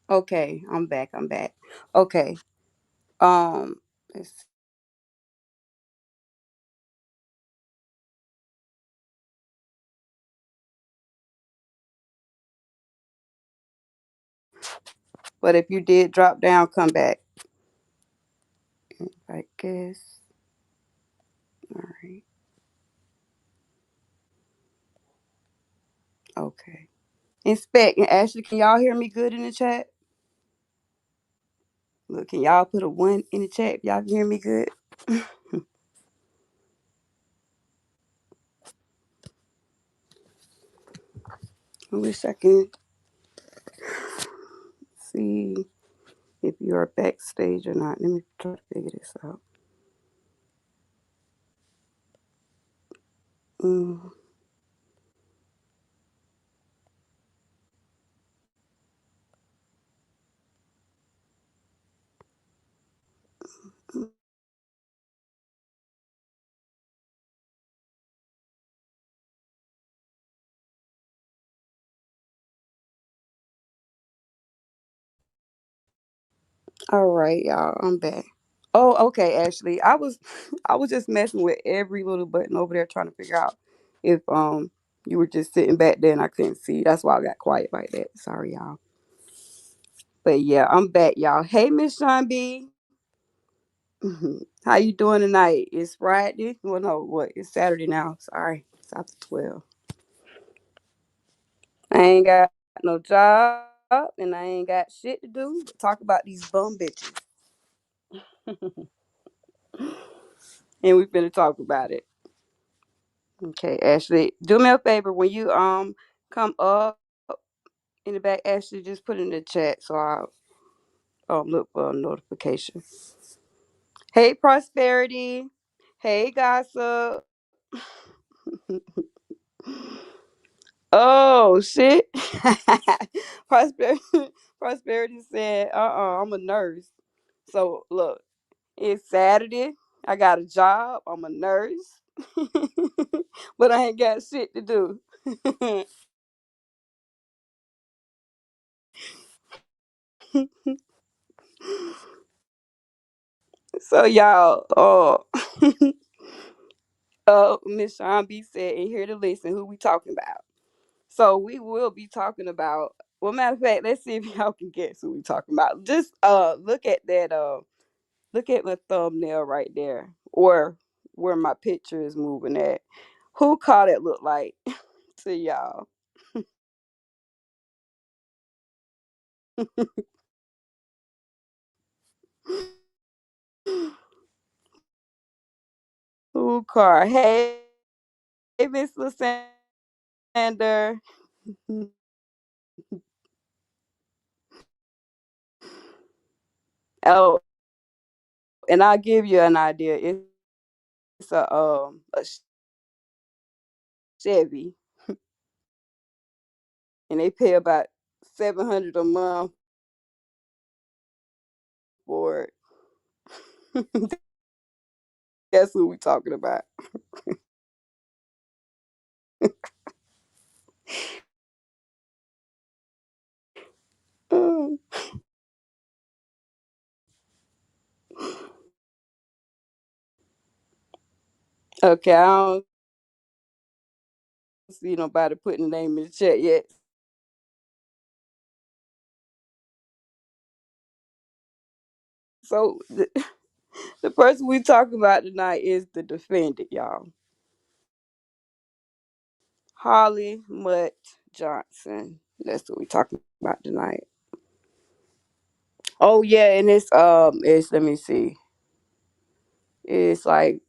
Okay, I'm back. I'm back. Okay. Um, let's- but if you did drop down, come back. I guess. All right. Okay. Inspect and Ashley, can y'all hear me good in the chat? Look, can y'all put a one in the chat if y'all can hear me good? I wish I can see if you are backstage or not. Let me try to figure this out. Mm. All right, y'all. I'm back. Oh, okay, Ashley. I was just messing with every little button over there trying to figure out if you were just sitting back there and I couldn't see. That's why I got quiet like that. Sorry, y'all. But yeah, I'm back, y'all. Hey, Miss Sean B. How you doing tonight? It's Friday. Well, no, what? It's Saturday now. Sorry, it's after 12. I ain't got no job and I ain't got shit to do. But talk about these bum bitches, and we finna talk about it. Okay, Ashley, do me a favor when you come up in the back. Ashley, just put it in the chat so I'll look for a notification. Hey, Prosperity. Hey, Gossip. Oh shit. Prosperity Prosperity said, I'm a nurse. So look, it's Saturday. I got a job. I'm a nurse. But I ain't got shit to do. So y'all, Miss Sean B said, and here to listen, who we talking about. So we will be talking about, well, matter of fact, let's see if y'all can guess who we talking about. Just look at that look at my thumbnail right there, or where my picture is moving at. Who caught it look like to y'all? Who caught? Hey, Miss Lysander. Oh, and I'll give you an idea. It's a Chevy, and they pay about 700 a month for it. That's who we talking about. Mm. Okay, I don't see nobody putting the name in the chat yet. So the person we talking about tonight is the defendant, y'all. Holly Mutt Johnson. That's what we talking about tonight. Oh yeah, and it's let me see. It's like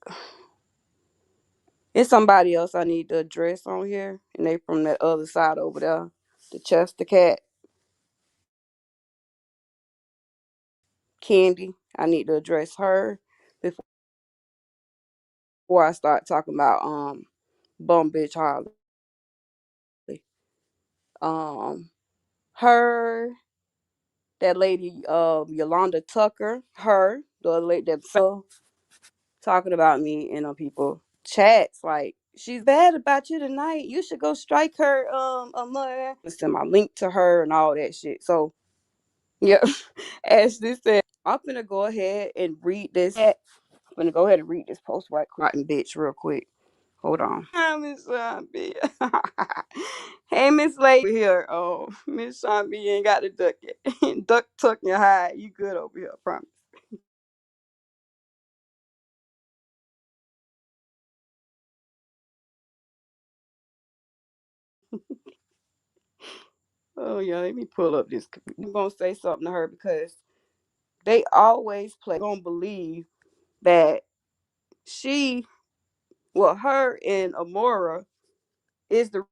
it's somebody else I need to address on here, and they from that other side over there, the Chester Cat, Candy. I need to address her before I start talking about bum bitch Holly. Um, her, that lady, Yolanda Tucker, her, the other lady that talking about me in on people chats like she's bad about you tonight. You should go strike her a mother. Send my link to her and all that shit. So Yep. Ashley said, I'm gonna go ahead and read this. I'm gonna go ahead and read this post right quick. Rotten bitch, real quick. Hold on. Hi, Miss Sean B. Hey, Miss Lady here. Oh, Miss Sean B ain't got to duck it. Duck, tuck, and hide. You good over here, I promise. Oh, yeah, let me pull up this. I'm going to say something to her because they always play. Going to believe that she, well, her and Amora is the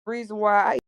reason why I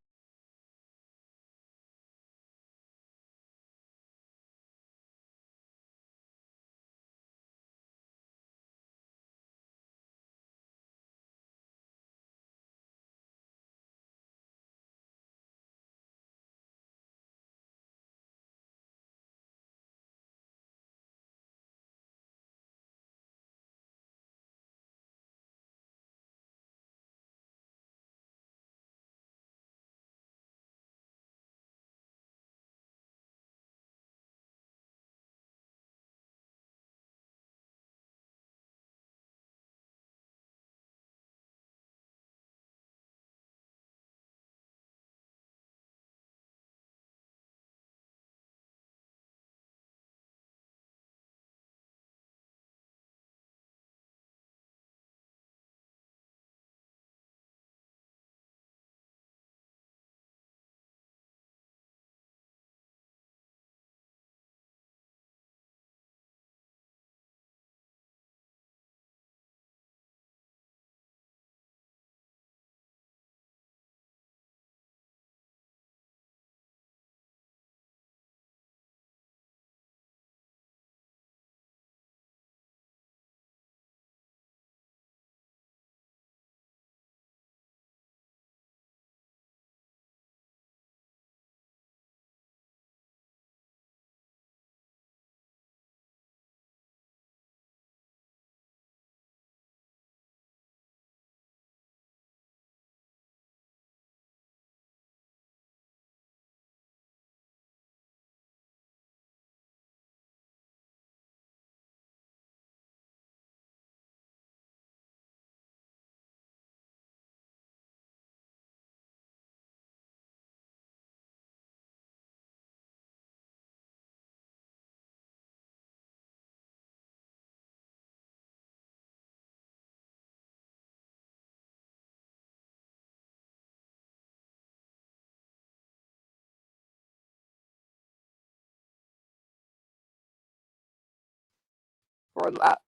for a lot.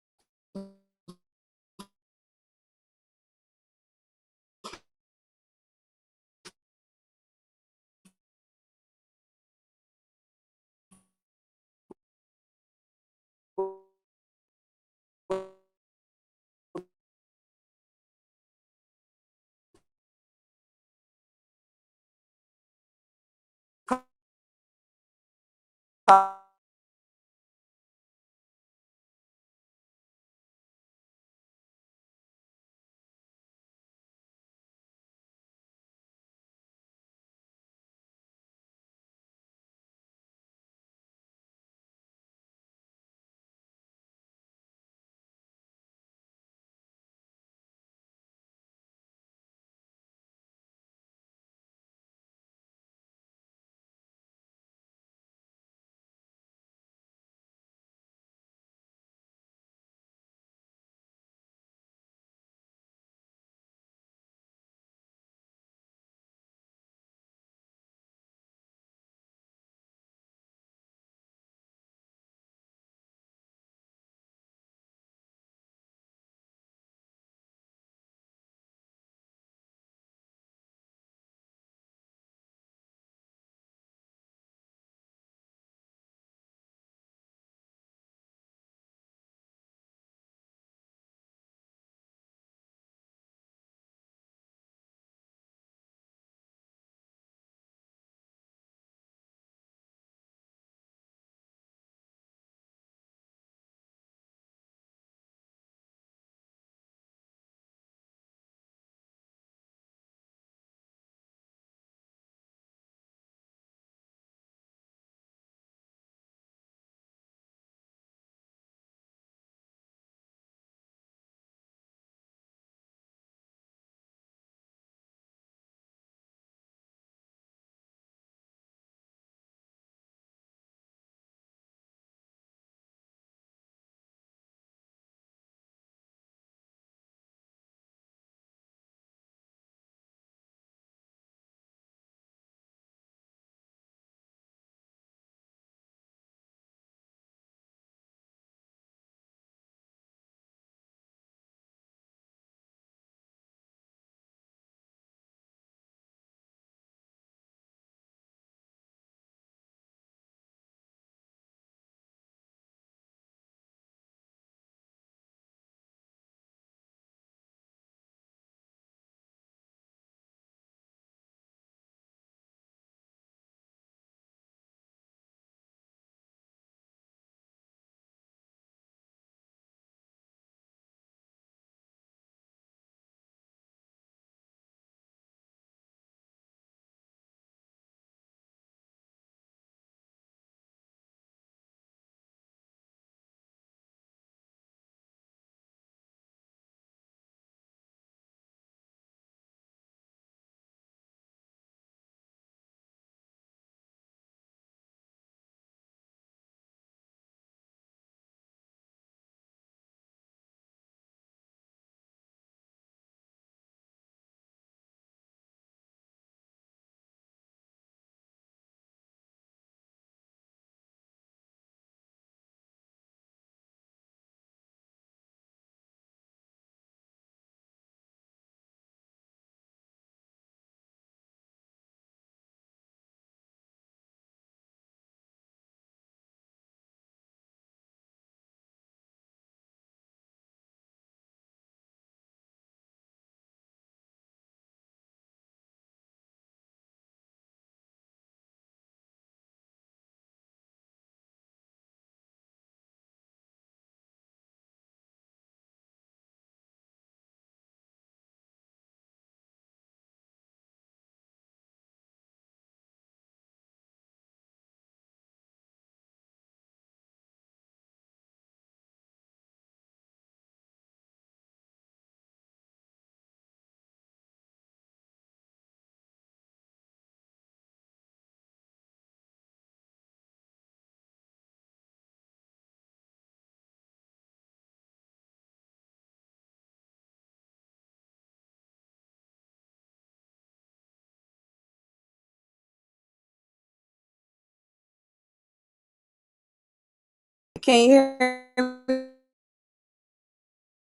Can you hear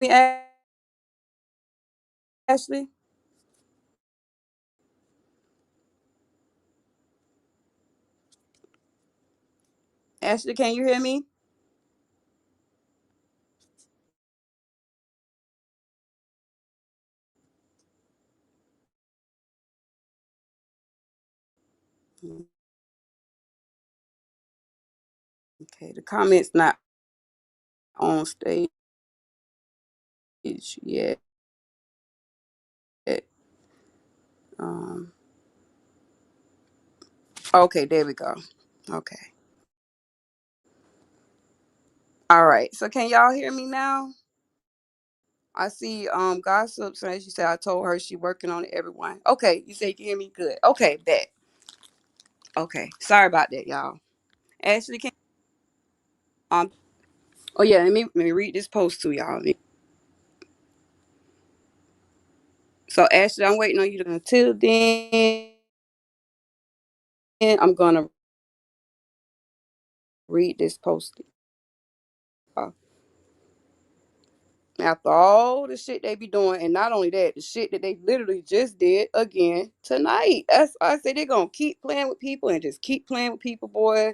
me, Ashley? Ashley, can you hear me? Okay, the comments not on stage yet. Um, okay, there we go. Okay. All right. So can y'all hear me now? I see gossip saying she said I told her she working on it, everyone. Okay, you say you can hear me good. Okay, bet. Okay. Sorry about that, y'all. Ashley can um oh yeah, let me read this post to y'all. So Ashley, I'm waiting on you to until then I'm gonna read this post. Uh, After all the shit they be doing, and not only that, the shit that they literally just did again tonight. That's why I say they're gonna keep playing with people and just keep playing with people, boy.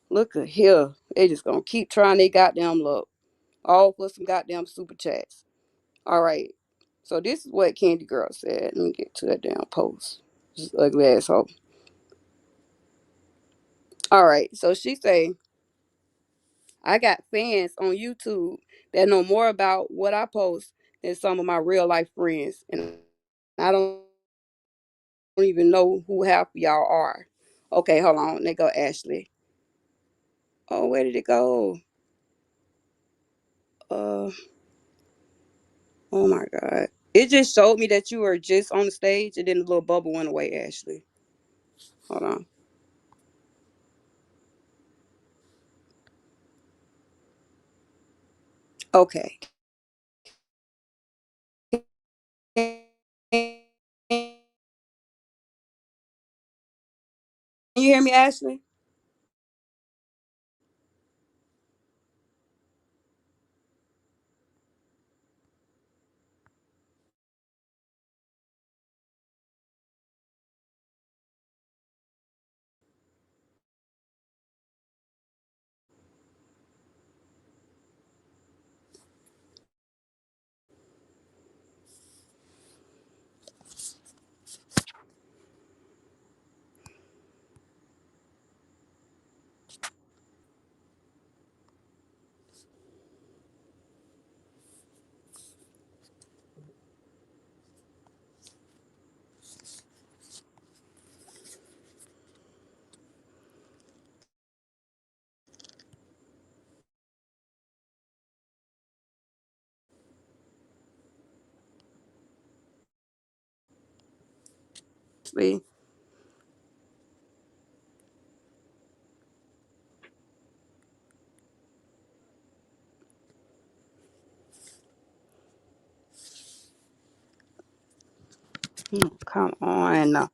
Look at here. They just gonna keep trying they goddamn luck. All for some goddamn super chats. All right. So this is what Candy Girl said. Let me get to that damn post. This ugly asshole. All right. So she say, I got fans on YouTube that know more about what I post than some of my real life friends. And I don't even know who half of y'all are. Okay, hold on. There go Ashley. Oh, where did it go? Uh, oh my God. It just showed me that you were just on the stage and then the little bubble went away, Ashley. Hold on. Okay. Can you hear me, Ashley? Ashley. Come on.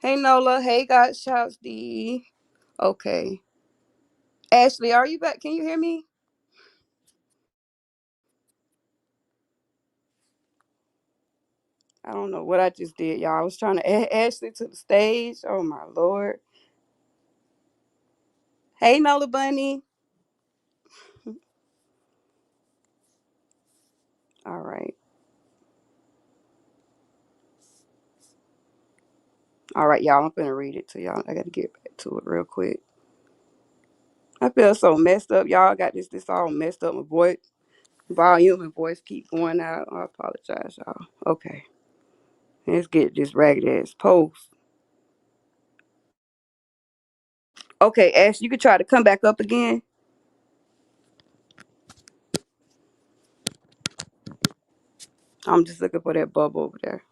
Hey Nola. Hey God Shouts D. Okay. Ashley, are you back? Can you hear me? I don't know what I just did, y'all. I was trying to add Ashley to the stage. Oh my lord. Hey Nola Bunny. All right. All right, y'all. I'm gonna read it to y'all. I gotta get back to it real quick. I feel so messed up, y'all. I got this all messed up. My voice volume and voice keep going out. I apologize, y'all. Okay. Let's get this ragged ass post. Okay, Ash, you could try to come back up again. I'm just looking for that bubble over there.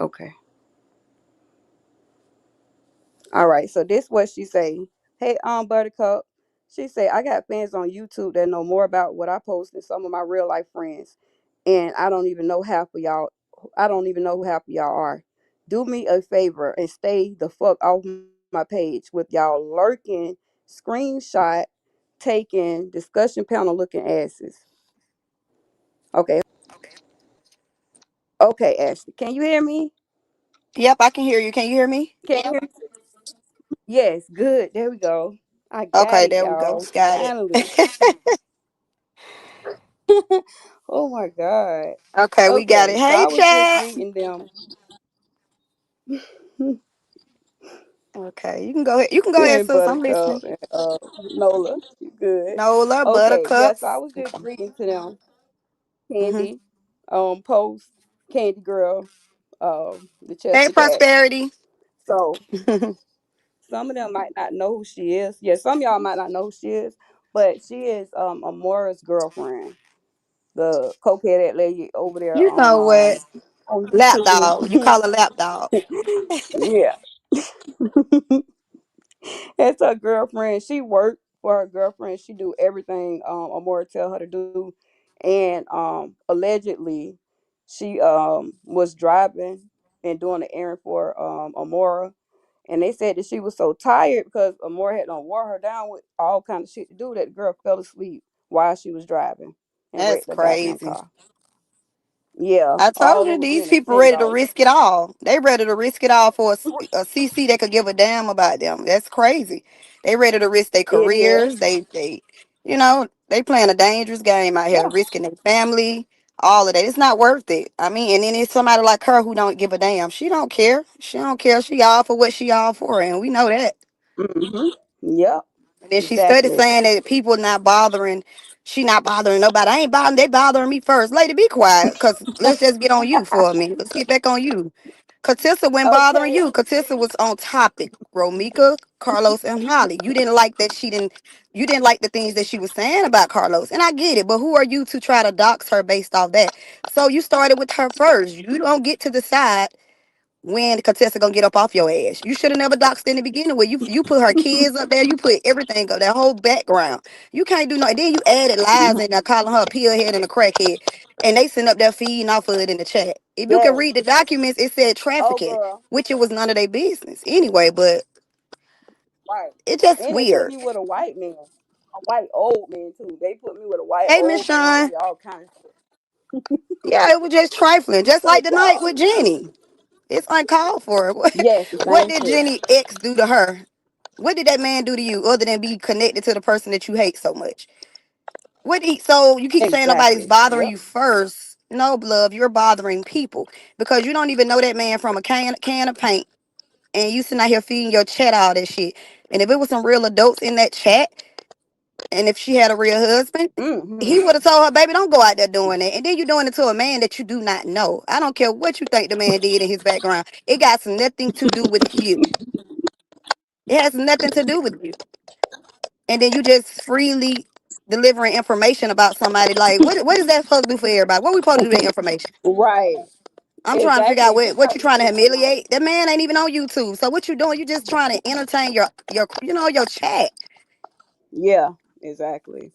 Okay. All right. So this what she say. Hey, Buttercup. She say I got fans on YouTube that know more about what I post than some of my real life friends, and I don't even know half of y'all. I don't even know who half of y'all are. Do me a favor and stay the fuck off my page with y'all lurking, screenshot taking, discussion panel looking asses. Okay. Okay, Ashley. Can you hear me? Yep, I can hear you. Can you hear me? Can you hear me? Yes, good. There we go. I got Okay, it, there we go. y'all. Got it. Finally. Oh my God. Okay, we got it. Okay, so Hey, I was just chat. greeting them. Okay, you can go ahead. You can go ahead, And sis. I'm Buttercup listening. and Nola. You good. Nola, Okay, yeah, so I buttercups. was just Okay. greeting to them. hmm Candy, Post, Candy Girl, the Hey, Chester Cat. prosperity. So some of them might not know who she is. Yeah, some of y'all might not know who she is, but she is Amora's girlfriend, the cokehead lady over there You know what? on Lap dog. You YouTube. call a lap dog. Yeah. That's her girlfriend. She worked for her girlfriend. She do everything Amora tell her to do. And allegedly she was driving and doing an errand for Amora. And they said that she was so tired because Amora had done wore her down with all kind of shit to do that the girl fell asleep while she was driving and That's wrecked the goddamn crazy. car. Yeah, I told all you over these being a people $10. ready to risk it all. They ready to risk it all for a CC that could give a damn about them. That's crazy. They ready to risk their It is. careers. They playing a dangerous game out here, Yeah. risking their family, all of that. It's not worth it. I mean, and then it's somebody like her who don't give a damn. She don't care. She don't care. She all for what she all for, and we know that. Mm-hmm. Yep. And then she started Exactly. saying that people not bothering. She not bothering nobody. I ain't bothering. They bothering me first. Lady, be quiet. Cause let's just get on you for a minute. Let's get back on you. Katissa wasn't bothering Okay. you. Katissa was on topic. Romika, Carlos, and Holly. You didn't like that she didn't. You didn't like the things that she was saying about Carlos, and I get it. But who are you to try to dox her based off that? So you started with her first. You don't get to decide when the contestant gonna get up off your ass. You should have never doxed in the beginning where you put her kids up there, you put everything up, that whole background. You can't do no, and then you added lies in there calling her a pillhead and a crackhead. And they sitting up there feeding off of it in the chat. If you can Yes. read the documents, it said Oh, trafficking, girl. which it was none of their business. Anyway, but Right. it's just And they put weird. me with a white man, a white old man too. They put me with a white Hey, Miss old man. I Sean. see all kinds of shit. Yeah, it was just trifling, just like Thank the night y'all. with Jenny. It's uncalled for. What, Yes, the what same did shit. Jenny X do to her? What did that man do to you other than be connected to the person that you hate so much? So you keep saying nobody's Exactly. bothering Yep. you first. No, love, you're bothering people because you don't even know that man from a can of paint, and you sitting out here feeding your chat all that shit. And if it was some real adults in that chat, and if she had a real husband, he Mm-hmm. would have told her, baby, don't go out there doing that. And then you're doing it to a man that you do not know. I don't care what you think the man did in his background. It got nothing to do with you. It has nothing to do with you. And then you just freely delivering information about somebody. Like, what is that supposed to do for everybody? What we supposed to do with that information? Right. I'm trying to figure out Exactly. She what you tried to trying to say something like, humiliate. That man ain't even on YouTube. So what you doing? You just trying to entertain your chat. yeah, exactly.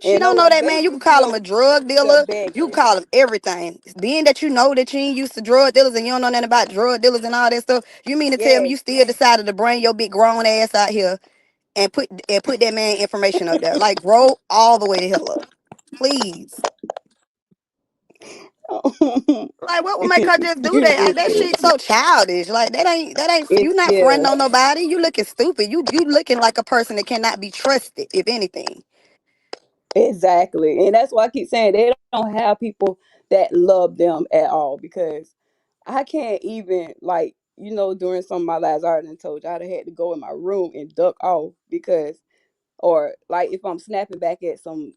She And don't no, know it's that man. You can basically call him still a drug they're dealer. You can begging. call him everything. Being that you know that you ain't used to drug dealers and you don't know nothing about drug dealers and all that stuff, you mean to tell me Yes. you still decided to bring your big grown ass out here and put that man information up there? Like, grow all the way to hell up, please. Like, what would make her just do that? That It's shit so childish. Like, that ain't you not yeah. fronting on nobody. You looking stupid. You looking like a person that cannot be trusted, if anything. Exactly. And that's why I keep saying they don't have people that love them at all because I can't even like, during some of my lives I already told you I'd have had to go in my room and duck off because or like if I'm snapping back at some,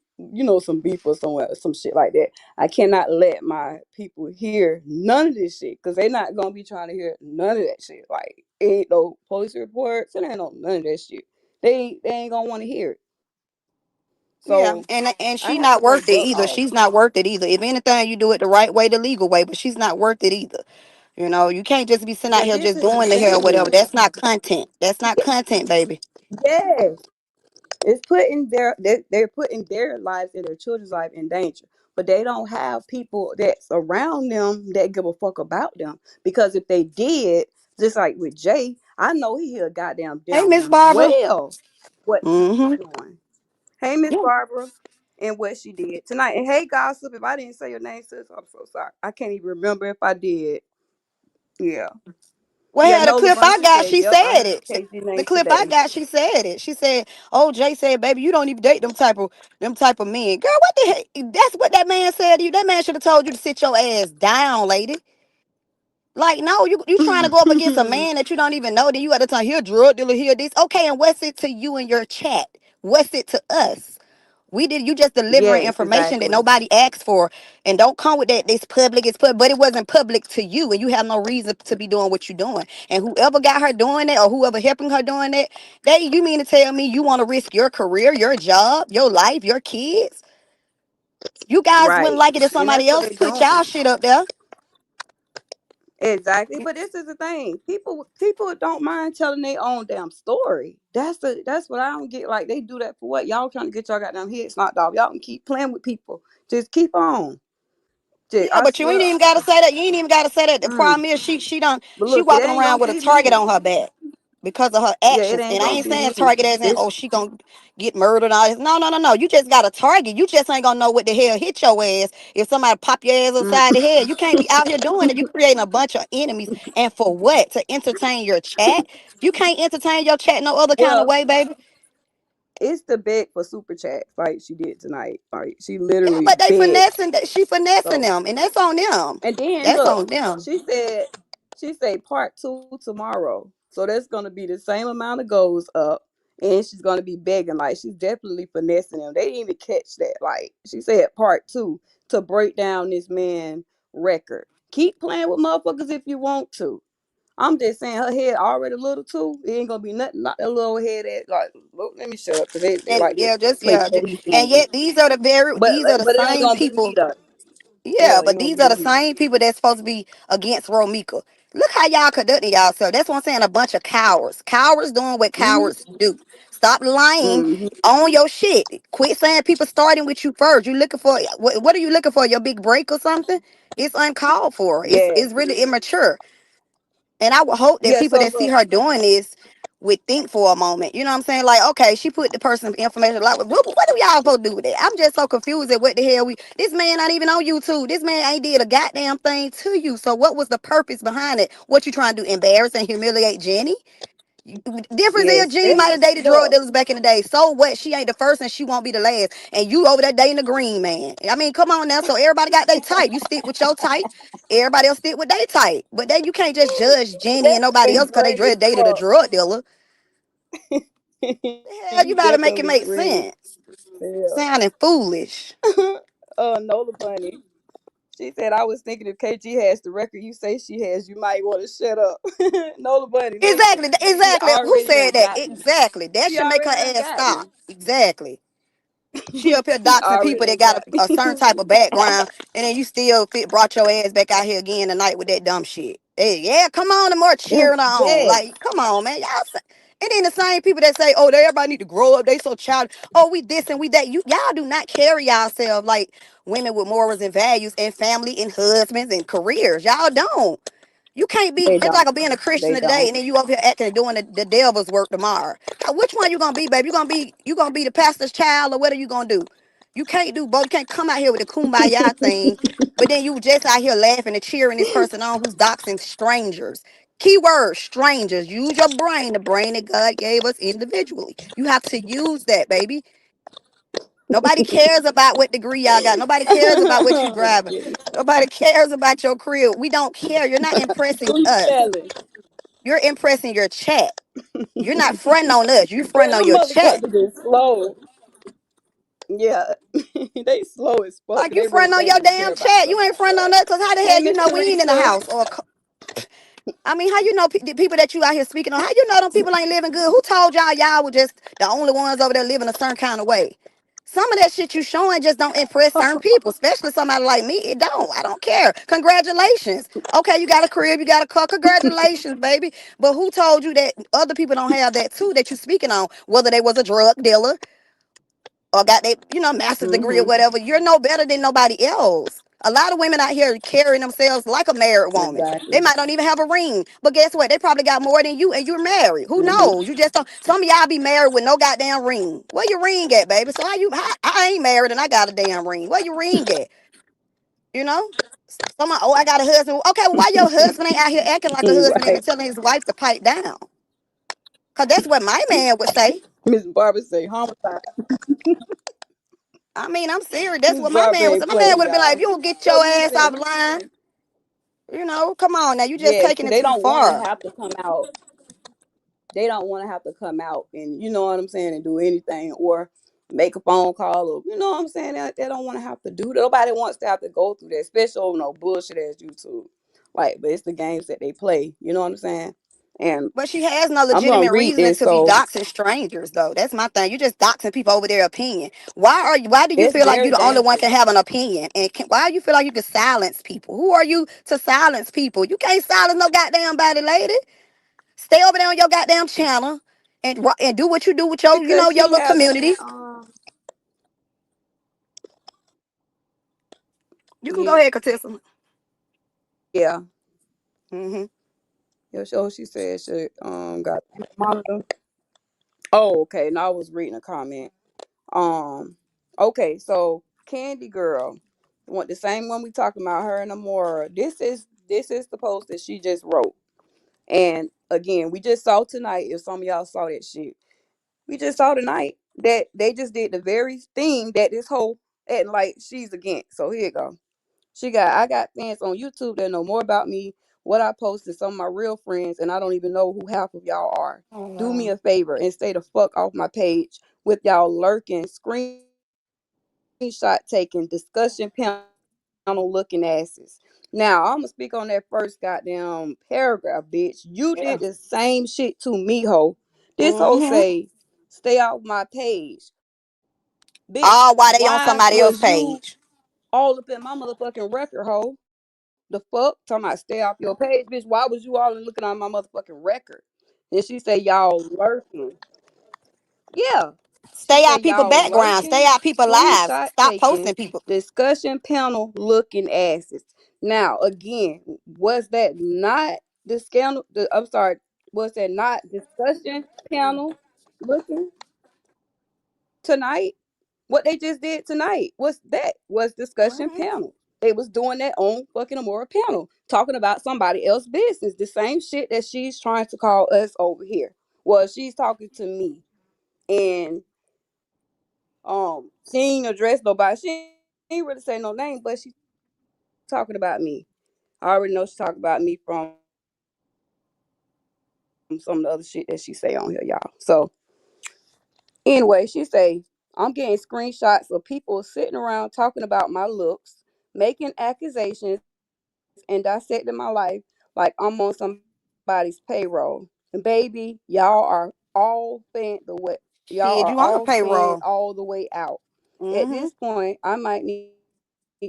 some beef or somewhere, some shit like that. I cannot let my people hear none of this shit because they're not gonna be trying to hear none of that shit. Like it ain't no police reports, it ain't no none of that shit. They ain't gonna want to hear it. Yeah, So and I she have to not go worth it duck either. off. She's not worth it either. If anything, you do it the right way, the legal way, but she's not worth it either. You know, you can't just be sitting out But here this just is the doing the hair or whatever. thing. That's not content. That's not content, baby. Yes. It's putting they're putting their lives and their children's life in danger. But they don't have people that's around them that give a fuck about them. Because if they did, just like with Jay, I know he hear goddamn Hey, damn Miss Barbara. well what Mm-hmm. she's doing. Hey, Miss Yeah. Barbara, and what she did tonight. And hey, gossip, if I didn't say your name, sis, I'm so sorry. I can't even remember if I did. Yeah. Well, Yeah, yeah, the Nola clip Bunny, I she got, said, she yep, I said heard it. KG The name clip I today. got, she said it. She said, "Oh, Jay said, baby, you don't even date them type of men." Girl, what the heck? That's what that man said to you. That man should have told you to sit your ass down, lady. Like, no, you trying to go up against a man that you don't even know. Then you got to tell here drug dealer, here this. Okay, and what's it to you and your chat? What's it to us? We did you just delivering Yes, information that exactly. nobody asked for, and don't come with that. This public is public, but it wasn't public to you, and you have no reason to be doing what you're doing. And whoever got her doing it, or whoever helping her doing that, you mean to tell me you want to risk your career, your job, your life, your kids? You guys wouldn't Right. like it if And somebody that's what else they're put doing. y'all shit up there. Exactly. But this is the thing. People don't mind telling their own damn story. That's what I don't get. Like they do that for what? Y'all trying to get y'all goddamn heads knocked off. Y'all can keep playing with people. Just keep on. Just, Yeah, I but you ain't swear. even gotta say that. You ain't even gotta say that. The Mm. problem is But she look, it walking ain't around gonna with a be target me. on her back because of her Yeah, it actions. ain't And I gonna ain't be saying me. target as in, It's oh, she gonna get murdered and all this. No, no, no, no. You just got a target. You just ain't gonna know what the hell hit your ass if somebody pop your ass mm. upside the head. You can't be out here doing it. You creating a bunch of enemies. And for what? To entertain your chat? You can't entertain your chat no other kind of Well, way, baby. it's the beg for super chats like she did tonight. Like she Yeah, literally but they begged. finessing she finessing So them. And that's on them. and then That's look, on them. she said she said part two tomorrow. So that's gonna be the same amount of goes up. And she's gonna be begging. Like she's definitely finessing them. They didn't even catch that. Like she said part two to break down this man record. Keep playing with motherfuckers if you want to. I'm just saying her head already a little too. It ain't gonna be nothing. Not that little head. That like, look, let me shut up because they And like to yeah, play yeah, petty and games. yet these are the But it ain't same gonna be people. me though. Yeah, Yeah, it but ain't gonna these be are the me. same people that's supposed to be against Romika. Look how y'all conducting y'all. That's what I'm saying. A bunch of cowards. Cowards doing what Mhm. cowards do. Stop lying Mhm. on your shit. Quit saying people starting with you first. You looking for what are you looking for? Your big break or something? It's uncalled for. Yeah. It's really immature. And I would hope that Yeah. people So that see look. her doing this would think for a moment. You know what I'm saying? Like, okay, she put the person's information. Like, what do y'all supposed to do with it? I'm just so confused at what the hell This man not even on YouTube. This man ain't did a goddamn thing to you. So what was the purpose behind it? What you trying to do? Embarrass and humiliate Jenny? Difference is Yes. Jenny They might have dated drug look. dealers back in the day. So what? She ain't the first and she won't be the last. And you over there dating the green man. I mean, come on now. So everybody got their type. You stick with your type. Everybody else stick with their type. But then you can't just judge Jenny and That nobody is else because they green as just dated a fuck. drug dealer. The hell, He's you better make it definitely make green sense. as hell. Sounding foolish. Nola Bunny. She said, I was thinking if KG has the record you say she has, you might want to shut up. Nola Bunny, listen. Exactly. She Exactly. Who already said done that? got me. Exactly. That She should make her already done ass got stop. me. Exactly. She up here She doxing already people that done got got a certain me. type of background, and then you still brought your ass back out here again tonight with that dumb shit. Hey, yeah, come on, the more cheering her on. Yes. Like, come on, man. And then the same people that say, oh, everybody need to grow up. They so child. Oh, we this and we that. Y'all do not carry yourselves like women with morals and values and family and husbands and careers. Y'all don't. You can't be. They It's don't. like being a Christian They today, don't. and then you over here acting and doing the devil's work tomorrow. Which one you gonna be, baby? You gonna be the pastor's child, or what are you gonna do? You can't do both. You can't come out here with a kumbaya thing, but then you just out here laughing and cheering this person on who's doxing strangers. Keyword strangers. Use your brain, the brain that God gave us individually. You have to use that, baby. Nobody cares about what degree y'all got. Nobody cares about what you Oh my driving. goodness. Nobody cares about your crib. We don't care. You're not impressing Who you us. telling? You're impressing your chat. You're not fronting on us. You fronting But on them your chat. motherfuckers is slow. Yeah, they slow as fuck. Like But you they really fronting on think your we care damn about chat. You stuff ain't like fronting on that. us because how the hell Hey, you Miss know we ain't in the Teresa. house? Or I mean, how you know the people that you out here speaking on? How you know them people ain't living good? Who told y'all were just the only ones over there living a certain kind of way? Some of that shit you showing just don't impress certain people, especially somebody like me. It don't. I don't care. Congratulations. Okay, you got a crib, you got a car. Congratulations, baby. But who told you that other people don't have that too that you speaking on? Whether they was a drug dealer or got their, master's degree or Mm-hmm. whatever, you're no better than nobody else. A lot of women out here carrying themselves like a married woman. They Exactly. might not even have a ring, but guess what? They probably got more than you, and you're married. Who Mm-hmm. knows? You just don't. Some of y'all be married with no goddamn ring. Where your ring at, baby? So I ain't married and I got a damn ring. Where your ring at? You know? Someone, oh, I got a husband. Okay, well, why your husband ain't out here acting like a husband and Right. telling his wife to pipe down? Cause that's what my man would say. Miss Barbara say homicide. I mean, I'm serious. That's Miss what my Barbara man would say. ain't My man playing, would have been like, if y'all. you don't get So your ass off listen, the line, come on now, you just yes, taking because it they too don't want to far. have to come out. They don't want to have to come out and you know what I'm saying and do anything or make a phone call or you know what I'm saying. They don't want to have to do that. Nobody wants to have to go through that, especially over no bullshit as YouTube. Like, but it's the games that they play. You know what I'm saying? And But she has no I'm gonna legitimate read reason this. to be So doxing strangers, though. That's my thing. You just doxing people over their opinion. Why do you it's feel like you very the only one dangerous. can have an opinion? And why do you feel like you can silence people? Who are you to silence people? You can't silence no goddamn body, lady. Stay over there on your goddamn channel and do what you do with your, Because your she little haven't community. You can go ahead, Katissa. yeah. Mm-hmm. Yeah, so she said she got monitor. Oh, okay. Now I was reading a comment. Um, okay, so Candy Girl, want the same one we talking about, her and Amora. This is the post that she just wrote. And again, we just saw tonight, if some of y'all saw that shit, we just saw tonight that they just did the very thing that this whole and like she's against. So here you go. I got fans on YouTube that know more about me, what I post than some of my real friends, and I don't even know who half of y'all are. Oh Do me wow. a favor and stay the fuck off my page with y'all lurking, screenshot taking, discussion panel looking asses. Now I'm gonna speak on that first goddamn paragraph, bitch. You did the same shit to Yeah. me, ho. This whole say, stay Mm-hmm. off my page. Bitch, why was All while they you on somebody else's all up page. in my motherfucking record, ho? The fuck? Talking about stay off your page, bitch. Why was you all looking on my motherfucking record? Then she say y'all lurking. Yeah. She say Stay y'all out people lurking, background. Stay out people screenshot lives. taking, Stop posting people. discussion panel looking asses. Now again, was that not the scandal? I'm sorry, was that not discussion panel looking tonight? What they just did tonight was discussion Mm-hmm. panel. They was doing that on fucking Amora panel, talking about somebody else's business. The same shit that she's trying to call us over here. Well, she's talking to me, and she ain't address nobody. She ain't really say no name, but she talking about me. I already know she talking about me from some of the other shit that she say on here, y'all. So anyway, she say I'm getting screenshots of people sitting around talking about my looks, making accusations, and dissecting my life like I'm on somebody's payroll. And baby, y'all are Shit, you all on the fanned payroll. all the way out. At Mm-hmm. this point, I might need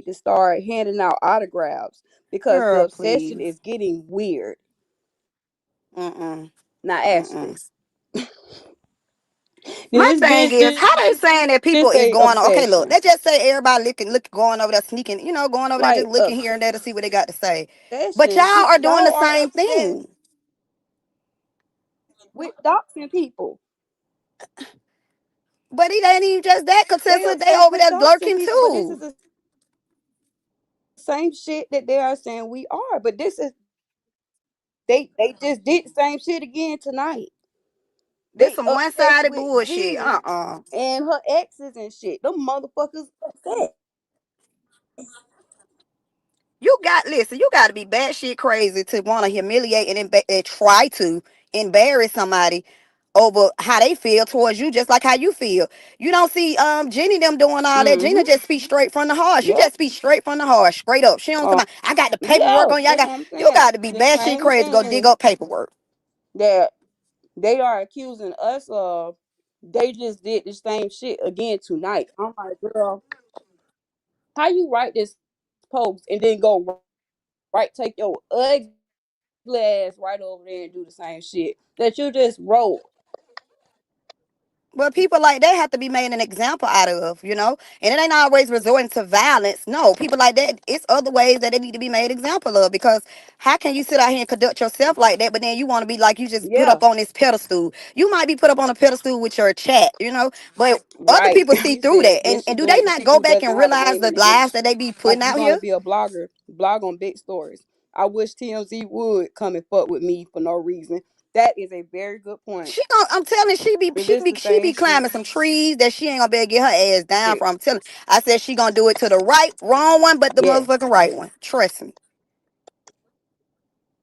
to start handing out autographs because the obsession Girl, is getting please. weird. Mm-mm. Now, Ashley, Mm-mm. My this thing bitch is, just how they say saying that people is obsession. going on? Okay, look, they just say everybody look, going over there sneaking, going over there Like just looking here and there to see what they got to say. But obsession. y'all are doing the Y'all are same thing. obsessed with doxing people. But it ain't even just that, They Katissa. They obsessed over with there doxing lurking people, but this is too. the same shit that they are saying we are. But this is they just did the same shit again tonight. They This obsessed some with one-sided Jeezy bullshit. Uh-uh. and her exes and shit. Them motherfuckers obsessed. Listen, you got to be batshit crazy to want to humiliate and try to embarrass somebody over how they feel towards you, just like how you feel. You don't see Jenny them doing all that. Gina Mm-hmm. just speaks straight from the heart. She Yep. just speaks straight from the heart, straight up. She don't talk about I got the paperwork Yeah, on you. I that's got what I'm you saying. got to be The batshit same crazy to go dig thing up paperwork. that they are accusing us of, they just did the same shit again tonight. I'm like, girl, how you write this post and then go right, take your ugly ass right over there and do the same shit that you just wrote? Well, people like that have to be made an example out of, and it ain't always resorting to violence. No, people like that, it's other ways that they need to be made example of, because how can you sit out here and conduct yourself like that, but then you want to be like you just put Yeah, up on this pedestal? You might be put up on a pedestal with your chat, but other right. people see He through said that. And do bishhh they wanted to not see go who back and doesn't have a realize name the in the lies bitch. that they be Like, putting you out gonna here? be a blogger, blog on big stories. I wish TMZ would come and fuck with me for no reason. That is a very good point. I'm telling you, If it's the she same be climbing shit, some trees that she ain't gonna be able to get her ass down from. I'm telling I said she gonna do it to the right, wrong one, but the yes. motherfucking right one. Trust me.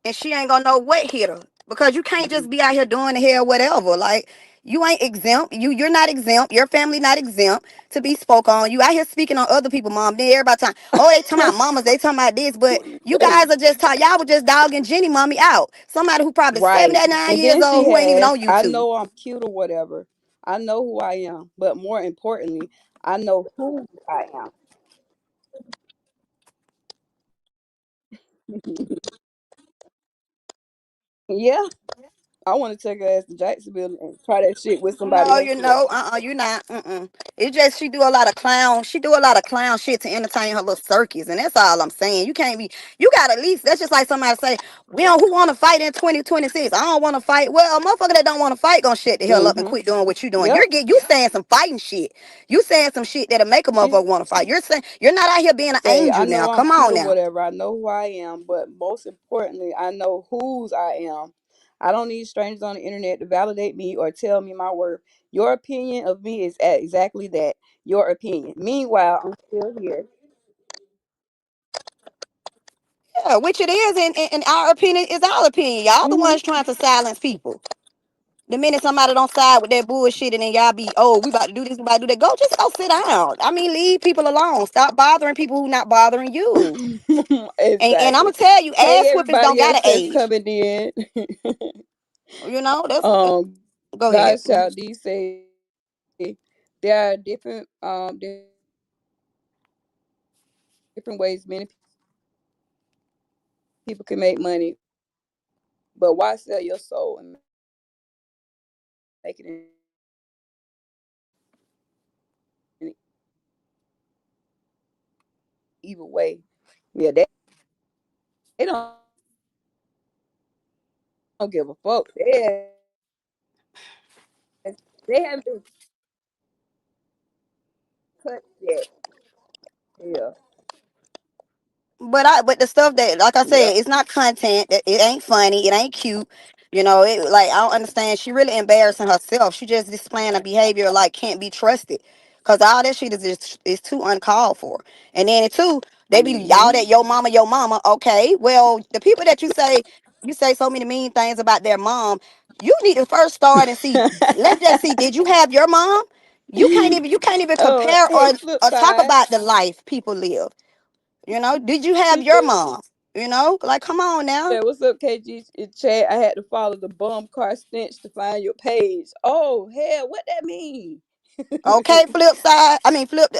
And she ain't gonna know what hit her, because you can't just be out here doing the hell whatever. Like, you ain't exempt. You're not exempt. Your family not exempt to be spoke on. You out here speaking on other people, mom. Then everybody talking, oh, they talking about mamas, they talking about this, but you guys are just talking. Y'all were just dogging Jenny mommy out. Somebody who probably Right. 79 And years then old she who ain't even has, on I YouTube. know I'm cute or whatever. I know who I am. But more importantly, I know who I am. Yeah. I want to take her ass to Jacksonville and try that shit with somebody No, else here. you're not. It's just she do a lot of clown. She do a lot of clown shit to entertain her little circus, and that's all I'm saying. You can't be. You got at least. That's just like somebody say, we don't who want to fight in 2026. I don't want to fight. Well, a motherfucker that don't want to fight gonna shut the hell up and Mm-hmm. quit doing what you doing. Yep. You saying some fighting shit. You saying some shit that'll make a She motherfucker want to fight. You're saying you're not out here being an say, I angel now. know I'm Come cute on or now. whatever. I know who I am, but most importantly, I know whose I am. I don't need strangers on the internet to validate me or tell me my worth. Your opinion of me is exactly that, your opinion. Meanwhile, I'm still here. Yeah, which it is, in our opinion, is our opinion. Y'all the Hmm. ones trying to silence people. The minute somebody don't side with that bullshit, and then y'all be, oh, we about to do this, we about to do that. Just go sit down. I mean, leave people alone. Stop bothering people who not bothering you. And I'm Exactly. gonna tell you, Hey, ass whoopings don't everybody got else an that's age. coming in. That's go ahead. God's child D say there are different ways many people can make money, but why sell your soul and make it evil way? Me and my family are still here, still blessed, still still living in an evil way. Yeah, they don't give a fuck. They haven't been cut yet. Yeah. But the stuff that, like I said, Yep. it's not content. It ain't funny. It ain't cute. It like, I don't understand. She really embarrassing herself. She just displaying a behavior like can't be trusted. Cause all that shit is just is too uncalled for. And then too, they be y'all that Hmm. your mama. Okay, well, the people that you say so many mean things about their mom. You need to first start and see. Let's just see. Did you have your mom? You can't even Oh, compare hey, flip or talk side. about the life people live. Did you have She your said, mom? Like, come on now. "What's up, KG in chat? I had to follow the bum car stench to find your page. Oh hell, what that mean? Okay, flip side. I mean, flip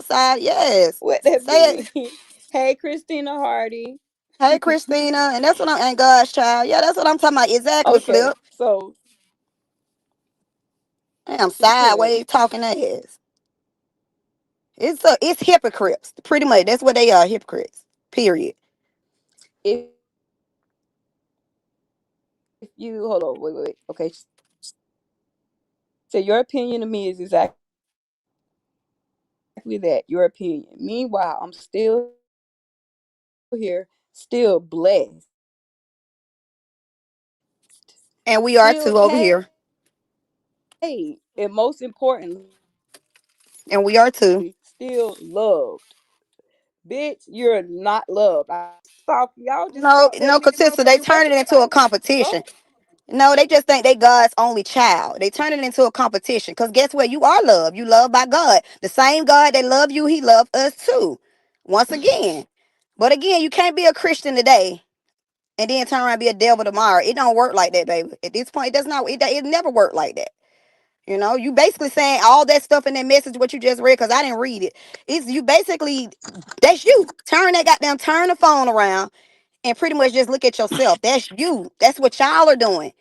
side. Yes. What that Say it. mean? Hey, Christina Hardy. Hey, Christina, and that's what I'm. And God's child. Yeah, that's what I'm talking about. Exactly, Okay, flip. so Damn, she said, sideways talking ass. It's hypocrites. Pretty much, that's what they are. Hypocrites. Period. if you hold on, wait. Okay, so your opinion of me is exactly that, your opinion. Meanwhile, I'm still here, still blessed, still paid, still And we are too over here. and most importantly, still loved. And we are too. Bitch, you're not loved. I saw y'all just No, stalked that no, nigga cause sister, they motherfucking turn it website. into a Go. competition. No, they just think they God's only child. They turn it into a competition. Because guess what? You are loved. You loved by God. The same God that loved you, he loved us too. Once again. But again, you can't be a Christian today and then turn around and be a devil tomorrow. It don't work like that, baby. At this point, it does not. It never worked like that. You know, you basically saying all that stuff in that message, what you just read, because I didn't read it. It's you basically, that's you. Turn the phone around and pretty much just look at yourself. That's you. That's what y'all are doing.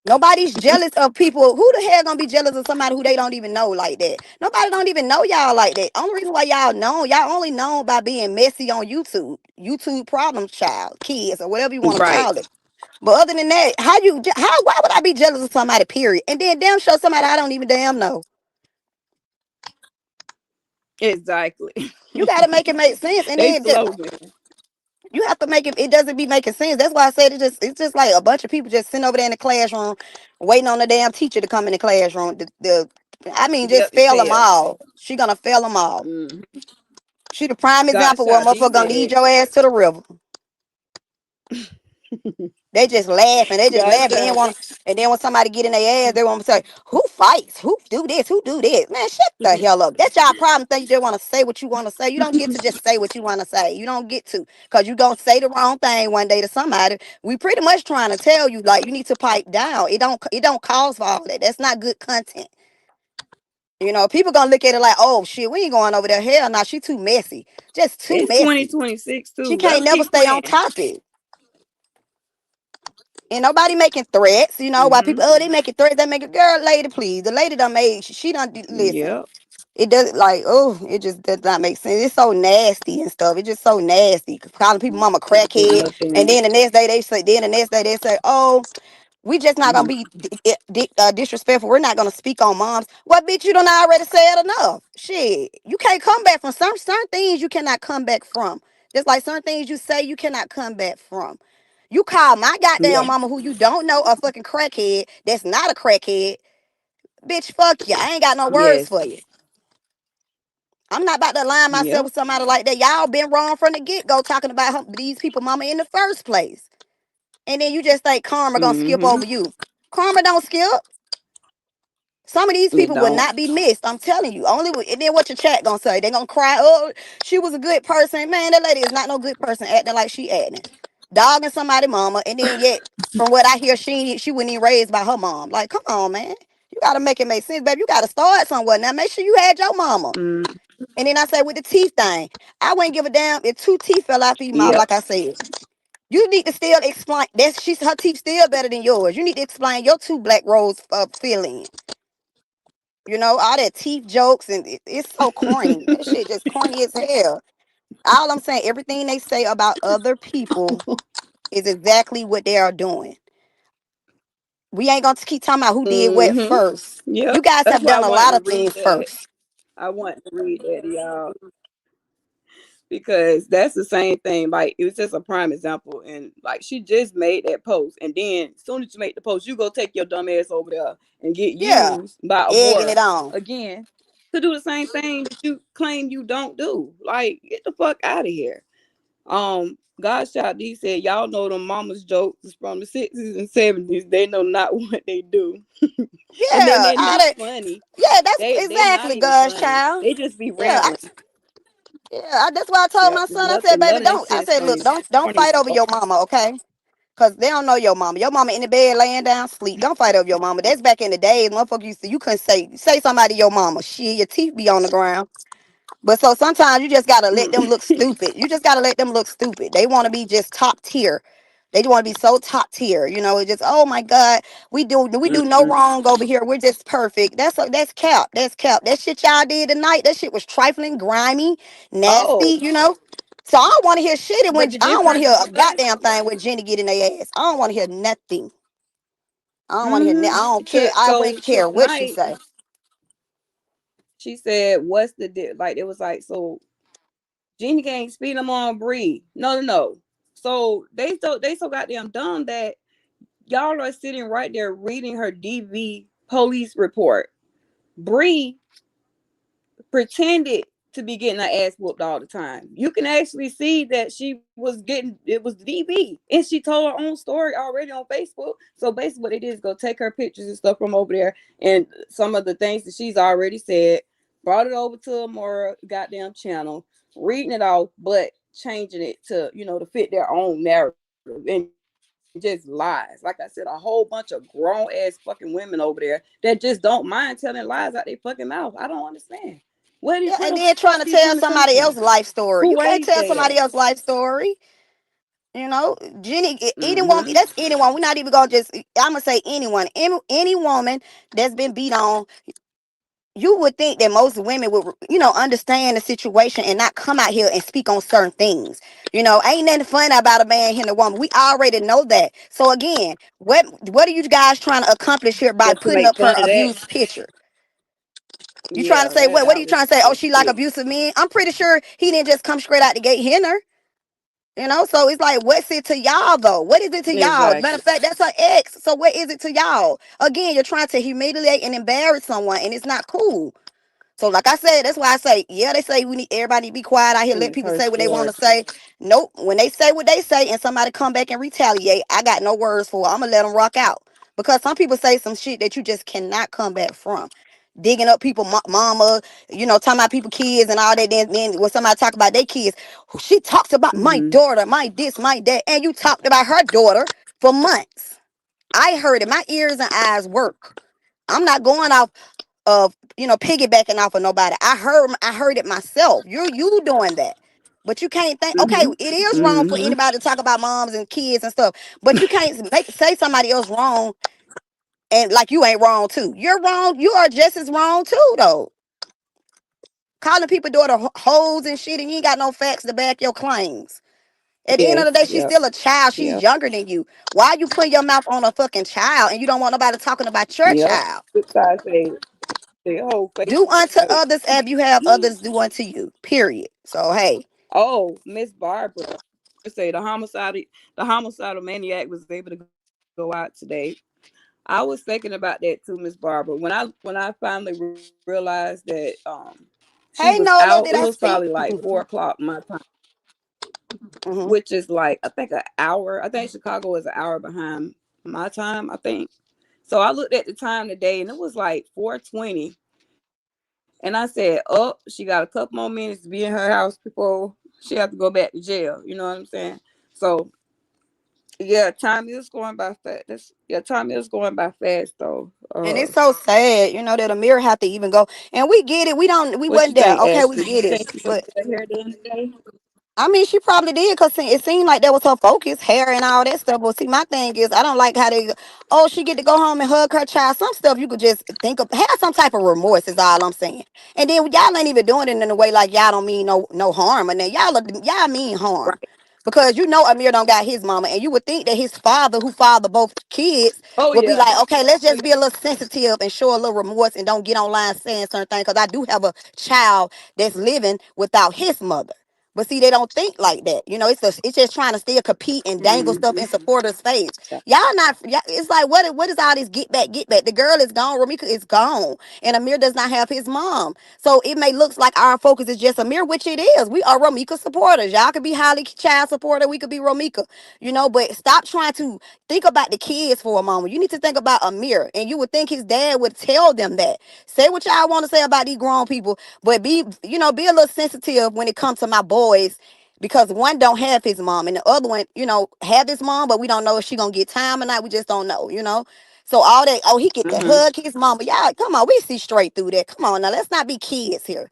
Nobody's jealous of people. Who the hell gonna be jealous of somebody who they don't even know like that? Nobody don't even know y'all like that. Only reason why y'all only known by being messy on YouTube. YouTube problem child, kids, or whatever you want to Right. call it. But other than that, why would I be jealous of somebody, period? And then damn show somebody I don't even damn know. Exactly. You gotta make it make sense. And They then just slogan. you have to make it doesn't be making sense. That's why I said it's just like a bunch of people just sitting over there in the classroom waiting on the damn teacher to come in the classroom. I mean, just Yep, to fail them fail. all. She gonna fail them all. Mm. She the prime God example where a shot D motherfucker gonna lead said. your ass to the river. They just laughing. They just God laugh. shot. And then when somebody get in their ass, they want to say, "Who fights? Who do this? Who do this?" Man, shut the hell up. That's y'all problem. Think you just want to say what you want to say. You don't get to just say what you want to say. You don't get to, cause you gonna say the wrong thing one day to somebody. We pretty much trying to tell you like you need to pipe down. It don't cause for all that. That's not good content. You know, people gonna look at it like, "Oh shit, we ain't going over there." Hell, nah, she too messy. Just too It's messy. 2026 She too. Let can't them never keep stay on playing. topic. And nobody making threats, you know. Why Mm-hmm. people? They making threats. They make a girl, lady, please. The lady done made. She done listen. Yep. It does like it just does not make sense. It's so nasty and stuff. It's just so nasty. Calling people mama crackhead, and Nothing. then the next day they say. Then the next day they say, oh, we just not gonna be disrespectful. We're not gonna speak on moms. Well, bitch, you done already said enough. Shit, you can't come back from certain things. You cannot come back from. Just like certain things you say, you cannot come back from. You call my goddamn Yeah. mama, who you don't know, a fucking crackhead. That's not a crackhead, bitch. Fuck you. I ain't got no words Yes. for you. I'm not about to align myself Yep. with somebody like that. Y'all been wrong from the get go talking about these people, mama, in the first place. And then you just think karma gonna skip Mm-hmm. over you. Karma don't skip. Some of these It people will don't. not be missed. I'm telling you. And then what your chat gonna say? They gonna cry. Oh, she was a good person. Man, that lady is not no good person acting like she acting. Dogging somebody mama. And then yet, from what I hear, she wasn't even raised by her mom. Like, come on, man. You gotta make it make sense, baby. You gotta start somewhere. Now make sure you had your mama. Mm. And then I say with the teeth thing, I wouldn't give a damn if two teeth fell out of your mouth, Yep. like I said. You need to still explain that her teeth still better than yours. You need to explain your two black rose feeling. You know, all that teeth jokes and it's so corny. That shit just corny as hell. All I'm saying, everything they say about other people is exactly what they are doing. We ain't gonna keep talking about who did what Mm-hmm. first. You Yep. guys That's have why I done a wanted lot to of read things that. first. I want to read that, y'all, because that's the same thing. Like it was just a prime example, and like she just made that post, and then as soon as you make the post, you go take your dumb ass over there and get Yeah, used by a egging boy it on. again to do the same thing that you claim you don't do. Like get the fuck out of here. Godshot D said, y'all know them mama's jokes is from the 60s and 70s. They know not what they do. And then Yeah, they're all not that. funny. Yeah, that's They not exactly even God's funny. child. They just be Yeah, rambling. that's why I told Yep. my There's son. I said, nothing, baby, none of this don't. shit I is said, look, funny. don't Corny as fight over fuck. your mama, okay? Cause they don't know your mama. Your mama in the bed laying down sleep. Don't fight over your mama. That's back in the days. Motherfucker used to you couldn't say somebody your mama. Shit, your teeth be on the ground. But so sometimes you just gotta let them Mm. look stupid. You just gotta let them look stupid. They want to be just top tier. They want to be so top tier. You know, it's just oh my god, we do no Mm-mm. wrong over here. We're just perfect. That's cap. That's cap. That shit y'all did tonight. That shit was trifling, grimy, nasty. Oh, You know. So I don't want to hear shit. And when but the I don't want to difference hear a was, goddamn thing when Jenny get in their ass. I don't want to hear nothing. I don't want to hear. I mm-hmm. don't care. I wouldn't care what she Tonight say. she said, "What's the like?" It was like, so Jeannie can't speed them on breathe. No, no, no. So they so goddamn dumb that y'all are sitting right there reading her DV police report. Bree pretended. to be getting her ass whooped all the time. You can actually see that she was getting, it was DV, and she told her own story already on Facebook. So basically, what they did is go take her pictures and stuff from over there, and some of the things that she's already said, brought it over to a more goddamn channel, reading it off, but changing it to, to fit their own narrative, and just lies. Like I said, a whole bunch of grown ass fucking women over there that just don't mind telling lies out their fucking mouth. I don't understand. Where the fuck Yeah, these and women then coming trying to from? tell somebody else's life Who story. You raised can't their tell ass? somebody else's life story. You know, Jenny, anyone, Mm-hmm. that's anyone. We're not even gonna just, I'm gonna say anyone, any woman that's been beat on. You would think that most women would, understand the situation and not come out here and speak on certain things. Ain't nothing fun about a man hitting a woman. We already know that. So again, what are you guys trying to accomplish here by Just to putting make up fun her of that. abused picture? You trying to Yeah, say that what? What are you trying to say? Oh, outrageous she like shit. abusive men. I'm pretty sure he didn't just come straight out the gate hitting her. So it's like, what's it to y'all though? What is it to y'all? Matter Exactly. of fact, that's her ex. So what is it to y'all? Again, you're trying to humiliate and embarrass someone, and it's not cool. So, like I said, that's why I say, yeah, they say we need everybody to be quiet out here, let people Her say what they want story. to say. Nope. When they say what they say and somebody come back and retaliate, I got no words for it. I'm gonna let them rock out because some people say some shit that you just cannot come back from. Digging up people, mama, talking about people kids and all that. Then when somebody talk about their kids, she talks about my Mm-hmm. daughter, my this, my that, and you talked about her daughter for months. I heard it. My ears and eyes work. I'm not going off of piggybacking off of nobody. I heard it myself. You doing that. But you can't think, okay, Mm-hmm. it is wrong for Mm-hmm. anybody to talk about moms and kids and stuff. But you can't say somebody else wrong and like you ain't wrong too. You're wrong. You are just as wrong too, though. Calling people daughter hoes and shit, and you ain't got no facts to back your claims. At the end of Yes. the day, she's Yep. still a child. She's Yep. younger than you. Why are you putting your mouth on a fucking child and you don't want nobody talking about your Yep. child? Good side say the whole Do Facebook unto page. others as you have others do unto you. Period. So hey, Oh, Miss Barbara say the homicidal maniac was able to go out today. I was thinking about that too, Miss Barbara. When I finally realized that she was hey out, it Nola, was did I probably like speak? 4 o'clock my time, Hmm. which is like I think an hour. I think Chicago is an hour behind my time, I think. So I looked at the time today and it was like 4:20. And I said, oh, she got a couple more minutes to be in her house before she have to go back to jail. You know what I'm saying? So yeah, time is going by fast. Yeah, time is going by fast though. And it's so sad, that Amir had to even go. And we get it. We What you wasn't there. think, Okay, we Ashley? You get it. think she could But put her hair down today? I mean, she probably did because it seemed like that was her focus, hair and all that stuff. But see, my thing is, I don't like how they, oh, she get to go home and hug her child. Some stuff you could just think of, have some type of remorse is all I'm saying. And then y'all ain't even doing it in a way like y'all don't mean no harm. And then y'all mean harm. Right. Because Amir don't got his mama, and you would think that his father, who fathered both kids, Oh would be yeah. like, okay, let's Oh just be yeah. a little sensitive and show a little remorse and don't get online saying certain things. Because I do have a child that's living without his mother. But see, they don't think like that. It's just trying to still compete and dangle stuff Mm-hmm. in supporters' face. Yeah. Y'all not. It's like what is all this get back, get back? The girl is gone. Ramika is gone, and Amir does not have his mom. So it may look like our focus is just Amir, which it is. We are Ramika supporters. Y'all could be highly child supporter. We could be Ramika. But stop trying to think about the kids for a moment. You need to think about Amir, and you would think his dad would tell them that. Say what y'all want to say about these grown people, but be a little sensitive when it comes to my boys, because one don't have his mom and the other one, have his mom, but we don't know if she gonna get time or not. We just don't know. So all that, oh, he get to Mm-hmm. hug his mama. Y'all, come on, we see straight through that. Come on now, let's not be kids here.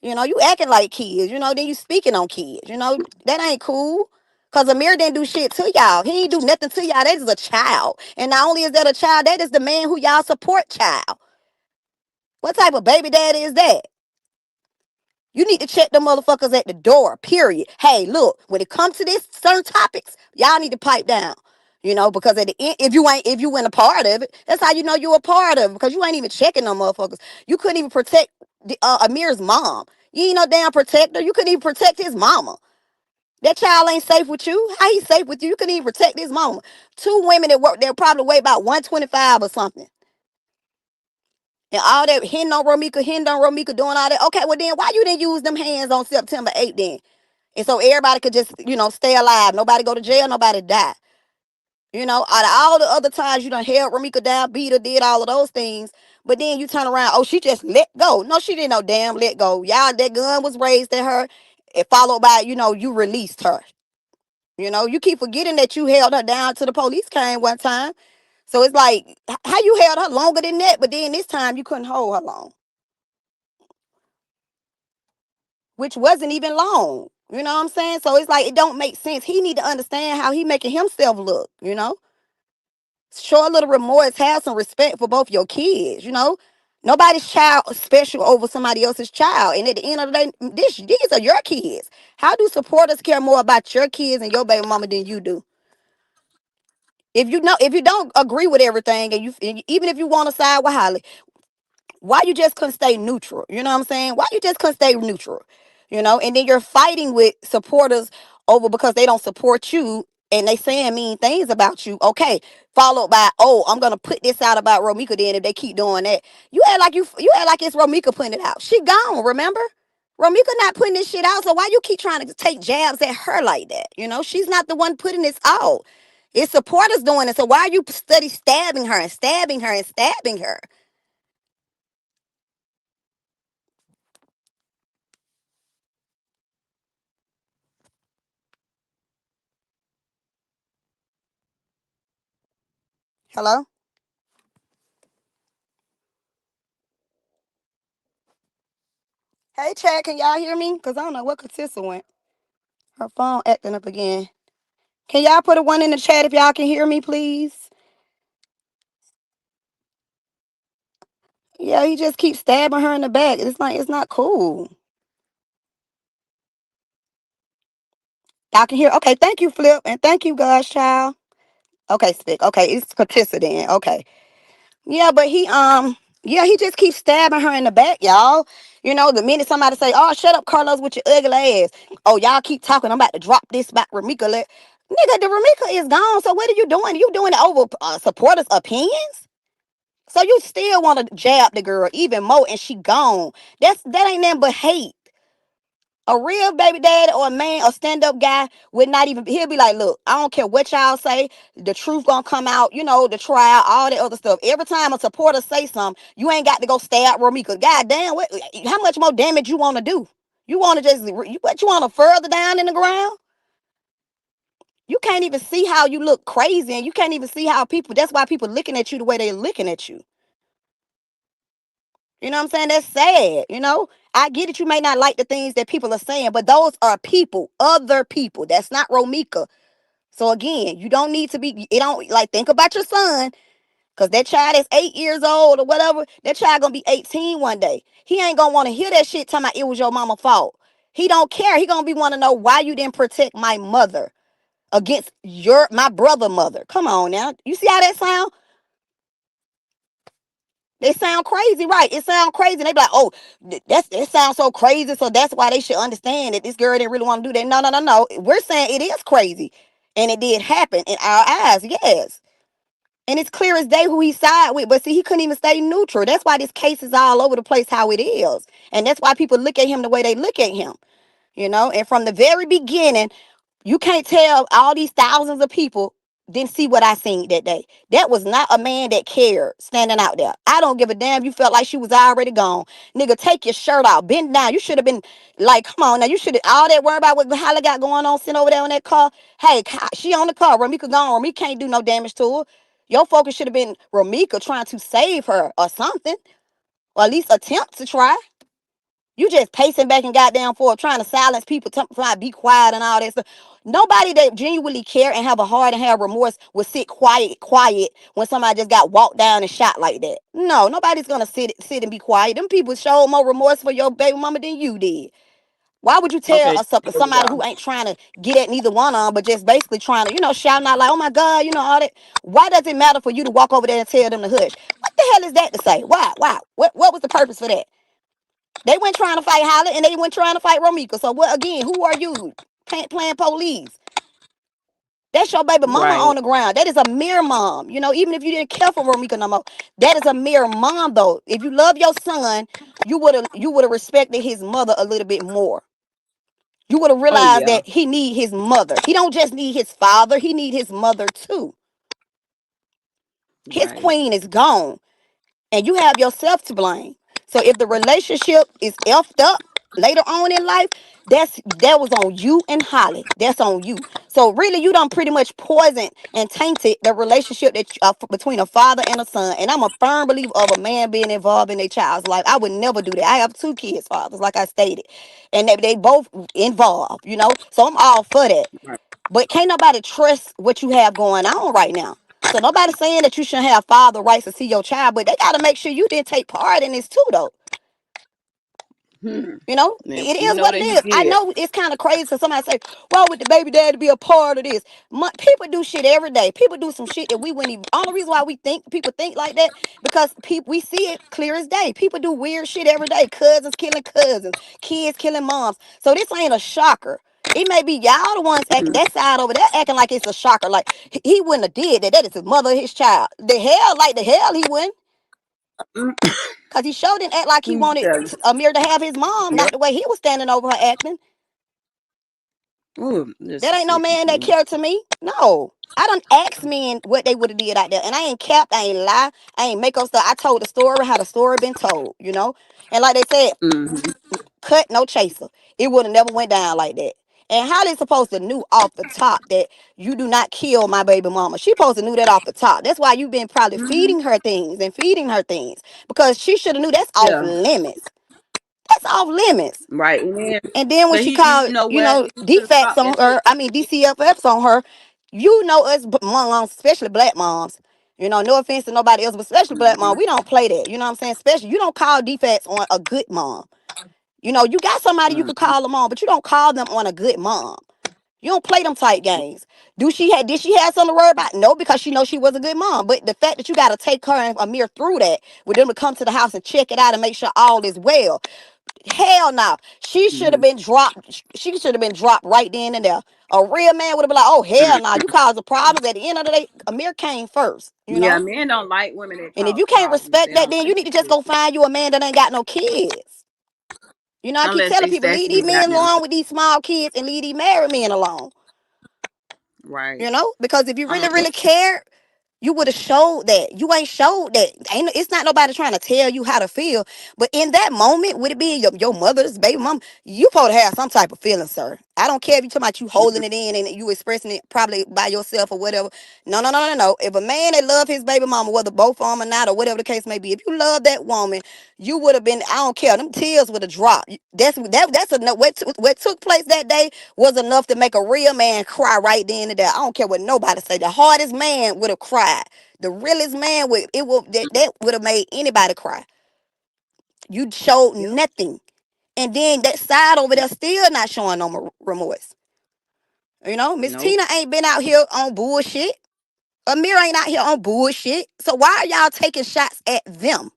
You acting like kids, then you speaking on kids. That ain't cool. Cause Amir didn't do shit to y'all. He ain't do nothing to y'all. That is a child. And not only is that a child, that is the man who y'all support child. What type of baby daddy is that? You need to check them motherfuckers at the door, period. Hey, look, when it comes to this certain topics, y'all need to pipe down. Because at the end, if you went a part of it, that's how you know you're a part of it. Because you ain't even checking them motherfuckers. You couldn't even protect Amir's mom. You ain't no damn protector. You couldn't even protect his mama. That child ain't safe with you. How he safe with you? You couldn't even protect his mama. Two women that work, they'll probably weigh about 125 or something. and all that hitting on Romika, doing all that. Okay, well then why you didn't use them hands on September 8th then? And so everybody could just, stay alive. Nobody go to jail, nobody die. Out of all the other times you done held Ramika down, beat her, did all of those things, but then you turn around, oh, she just let go. No, she didn't no damn let go. Y'all, that gun was raised at her, and followed by, you released her. You keep forgetting that you held her down till the police came one time. So it's like, how you held her longer than that, but then this time you couldn't hold her long, which wasn't even long. You know what I'm saying? So it's like it don't make sense. He need to understand how he making himself look. Show a little remorse, have some respect for both your kids. Nobody's child is special over somebody else's child. And at the end of the day, these are your kids. How do supporters care more about your kids and your baby mama than you do? If you don't agree with everything, and even if you want to side with Holly, why you just couldn't stay neutral? You know what I'm saying? Why you just couldn't stay neutral? And then you're fighting with supporters over because they don't support you and they saying mean things about you. Okay, followed by, oh, I'm gonna put this out about Romika. Then if they keep doing that, you act like it's Romika putting it out. She gone. Remember, Romika not putting this shit out. So why you keep trying to take jabs at her like that? She's not the one putting this out. It's supporters doing it. So why are you study stabbing her and stabbing her and stabbing her? Hello. Hey, Chad, can y'all hear me? Because I don't know what Katissa went. Her phone acting up again. Can y'all put a one in the chat if y'all can hear me, please? Yeah, he just keeps stabbing her in the back. It's not cool. Y'all can hear. Okay, thank you, Flip. And thank you, God's child. Okay, Stick. Okay, it's Katissa then. Okay. Yeah, but he just keeps stabbing her in the back, y'all. The minute somebody say, "Oh, shut up, Carlos, with your ugly ass." Oh, y'all keep talking. I'm about to drop this back, Ramika. Nigga, the Ramika is gone. So what are you doing? You doing it over supporters' opinions? So you still want to jab the girl even more, and she gone. That ain't nothing but hate. A real baby dad or a man, a stand-up guy would not even, he'll be like, look, I don't care what y'all say, the truth gonna come out, the trial, all that other stuff. Every time a supporter say something, you ain't got to go stab Romika. God damn, how much more damage you want to do? You want to what you want to further down in the ground? You can't even see how you look crazy, and you can't even see how that's why people looking at you the way they're looking at you. You know what I'm saying? That's sad. I get it. You may not like the things that people are saying, but those are people, other people. That's not Romika. So again, you don't need to be, it don't like think about your son, because that child is 8 years old or whatever. That child gonna be 18 one day. He ain't gonna want to hear that shit talking about it was your mama's fault. He don't care. He gonna be want to know why you didn't protect my mother against my brother mother. Come on now. You see how that sound? They sound crazy, right? It sound crazy. And they be like, oh, it sounds so crazy. So that's why they should understand that this girl didn't really want to do that. No, no, no, no. We're saying it is crazy. And it did happen in our eyes, yes. And it's clear as day who he side with. But see, he couldn't even stay neutral. That's why this case is all over the place how it is. And that's why people look at him the way they look at him. And from the very beginning, you can't tell all these thousands of people didn't see what I seen that day. That was not a man that cared standing out there. I don't give a damn. You felt like she was already gone. Nigga, take your shirt off. Bend down. You should have been like, come on now. You should have all that worry about what Holly got going on sitting over there in that car. Hey, she on the car. Ramika gone. Ramika can't do no damage to her. Your focus should have been Ramika trying to save her or something. Or at least attempt to try. You just pacing back and goddamn forth, trying to silence people, trying to be quiet and all that stuff. Nobody that genuinely care and have a heart and have remorse would sit quiet when somebody just got walked down and shot like that. No, nobody's gonna sit and be quiet. Them people showed more remorse for your baby mama than you did. Why would you tell Okay, somebody who ain't trying to get at neither one of them, but just basically trying to, shouting out like, oh my God, all that? Why does it matter for you to walk over there and tell them to hush? What the hell is that to say? Why? Why? What was the purpose for that? They went trying to fight Holly and they went trying to fight Romika. So what again? Who are you? Playing police. That's your baby mama on Right. the ground. That is a mere mom. You know, even if you didn't care for Romika no more, that is a mere mom though. If you love your son, you would have respected his mother a little bit more. You would have Oh realized yeah. that he need his mother. He don't just need his father, he need his mother too. His Right. queen is gone. And you have yourself to blame. So if the relationship is effed up later on in life, that was on you and Holly. That's on you. So really, you done pretty much poisoned and tainted the relationship between a father and a son. And I'm a firm believer of a man being involved in a child's life. I would never do that. I have two kids, fathers, like I stated, and they both involved. You know, so I'm all for that. Right. But can't nobody trust what you have going on right now. So nobody's saying that you shouldn't have father rights to see your child, but they got to make sure you didn't take part in this too, though. Hmm. You know, And it we is know what it that he is. I did. know it's kind of crazy for somebody to say, why would the baby daddy be a part of this? People do shit every day. People do some shit that we wouldn't even. Only reason why people think like that, because we see it clear as day. People do weird shit every day. Cousins killing cousins, kids killing moms. So this ain't a shocker. It may be y'all the ones that side over there acting like it's a shocker. Like he wouldn't have did that. That is his mother, his child. The hell he wouldn't. Mm. Cause he sure didn't act like he Let me wanted tell you. Amir to have his mom, not Yep. the way he was standing over her acting. Ooh, this That is ain't no sickening man that me. cared to me. No. I done asked men what they would have did out there. And I ain't capped, I ain't lie. I ain't make up stuff. I told the story how the story been told, you know? And like they said, Hmm. cut no chaser. It would have never went down like that. And how they supposed to knew off the top that you do not kill my baby mama? She supposed to knew that off the top. That's why you've been probably Hmm. feeding her things and feeding her things. Because she should have knew that's off Yeah. limits. That's off limits. Right. And then, And then when but she he, you called, know what? He should have defects stopped on that shit. her, I mean DCFFs on her, you know us moms, especially black moms. You know, no offense to nobody else, but especially black Hmm. mom, we don't play that. You know what I'm saying? Especially you don't call defects on a good mom. You know, you got somebody you could Hmm. call them on, but you don't call them on a good mom. You don't play them type games. Did she have something to worry about? No, because she knows she was a good mom. But the fact that you got to take her and Amir through that, with them to come to the house and check it out and make sure all is well. Hell no. She should have Hmm. been dropped. She should have been dropped right then and there. A real man would have been like, oh hell no, you caused the problems. At the end of the day, Amir came first, you Yeah, know? men don't like women that And if cause you can't problems. respect They that, don't then you like need to that just shit go find you a man that ain't got no kids. You know, I keep unless telling they people, leave stacking these the men goddamn alone with these small kids and leave these married men alone. right. You know? Because if you really, Um. really care, you would have showed that. You ain't showed that. It's not nobody trying to tell you how to feel. But in that moment, would it be your mother's baby mom? You supposed to have some type of feeling, sir. I don't care if you talking about you holding it in and you expressing it probably by yourself or whatever. No, no, no, no, no. If a man that love his baby mama, whether both of them or not, or whatever the case may be, if you love that woman, you would have been. I don't care. Them tears would have dropped. That's enough. What took place that day was enough to make a real man cry right then and there. I don't care what nobody say. The hardest man would have cried. The realest man that would have made anybody cry. You showed Yep. nothing. And then that side over there still not showing no remorse. You know, Miss Nope. Tina ain't been out here on bullshit. Amir ain't out here on bullshit. So why are y'all taking shots at them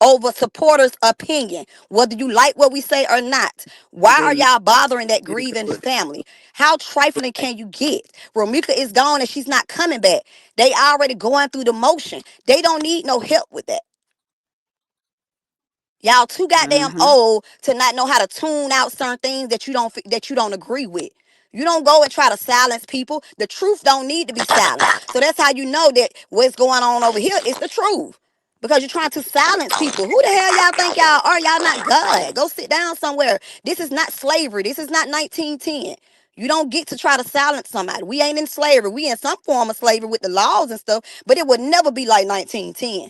over supporters' opinion? Whether you like what we say or not. Why are They y'all bothering that grieving into it. family? How trifling can you get? Romika is gone and she's not coming back. They already going through the motion. They don't need no help with that. Y'all too goddamn Mm-hmm. old to not know how to tune out certain things that you don't agree with. You don't go and try to silence people. The truth don't need to be silenced. So that's how you know that what's going on over here is the truth. Because you're trying to silence people. Who the hell y'all think y'all are? Y'all not God. Go sit down somewhere. This is not slavery. This is not 1910. You don't get to try to silence somebody. We ain't in slavery. We in some form of slavery with the laws and stuff, but it would never be like 1910.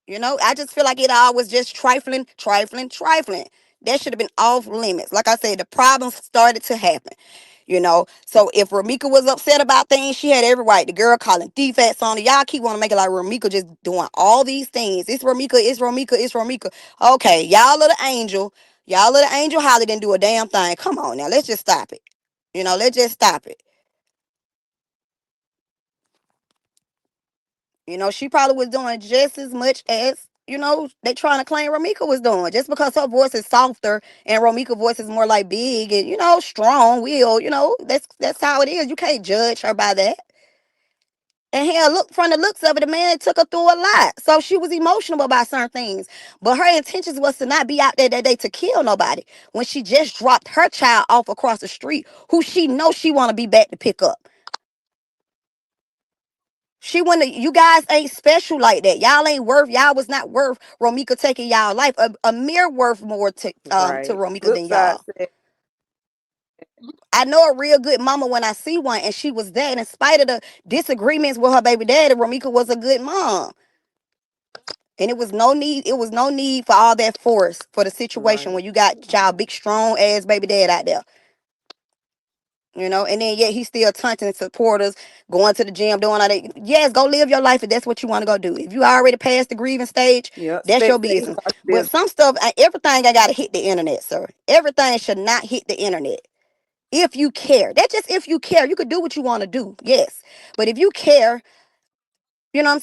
You know, I just feel like it all was just trifling, trifling, trifling. That should have been off limits. Like I said, the problems started to happen. You know, so if Ramika was upset about things, she had every right. The girl calling defects on it. Y'all keep want to make it like Ramika just doing all these things. It's Ramika, it's Ramika, it's Ramika. Okay, y'all little angel, Holly didn't do a damn thing. Come on now, let's just stop it. You know, let's just stop it. You know, she probably was doing just as much as they trying to claim Romika was doing. Just because her voice is softer and Romika's voice is more like big and, strong will, that's how it is. You can't judge her by that. And hell, look, from the looks of it, the man took her through a lot. So she was emotional about certain things. But her intentions was to not be out there that day to kill nobody. When she just dropped her child off across the street, who she knows she want to be back to pick up. She wanna. You guys ain't special like that. Y'all ain't worth. Y'all was not worth Romika taking y'all life. A mere worth more to Right. Romika Flip than side y'all. said, I know a real good mama when I see one, and she was that. And in spite of the disagreements with her baby daddy, Romika was a good mom. And it was no need. It was no need for all that force for the situation right. when you got y'all big strong ass baby dad out there. And then yet he's still taunting supporters, going to the gym, doing all that. Yes, go live your life if that's what you want to go do. If you already passed the grieving stage, Yeah. that's your Spectating business. while you But live. some stuff, everything I gotta hit the internet, sir. Everything should not hit the internet. If you care, that's just if you care. You could do what you want to do, yes. But if you care,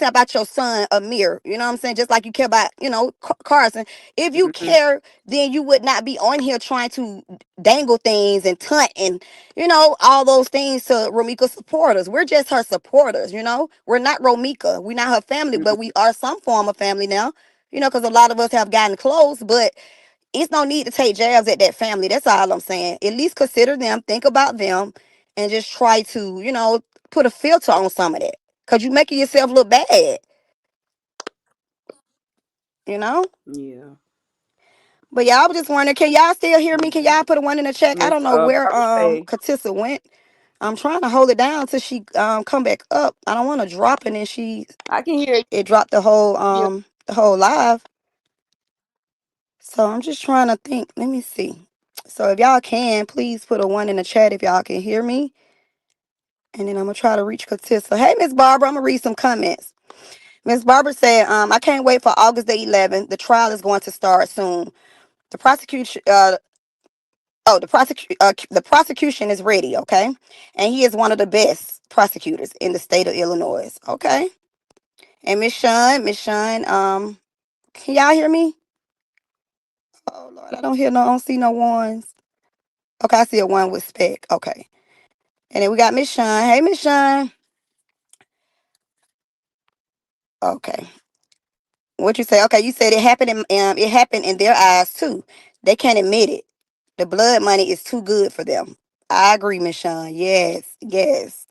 about your son, Amir, I'm saying? Just like you care about, Carson. If you Hmm. care, then you would not be on here trying to dangle things and tunt and, all those things to Romika supporters. We're just her supporters, We're not Romika. We're not her family, but we are some form of family now, because a lot of us have gotten close, but it's no need to take jabs at that family. That's all I'm saying. At least consider them, think about them, and just try to, put a filter on some of that. Cause you making yourself look bad, you know? Yeah. But y'all, I was just wondering, can y'all still hear me? Can Yeah. y'all put a one in the chat? I Miss don't know where Barbara say, Katissa went. I'm trying to hold it down till she come back up. I don't want to drop it and I can hear it dropped you. the whole live. So I'm just trying to think. Let me see. So if y'all can, please put a one in the chat if y'all can hear me. And then I'm gonna try to reach Katissa. Hey, Miss Barbara, I'm gonna read some comments. Miss Barbara said, I can't wait for August the 11th. The trial is going to start soon. The prosecution, the prosecution is ready, okay? And he is one of the best prosecutors in the state of Illinois, okay? And Miss Sean, can y'all hear me? Oh Lord, I don't see no ones. Okay, I see a one with spec. Okay. And then we got Miss Sean. Hey, Miss Sean. Okay. What you say? Okay, you said it happened in their eyes too. They can't admit it. The blood money is too good for them. I agree, Miss Sean. Yes, yes.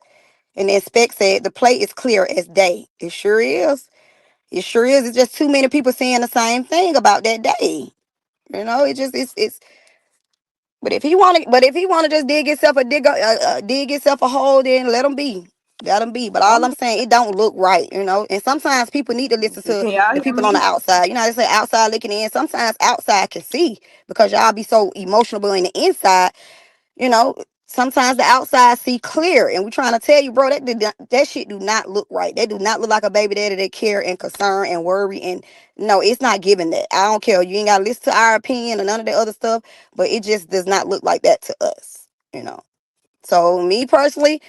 And the inspect said the plate is clear as day. It sure is. It sure is. It's just too many people saying the same thing about that day. It just it's. But if he want to just dig himself a hole, then let him be. Let him be. But all I'm I'm saying, it don't look right, And sometimes people need to listen okay. to Can y'all the hear people on the me? outside. They say outside looking in. Sometimes outside can see because y'all be so emotional in the inside. You know, Sometimes the outside see clear, and we trying to tell you, bro, that shit do not look right. They do not look like a baby daddy that care and concern and worry. And no, it's not giving that. I don't care. You ain't gotta listen to our opinion or none of the other stuff, but it just does not look like that to us. So me personally,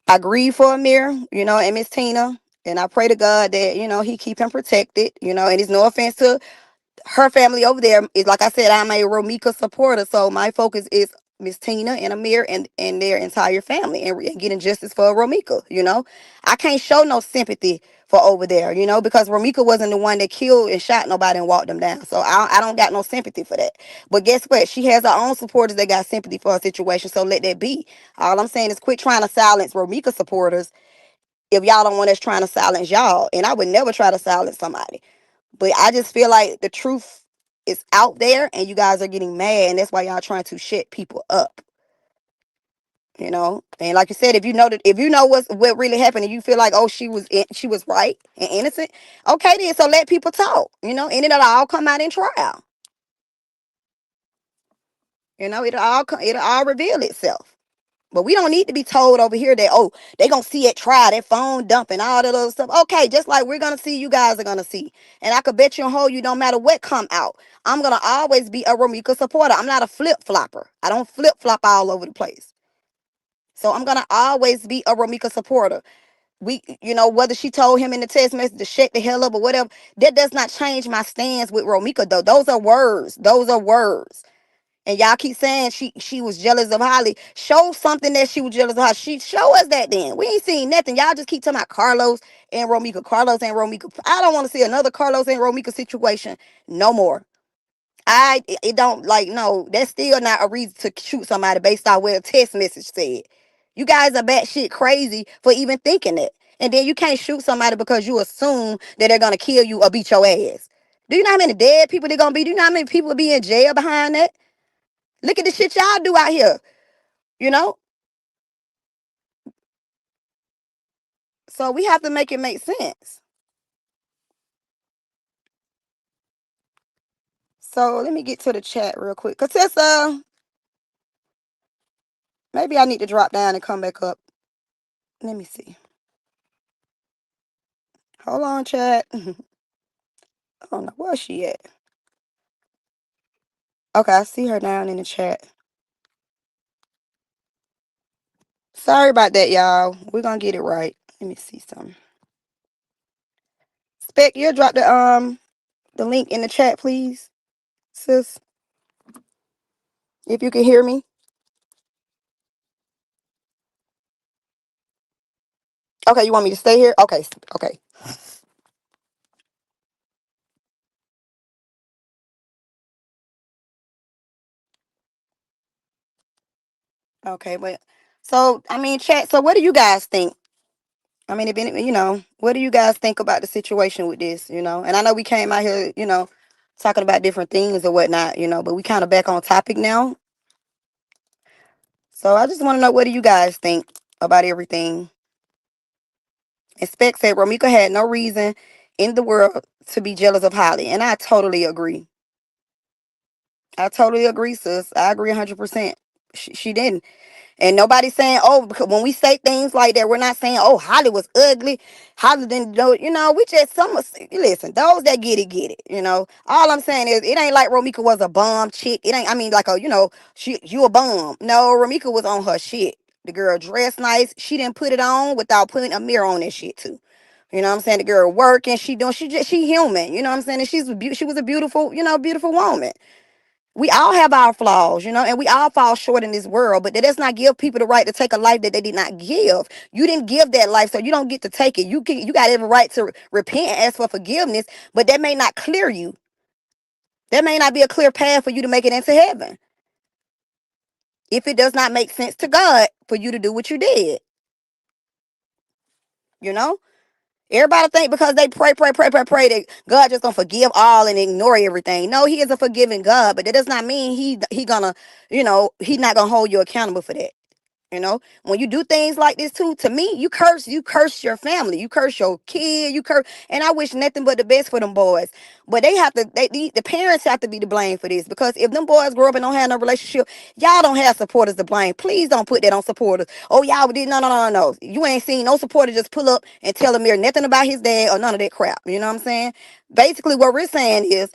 I grieve for Amir, and Miss Tina. And I pray to God that, he keep him protected, and it's no offense to her family over there. Is like I said, I'm a Romika supporter, so my focus is Miss Tina and Amir and their entire family and getting justice for Romika. I can't show no sympathy for over there, because Romika wasn't the one that killed and shot nobody and walked them down. So I don't got no sympathy for that. But guess what? She has her own supporters that got sympathy for her situation. So let that be. All I'm saying is quit trying to silence Romika supporters if y'all don't want us trying to silence y'all. And I would never try to silence somebody. But I just feel like the truth is out there and you guys are getting mad and that's why y'all trying to shut people up. And like you said, if you know what really happened and you feel like, oh, she was right and innocent, okay then, so let people talk, and it'll all come out in trial. It'll all reveal itself. But we don't need to be told over here that, oh, they gonna see it trial, that phone dumping, all that other stuff. Okay, just like we're gonna see, you guys are gonna see. And I could bet you on hold you, no matter what come out, I'm gonna always be a Romika supporter. I'm not a flip flopper. I don't flip flop all over the place. So I'm gonna always be a Romika supporter. whether she told him in the text message to shut the hell up or whatever, that does not change my stance with Romika though. Those are words. Those are words. And y'all keep saying she was jealous of Holly. Show something that she was jealous of her. She show us that then. We ain't seen nothing. Y'all just keep talking about Carlos and Romika. Carlos and Romika. I don't want to see another Carlos and Romika situation no more. It don't like no, that's still not a reason to shoot somebody based on what a text message said. You guys are batshit crazy for even thinking that. And then you can't shoot somebody because you assume that they're gonna kill you or beat your ass. Do you know how many dead people they're gonna be? Do you know how many people will be in jail behind that? Look at the shit y'all do out here, you know? So we have to make it make sense. So let me get to the chat real quick. Cause maybe I need to drop down and come back up. Let me see. Hold on, chat. I don't know where she at. Okay, I see her down in the chat. Sorry about that, y'all. We're gonna get it right. Let me see something. Spec, you'll drop the link in the chat, please, sis. If you can hear me. Okay, you want me to stay here? Okay, okay. Okay, but so I mean, chat. So what do you guys think? I mean, if any, what do you guys think about the situation with this? And I know we came out here, talking about different things or whatnot, but we kind of back on topic now. So I just want to know, what do you guys think about everything? And Spec said Romika had no reason in the world to be jealous of Holly, and I totally agree. I totally agree, sis. I agree 100%. She didn't. And nobody's saying, oh, because when we say things like that, we're not saying, oh, Holly was ugly. Holly didn't do it. We just, listen, those that get it. All I'm saying is, it ain't like Romika was a bum chick. It ain't, I mean, like you a bum. No, Romika was on her shit. The girl dressed nice. She didn't put it on without putting a mirror on that shit too. You know what I'm saying? The girl working, she human. You know what I'm saying? And she was a beautiful, beautiful woman. We all have our flaws, and we all fall short in this world, but that does not give people the right to take a life that they did not give. You didn't give that life, so you don't get to take it. You got every right to repent and ask for forgiveness, but that may not clear you. That may not be a clear path for you to make it into heaven. If it does not make sense to God for you to do what you did, you know? Everybody think because they pray that God just gonna forgive all and ignore everything. No, He is a forgiving God, but that does not mean He gonna, He not gonna hold you accountable for that. When you do things like this too, to me, you curse your family, you curse your kid, you curse, and I wish nothing but the best for them boys. But the parents have to be to blame for this, because if them boys grow up and don't have no relationship, y'all don't have supporters to blame. Please don't put that on supporters. Oh, y'all did no. You ain't seen no supporter just pull up and tell Amir nothing about his dad or none of that crap. You know what I'm saying? Basically, what we're saying is,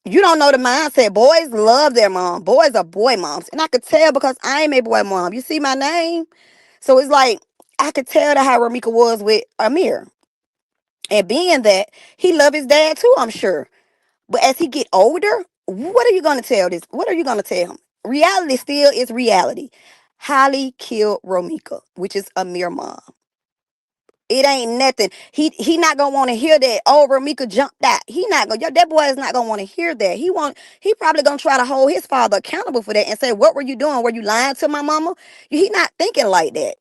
you don't know the mindset. Boys love their mom. Boys are boy moms. And I could tell because I am a boy mom. You see my name? So it's like, I could tell that how Ramika was with Amir. And being that, he loved his dad too, I'm sure. But as he get older, what are you going to tell this? What are you going to tell him? Reality still is reality. Holly killed Romika, which is Amir mom. It ain't nothing. He not gonna want to hear that. Oh, Ramika jumped out. He not gonna. That boy is not gonna want to hear that. He probably gonna try to hold his father accountable for that and say, "What were you doing? Were you lying to my mama?" He not thinking like that.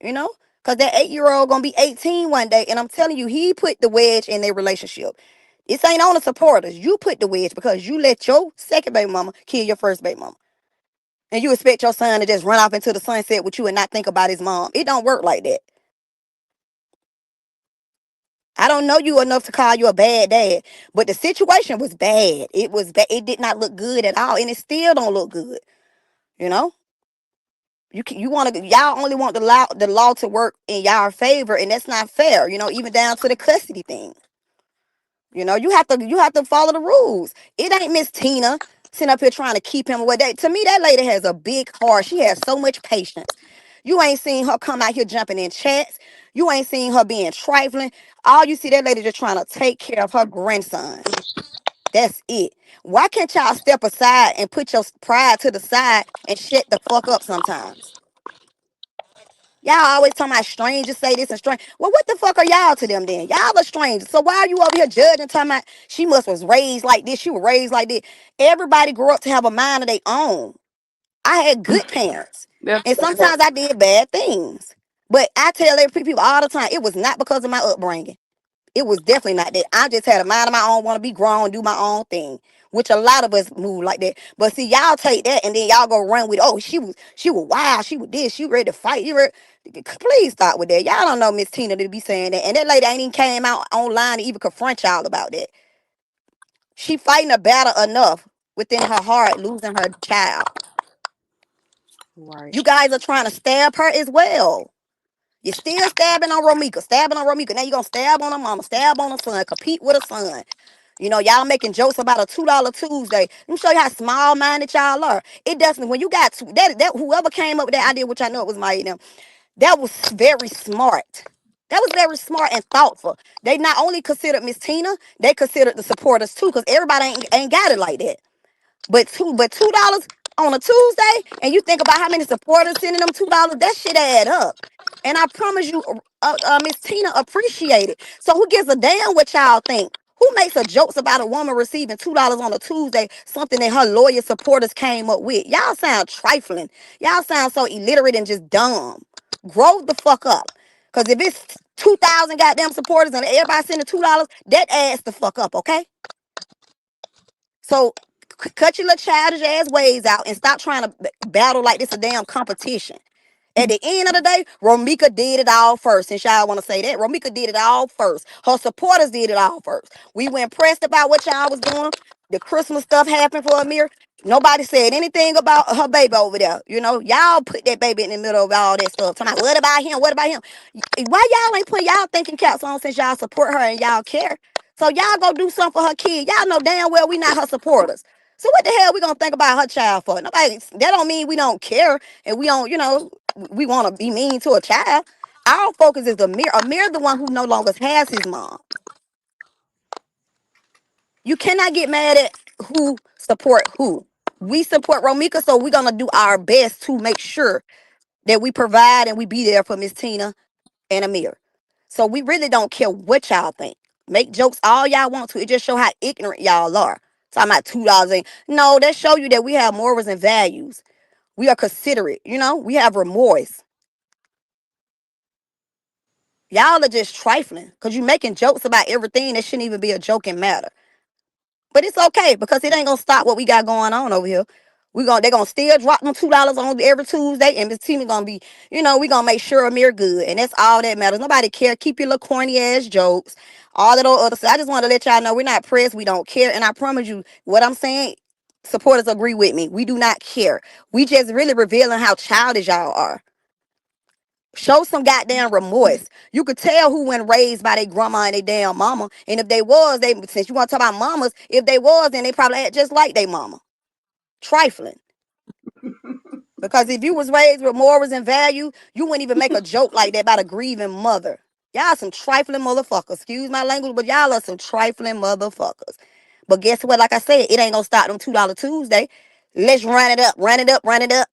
Cause that 8-year-old gonna be 18 one day, and I'm telling you, he put the wedge in their relationship. This ain't on the supporters. You put the wedge because you let your second baby mama kill your first baby mama, and you expect your son to just run off into the sunset with you and not think about his mom. It don't work like that. I don't know you enough to call you a bad dad, but the situation was bad. It was bad. It did not look good at all, and it still don't look good. You know, you want to, y'all only want the law to work in y'all favor, and that's not fair. Even down to the custody thing. You have to follow the rules. It ain't Miss Tina sitting up here trying to keep him away. To me, that lady has a big heart. She has so much patience. You ain't seen her come out here jumping in chats. You ain't seen her being trifling. All you see that lady just trying to take care of her grandson. That's it. Why can't y'all step aside and put your pride to the side and shut the fuck up sometimes? Y'all always talking about strangers say this and strange. Well, what the fuck are y'all to them then? Y'all are strangers. So why are you over here judging talking about she must was raised like this, she was raised like this? Everybody grew up to have a mind of their own. I had good parents. That's And a fact. sometimes I did bad things. But I tell every people all the time, it was not because of my upbringing. It was definitely not that. I just had a mind of my own, want to be grown, do my own thing. Which a lot of us move like that. But see, y'all take that and then y'all go run with, oh, she was wild, she was this, she ready to fight. Please stop with that. Y'all don't know Miss Tina to be saying that. And that lady ain't even came out online to even confront y'all about that. She fighting a battle enough within her heart, losing her child. Right. You guys are trying to stab her as well. You're still stabbing on Romika, stabbing on Romika. Now you're going to stab on her mama, stab on her son, compete with her son. You know, y'all making jokes about a $2 Tuesday. Let me show you how small minded y'all are. It doesn't, when you got that whoever came up with that idea, which I know it was my them, that was very smart. That was very smart and thoughtful. They not only considered Miss Tina, they considered the supporters too, because everybody ain't got it like that. But $2 on a Tuesday, and you think about how many supporters sending them $2, that shit add up. And I promise you, Miss Tina appreciate it. So who gives a damn what y'all think? Who makes a jokes about a woman receiving $2 on a Tuesday, something that her loyal supporters came up with? Y'all sound trifling. Y'all sound so illiterate and just dumb. Grow the fuck up. Cause if it's 2,000 goddamn supporters and everybody sending $2, that adds the fuck up, okay? So cut your little childish ass ways out and stop trying to battle like this a damn competition. At the end of the day, Romika did it all first. Since y'all want to say that, Romika did it all first. Her supporters did it all first. We were impressed about what y'all was doing. The Christmas stuff happened for Amir. Nobody said anything about her baby over there. You know, y'all put that baby in the middle of all that stuff. Talking about, what about him? What about him? Why y'all ain't put y'all thinking caps on since y'all support her and y'all care? So y'all go do something for her kid. Y'all know damn well we not her supporters. So what the hell we gonna think about her child for? Nobody. That don't mean we don't care and we don't. We want to be mean to a child. Our focus is Amir. Amir, the one who no longer has his mom. You cannot get mad at who support who. We support Romika, so we're gonna do our best to make sure that we provide and we be there for Miss Tina and Amir. So we really don't care what y'all think. Make jokes all y'all want to. It just show how ignorant y'all are. Talking about $2 ain't. No, that show you that we have morals and values. We are considerate. We have remorse. Y'all are just trifling because you making jokes about everything that shouldn't even be a joking matter. But it's okay because it ain't gonna stop what we got going on over here. They're gonna still drop them $2 on every Tuesday, and Miss Tina gonna be, we gonna make sure Amir good, and that's all that matters. Nobody care. Keep your little corny ass jokes, all that old other stuff. I just want to let y'all know we're not pressed. We don't care, and I promise you, what I'm saying, supporters agree with me. We do not care. We just really revealing how childish y'all are. Show some goddamn remorse. You could tell who went raised by their grandma and their damn mama. And if they was, since you want to talk about mamas, if they was, then they probably act just like their mama. Trifling. Because if you was raised with morals and value, you wouldn't even make a joke like that about a grieving mother. Y'all some trifling motherfuckers. Excuse my language, but y'all are some trifling motherfuckers. But guess what? Like I said, it ain't gonna stop them $2 Tuesday. Let's run it up, run it up, run it up.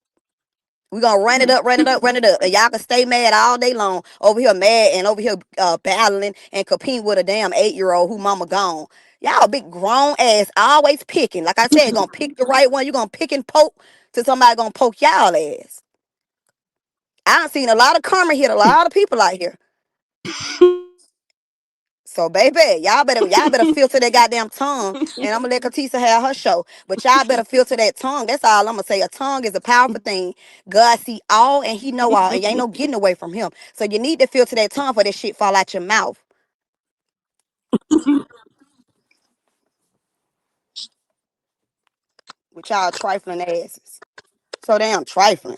We gonna run it up, run it up, run it up. And y'all can stay mad all day long over here mad and over here battling and competing with a damn 8-year-old who mama gone. Y'all big grown ass always picking. Like I said, gonna pick the right one. You gonna pick and poke to somebody gonna poke y'all ass. I done seen a lot of karma hit a lot of people out here. So baby, y'all better filter that goddamn tongue. And I'm gonna let Katisa have her show. But y'all better filter that tongue. That's all I'm gonna say. A tongue is a powerful thing. God see all and he know all. And you ain't no getting away from him. So you need to filter that tongue for that shit fall out your mouth. With y'all trifling asses. So damn trifling.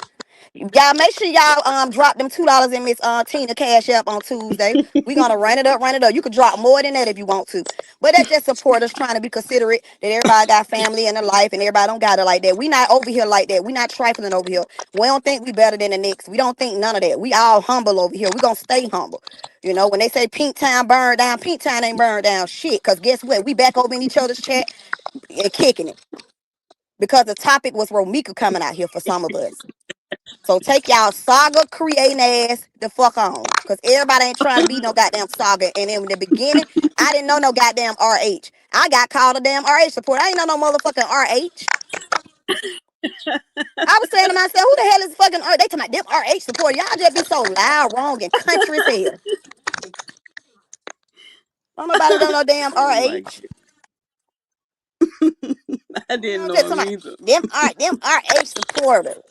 Y'all make sure y'all drop them $2 in Miss Tina Cash App on Tuesday. We gonna run it up, run it up. You could drop more than that if you want to. But that's just supporters trying to be considerate that everybody got family and a life and everybody don't got it like that. We not over here like that. We not trifling over here. We don't think we better than the next. We don't think none of that. We all humble over here. We gonna stay humble. You know, when they say Pink Town burned down, Pink Town ain't burned down shit. Cause guess what? We back over in each other's chat and kicking it. Because the topic was Romika coming out here for some of us. So take y'all saga creating ass the fuck on. Cause everybody ain't trying to be no goddamn saga. And in the beginning, I didn't know no goddamn RH. I got called a damn RH support. I ain't know no motherfucking RH. I was saying to myself, who the hell is fucking RH? They talking about them RH support. Y'all just be so loud, wrong, and country as hell. Don't nobody know no damn Oh my RH. god. I You didn't know, know just him talking either. about them RH supporters.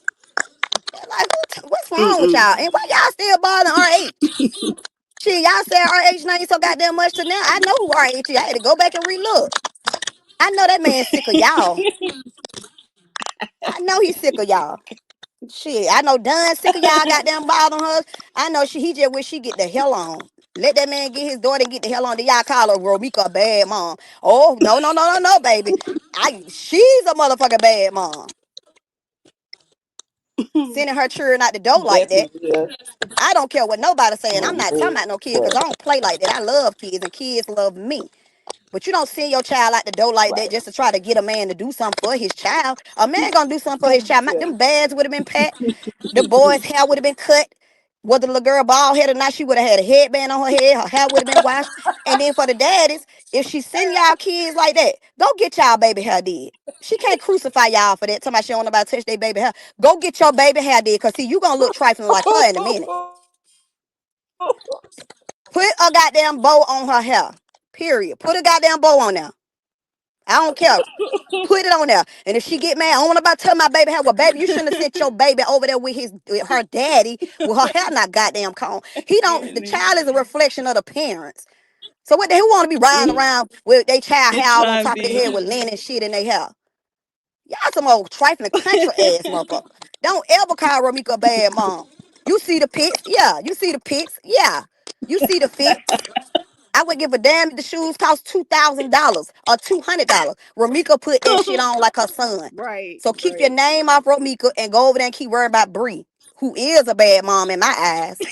Like, what's wrong with Mm-mm. y'all? And why y'all still bothering RH? Shit, y'all said RH name so goddamn much to now. I know who RH is. I had to go back and relook. I know that man's sick of y'all. I know he's sick of y'all. Shit, I know Dunn sick of y'all goddamn bothering her. I know he just wish she get the hell on. Let that man get his daughter and get the hell on. Then y'all call her Romika a bad mom. Oh, no, no, no, no, no, baby. She's a motherfucking bad mom. Sending her children out the door like that. Definitely. Yeah. I don't care what nobody's saying. I'm Oh, not talking boy. about no kid because I don't play like that. I love kids and kids love me. But you don't send your child out the door like that Right. just to try to get a man to do something for his child. A man gonna do something for his child. Yeah. Them bags would have been packed. The boy's hair would have been cut. Whether the little girl bald headed or not, she would have had a headband on her head. Her hair would have been washed. And then for the daddies, if she send y'all kids like that, go get y'all baby hair did. She can't crucify y'all for that. Somebody she don't want nobody touch their baby hair. Go get your baby hair did, cause see you gonna look trifling like her in a minute. Put a goddamn bow on her hair. Period. Put a goddamn bow on there. I don't care. Put it on there. And if she get mad, I don't want about to tell my baby hair. Well, baby, you shouldn't have sent your baby over there with her daddy with her hair not goddamn comb. He don't. The child is a reflection of the parents. So what? Who want to be riding around with their child They hair all on trying to top of their be head with linen and shit in their hair? Y'all some old trifling country ass motherfucker. Don't ever call Romika a bad mom. You see the pics? Yeah. You see the pics? Yeah. You see the fits? I would give a damn if the shoes cost $2,000 or $200. Romika put that shit on like her son. right, So keep your right. name off Romika and go over there and keep worrying about Bree, who is a bad mom in my eyes.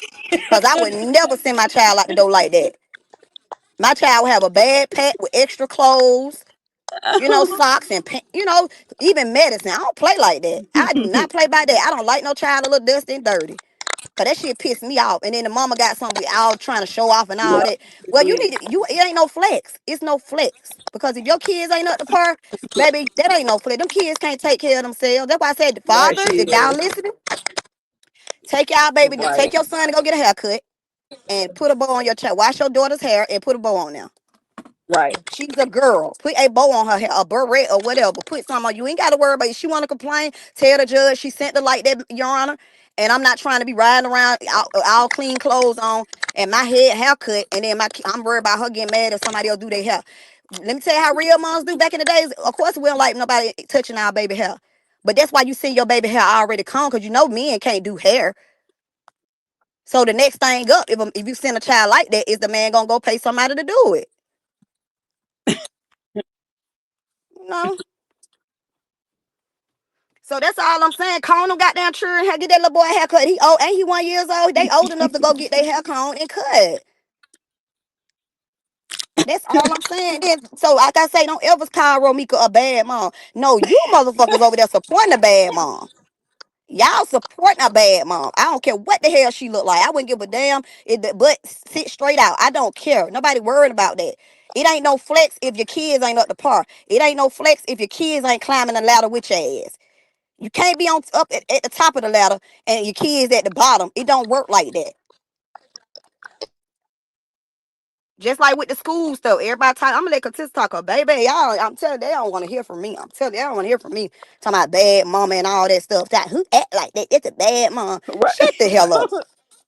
Cause I would never send my child out the door like that. My child would have a bad pack with extra clothes, socks and even medicine. I don't play like that. I do not play by that. I don't like no child a little dusty and dirty. Cause that shit pissed me off. And then the mama got something all trying to show off and all Yeah. that. Well, you need to, it ain't no flex. It's no flex. Because if your kids ain't up to par, baby, that ain't no flex. Them kids can't take care of themselves. That's why I said, Right, fathers, she if y'all is. listening, take y'all baby, take Right, your son to go get a haircut and put a bow on your child. Wash your daughter's hair and put a bow on there. right. She's a girl. Put a bow on her hair, a beret or whatever. Put something on. You ain't got to worry about it. If she want to complain, tell the judge she sent her like that, Your Honor. And I'm not trying to be riding around all clean clothes on and my head haircut. And then I'm worried about her getting mad if somebody else do their hair. Let me tell you how real moms do back in the days. Of course, we don't like nobody touching our baby hair. But that's why you send your baby hair already combed because you know men can't do hair. So the next thing up, if you send a child like that, is the man going to go pay somebody to do it? No. So that's all I'm saying. Cone them goddamn children, get that little boy a haircut. He old, ain't he 1 years old? They old enough to go get their hair combed and cut. That's all I'm saying. Then, so like I say, don't ever call Romika a bad mom. No, you motherfuckers over there supporting a bad mom. Y'all supporting a bad mom. I don't care what the hell she look like. I wouldn't give a damn if the butt sit straight out. I don't care. Nobody worried about that. It ain't no flex if your kids ain't up to par. It ain't no flex if your kids ain't climbing the ladder with your ass. You can't be on up at the top of the ladder and your kids at the bottom. It don't work like that. Just like with the school stuff, everybody talk. I'm gonna let Katis talk. Baby, y'all. I'm telling you, they don't want to hear from me. I'm telling you, they don't want to hear from me. Talking about bad mama and all that stuff. That who act like that? It's a bad mom. Right. Shut the hell up.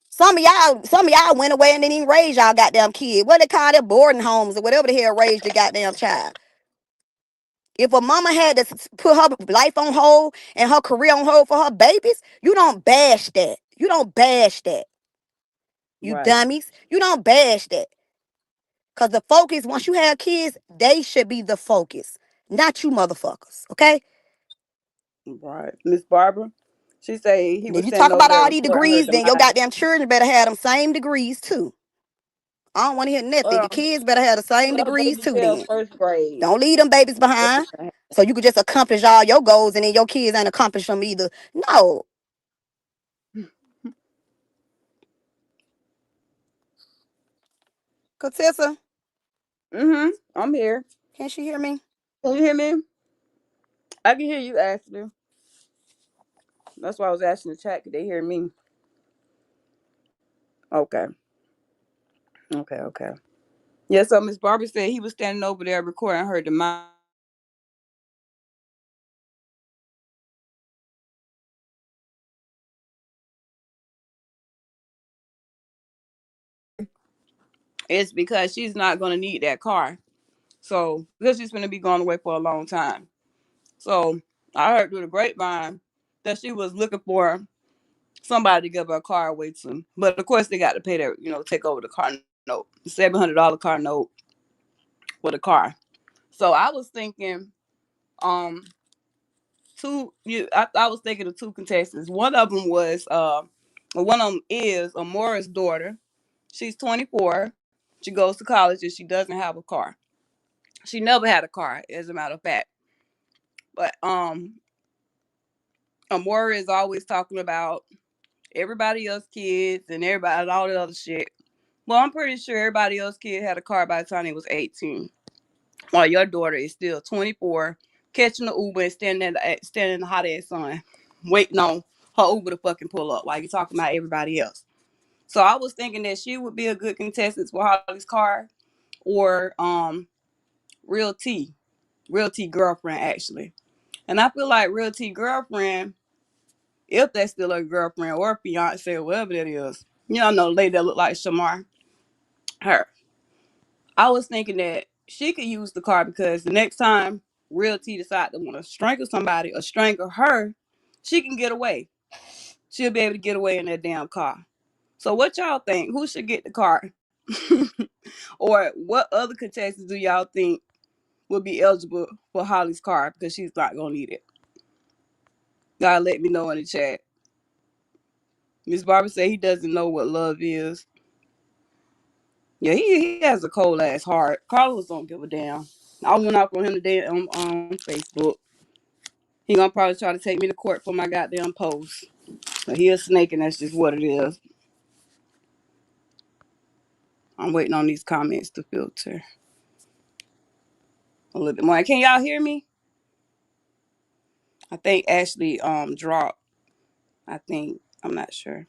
Some of y'all went away and didn't even raise y'all goddamn kid. What they call their boarding homes or whatever the hell raised your goddamn child. If a mama had to put her life on hold and her career on hold for her babies, you don't bash that. You don't bash that. You Right. dummies. You don't bash that. Because the focus, once you have kids, they should be the focus, not you motherfuckers. Okay? Right. Miss Barbara, she say he And if was you talk standing over about there all these recording her degrees, then your demise. goddamn children better have them same degrees too. I don't want to hear nothing. Your kids better have the Two same little degrees baby too girl, then. first grade. Don't leave them babies behind. So you could just accomplish all your goals and then your kids ain't accomplish them either. No. Katissa, I'm here. can she hear me? Can you hear me? I can hear you, Ashley. That's why I was asking the chat. Could they hear me? Okay. Okay. Yeah, so Miss Barbara said he was standing over there recording her demise. It's because she's not going to need that car. So, because she's going to be going away for a long time. So, I heard through the grapevine that she was looking for somebody to give her a car away to. But of course, they got to pay their, take over the car note, $700 car note for the car. So, I was thinking, um, I was thinking of two contestants. One of them is Amora's daughter. She's 24. She goes to college and she doesn't have a car. She never had a car, as a matter of fact. But Amora is always talking about everybody else's kids and everybody and all that other shit. Well, I'm pretty sure everybody else's kid had a car by the time he was 18. While your daughter is still 24, catching the Uber and standing in the hot ass sun, waiting on her Uber to fucking pull up while you're talking about everybody else. So I was thinking that she would be a good contestant for Holly's car, or Real T, Real T girlfriend actually. And I feel like Real T girlfriend, if that's still a girlfriend or fiance or whatever that is, y'all know the lady that look like Shamar, her. I was thinking that she could use the car because the next time Real T decide to want to strangle somebody or strangle her, she can get away. She'll be able to get away in that damn car. So what y'all think? Who should get the car? Or what other contestants do y'all think would be eligible for Holly's car because she's not gonna need it? Y'all let me know in the chat. Miss Barbara said he doesn't know what love is. Yeah, he has a cold ass heart. Carlos don't give a damn. I went off on him today on Facebook. He gonna probably try to take me to court for my goddamn post. But he a snake and that's just what it is. I'm waiting on these comments to filter a little bit more. Can y'all hear me? I think Ashley dropped. I think I'm not sure.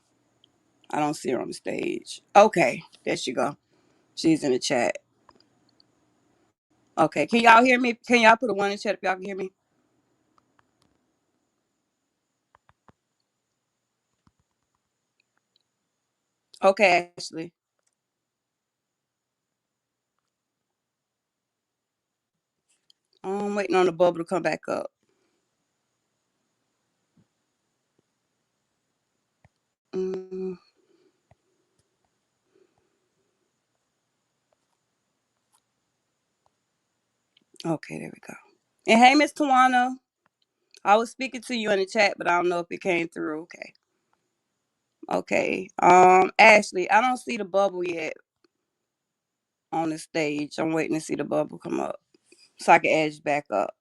I don't see her on the stage. Okay, there she go. She's in the chat. Okay, can y'all hear me? Can y'all put a one in the chat if y'all can hear me? Okay, Ashley. I'm waiting on the bubble to come back up. Mm, okay, there we go. And hey, Miss Tawana. I was speaking to you in the chat, but I don't know if it came through. Okay. Okay. Ashley, I don't see the bubble yet on the stage. I'm waiting to see the bubble come up so I can add you back up.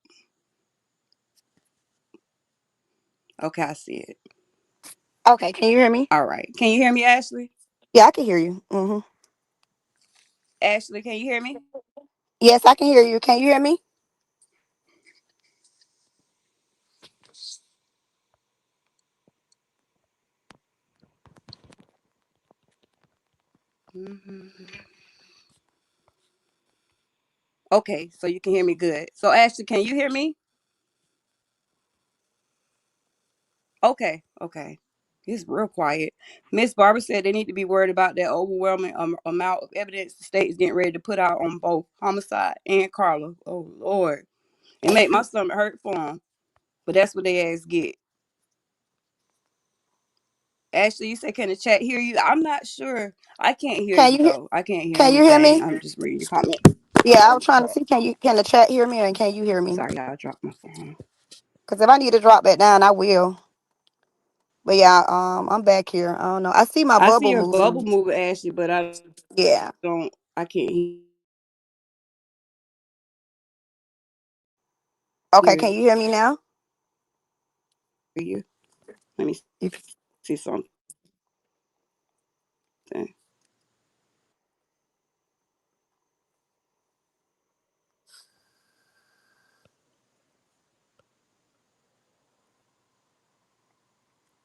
Okay, I see it. Okay, can you hear me? All right. Can you hear me, Ashley? Yeah, I can hear you. Hmm. Ashley, can you hear me? Yes, I can hear you. Can you hear me? Hmm. Okay, so you can hear me good. So Ashley, can you hear me? Okay. It's real quiet. Miss Barbara said they need to be worried about that overwhelming amount of evidence the state is getting ready to put out on both homicide and Carla. Oh Lord, it make my stomach hurt for them. But that's what they ass get. Ashley, you said, can the chat hear you? I'm not sure. I can't hear Can you you hear? though. I can't hear Can you hear anything. me? I'm just reading your comment. Yeah, I On was the trying to chat. see. Can the chat hear me, and can you hear me? Sorry, y'all dropped my phone. Because if I need to drop that down, I will. But yeah, I'm back here. I don't know. I see my I see bubble your bubble moving. moving, Ashley, but I don't. Yeah. I can't Okay. hear Can you hear me now? you. Let me You- see something.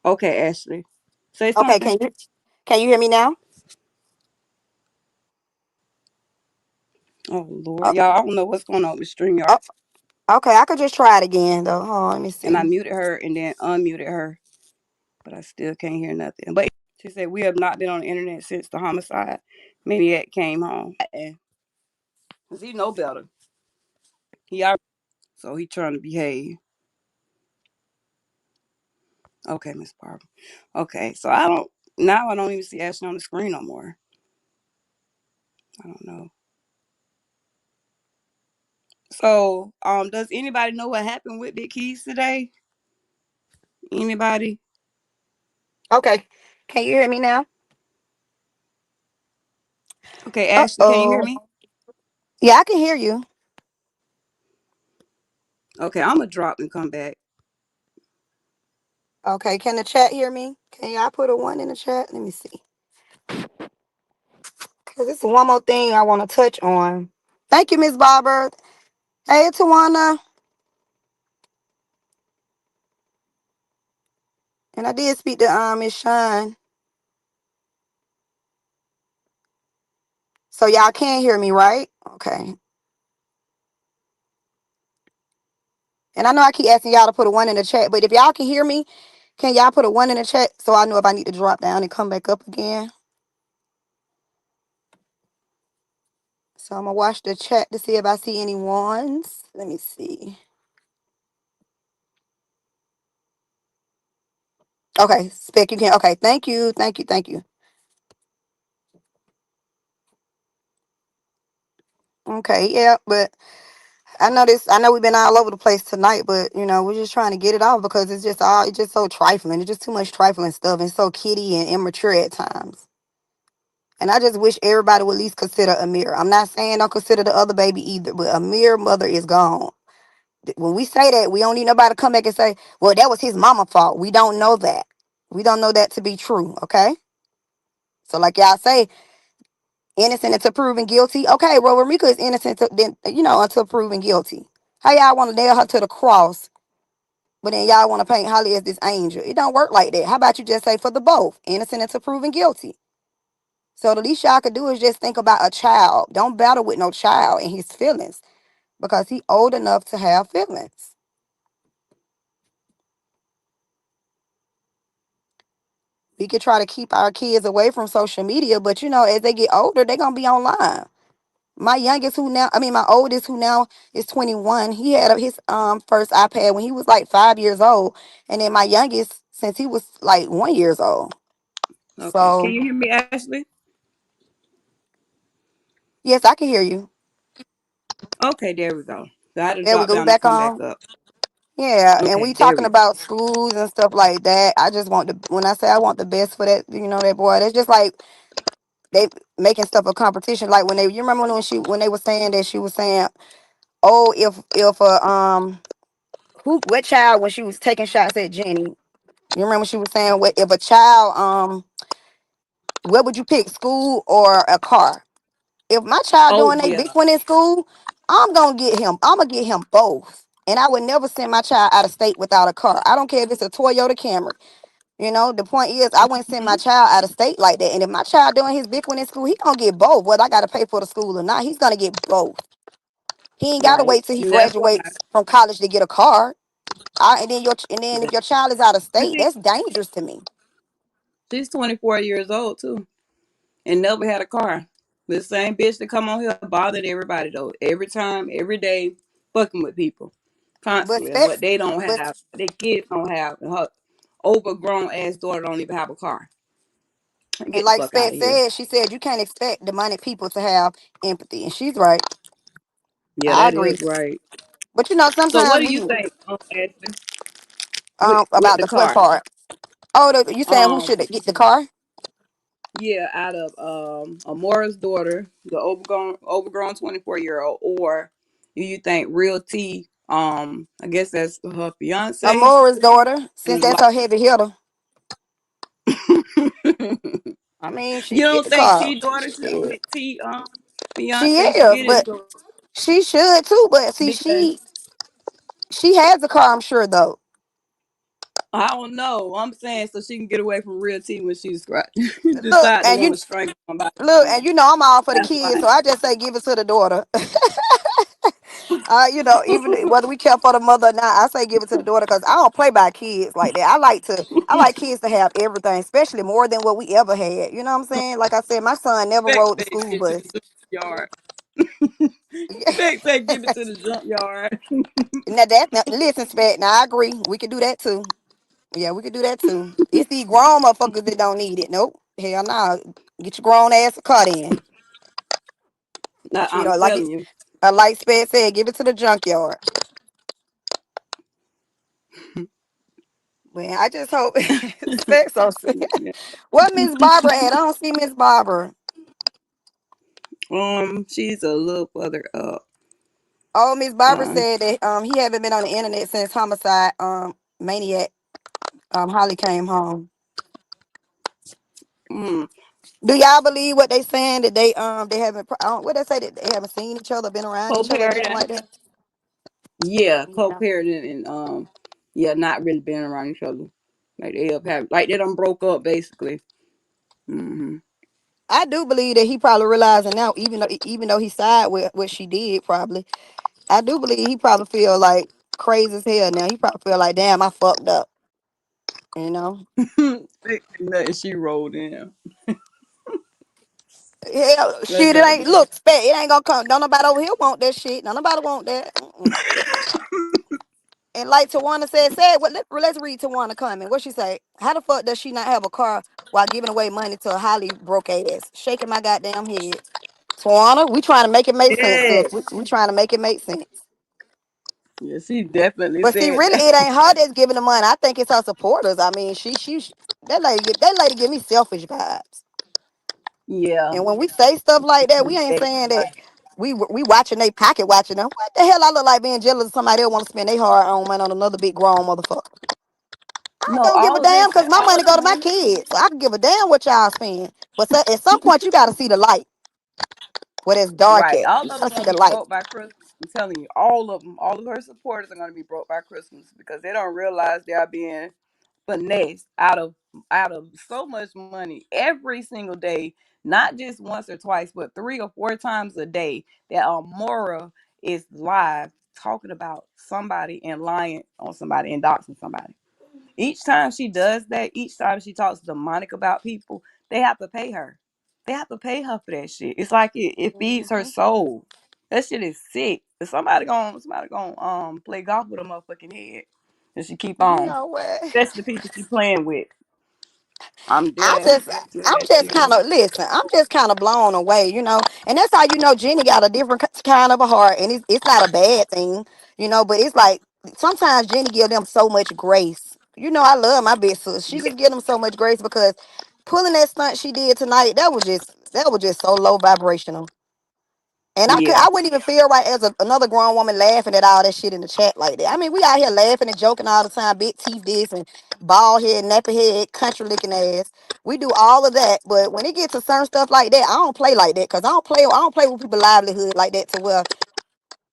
Okay, Ashley, say Okay. something. Can you hear me now? Oh Lord, Oh, y'all, I don't know what's going on with oh, StreamYard. okay. I could just try it again though. Hold on. Let me And I see. muted her and then unmuted her, but I still can't hear nothing. But she said we have not been on the internet since the homicide maniac came home. Cause he know better. He already, so he trying to behave. Okay, Miss Barbara. Okay, so I don't even see Ashley on the screen no more. I don't know. So does anybody know what happened with Big Keys today? Anybody? Okay. Can you hear me now? Okay, Uh Ashley, can you hear oh. me? Yeah, I can hear you. Okay, I'm gonna drop and come back. Okay. Can the chat hear me? Can y'all put a one in the chat? Let me see. Cause it's one more thing I want to touch on. Thank you, Miss Barber. Hey, Tawana. And I did speak to Miss Shine. So y'all can hear me, right? Okay. And I know I keep asking y'all to put a one in the chat, but if y'all can hear me, can y'all put a one in the chat so I know if I need to drop down and come back up again? So I'm gonna watch the chat to see if I see any ones. Let me see. Okay, Spec, you can. Okay, thank you, thank you, thank you. Okay, yeah, but I know this. I know we've been all over the place tonight, but we're just trying to get it off because it's just so trifling. It's just too much trifling stuff and so kiddie and immature at times. And I just wish everybody would at least consider Amir. I'm not saying don't consider the other baby either, but Amir mother is gone. When we say that, we don't need nobody to come back and say, well, that was his mama fault. We don't know that. We don't know that to be true, okay? So like y'all say, innocent until proven guilty. Okay, well, Ramika is innocent until proven guilty. How y'all want to nail her to the cross, but then y'all want to paint Holly as this angel? It don't work like that. How about you just say for the both, innocent until proven guilty? So the least y'all could do is just think about a child. Don't battle with no child and his feelings because he old enough to have feelings. We could try to keep our kids away from social media, but as they get older, they're gonna be online. My oldest who now is 21, he had his first iPad when he was like 5 years old, and then my youngest since he was like 1 years old. Okay, can So you hear me, Ashley? yes, I can hear you. Okay, there we go. So I had to There we drop go. We down and back come back on. up. Yeah, and we Okay, there talking we go. about schools and stuff like that. I just want when I say I want the best for that boy. That's just like they making stuff a competition. Like you remember when they were saying that she was saying, oh, if what child when she was taking shots at Jenny? You remember she was saying what if a child what would you pick, school or a car? If my child Oh doing a big yeah. one in school, I'm gonna get him both. And I would never send my child out of state without a car. I don't care if it's a Toyota Camry. The point is I wouldn't send my Hmm. child out of state like that. And if my child doing his big one in school, he gonna get both. Whether I gotta pay for the school or not, he's gonna get both. He ain't gotta Right. wait till he And that's why. graduates from college to get a car. And then if Yeah. your child is out of And state, that's dangerous to me. she's 24 years old too, and never had a car. The same bitch that come on here bothered everybody though. Every time, every day, fucking with people But constantly. spec, What they don't but have, their kids don't have. And her. overgrown ass daughter don't even have a car. And Get the like fuck out Spence of here. said, she said you can't expect demonic people to have empathy, and she's right. Yeah, I that agree. is right. But you know, So what sometimes do we you think, Ashley, with about the the what car? part? Oh, you saying who Um, should get the car? yeah, out of Amora's daughter, the overgrown 24-year-old, or do you think Real T, I guess that's her fiance, Amora's daughter, since is that's her heavy hitter. like I mean, she you can get don't the think car. T daughter should, I Shit. mean T She fiance should is, get it but because she should too. But see, she has a car, I'm sure though. I don't know. I'm saying so she can get away from Real T when she's Look, decide to and want you to strangle somebody look, or and something. you know I'm all for the That's kids, so fine. I just say give it to the daughter. You know, even whether we care for the mother or not, I say give it to the daughter because I don't play by kids like that. I like kids to have everything, especially more than what we ever had. You know what I'm saying? Like I said, my son never Spec rode the said school give it to bus. the junkyard. Spec said give it to the junkyard. Now, listen, Spat. Now I agree. We could do that too. Yeah, we could do that too. It's these grown motherfuckers that don't need it. Nope. Hell no. Get your grown ass a cut in. Nah, But you I'm know, telling you. like Spat said, give it to the junkyard. Man, I just hope Spat so sick. Yeah. What Miss Barbara at? I don't see Miss Barbara. She's a little further up. Oh, Miss Barbara Um, said that he haven't been on the internet since homicide maniac Holly came home. mm, Do y'all believe what they saying that they haven't what they say that they haven't seen each other, been around each other, nothing co-parenting. like that? Yeah, Yeah. co-parenting and yeah, not really being around each other. Like they up have like they done broke up basically. Hmm. I do believe that he probably realizing now, even though he sided with what she did, probably. I do believe he probably feel like crazy as hell now. He probably feel like, damn, I fucked up. You know, Nothing she rolled in. hell, That shit. It girl. ain't look, Spec, it ain't gonna come. Don't nobody over here want that shit. Don't nobody want that. Mm-mm. And like Tawana said, what? Let's read Tawana comment. What she say? How the fuck does she not have a car while giving away money to a highly broke ass? Shaking my goddamn head. Tawana, we trying to make it make sense, sis. Yeah. We trying to make it make sense. Yeah, she definitely But see, said really, that. it ain't her that's giving the money. I think it's her supporters. I mean, that lady give me selfish vibes. Yeah. And when we say stuff like that, we ain't saying that we watching they pocket watching them. What the hell I look like being jealous of somebody else want to spend their hard earned money on another big grown motherfucker? I No, don't give a damn because my all money the go to my money. kids. So I can give a damn what y'all spend. But so, at some point you gotta see the light where it's dark Right. at. All You of them gotta see gonna the be light. broke by Christmas. I'm telling you, all of them, all of her supporters are gonna be broke by Christmas because they don't realize they are being finessed out of so much money every single day, not just once or twice, but 3 or 4 times a day. That Mora is live talking about somebody and lying on somebody and doxing somebody. Each time she does that, each time she talks demonic about people, they have to pay her. They have to pay her for that shit. It's like it feeds her Hmm. soul. That shit is sick. If somebody gonna play golf with a motherfucking head. And she keep You on. know what? That's the people she playing with. I'm I dead just, ass. I'm Dead just ass kind serious. of listen. I'm just kind of blown away, and that's how you know Jenny got a different kind of a heart, and it's not a bad thing, But it's like sometimes Jenny give them so much grace. I love my best sister. She just give them so much grace because pulling that stunt she did tonight, that was just so low vibrational. And I Yeah. wouldn't even feel right as another grown woman laughing at all that shit in the chat like that. I mean, we out here laughing and joking all the time, big teeth this and bald head, nappy head, country looking ass. We do all of that, but when it gets to certain stuff like that, I don't play like that because I don't play with people's livelihood like that to where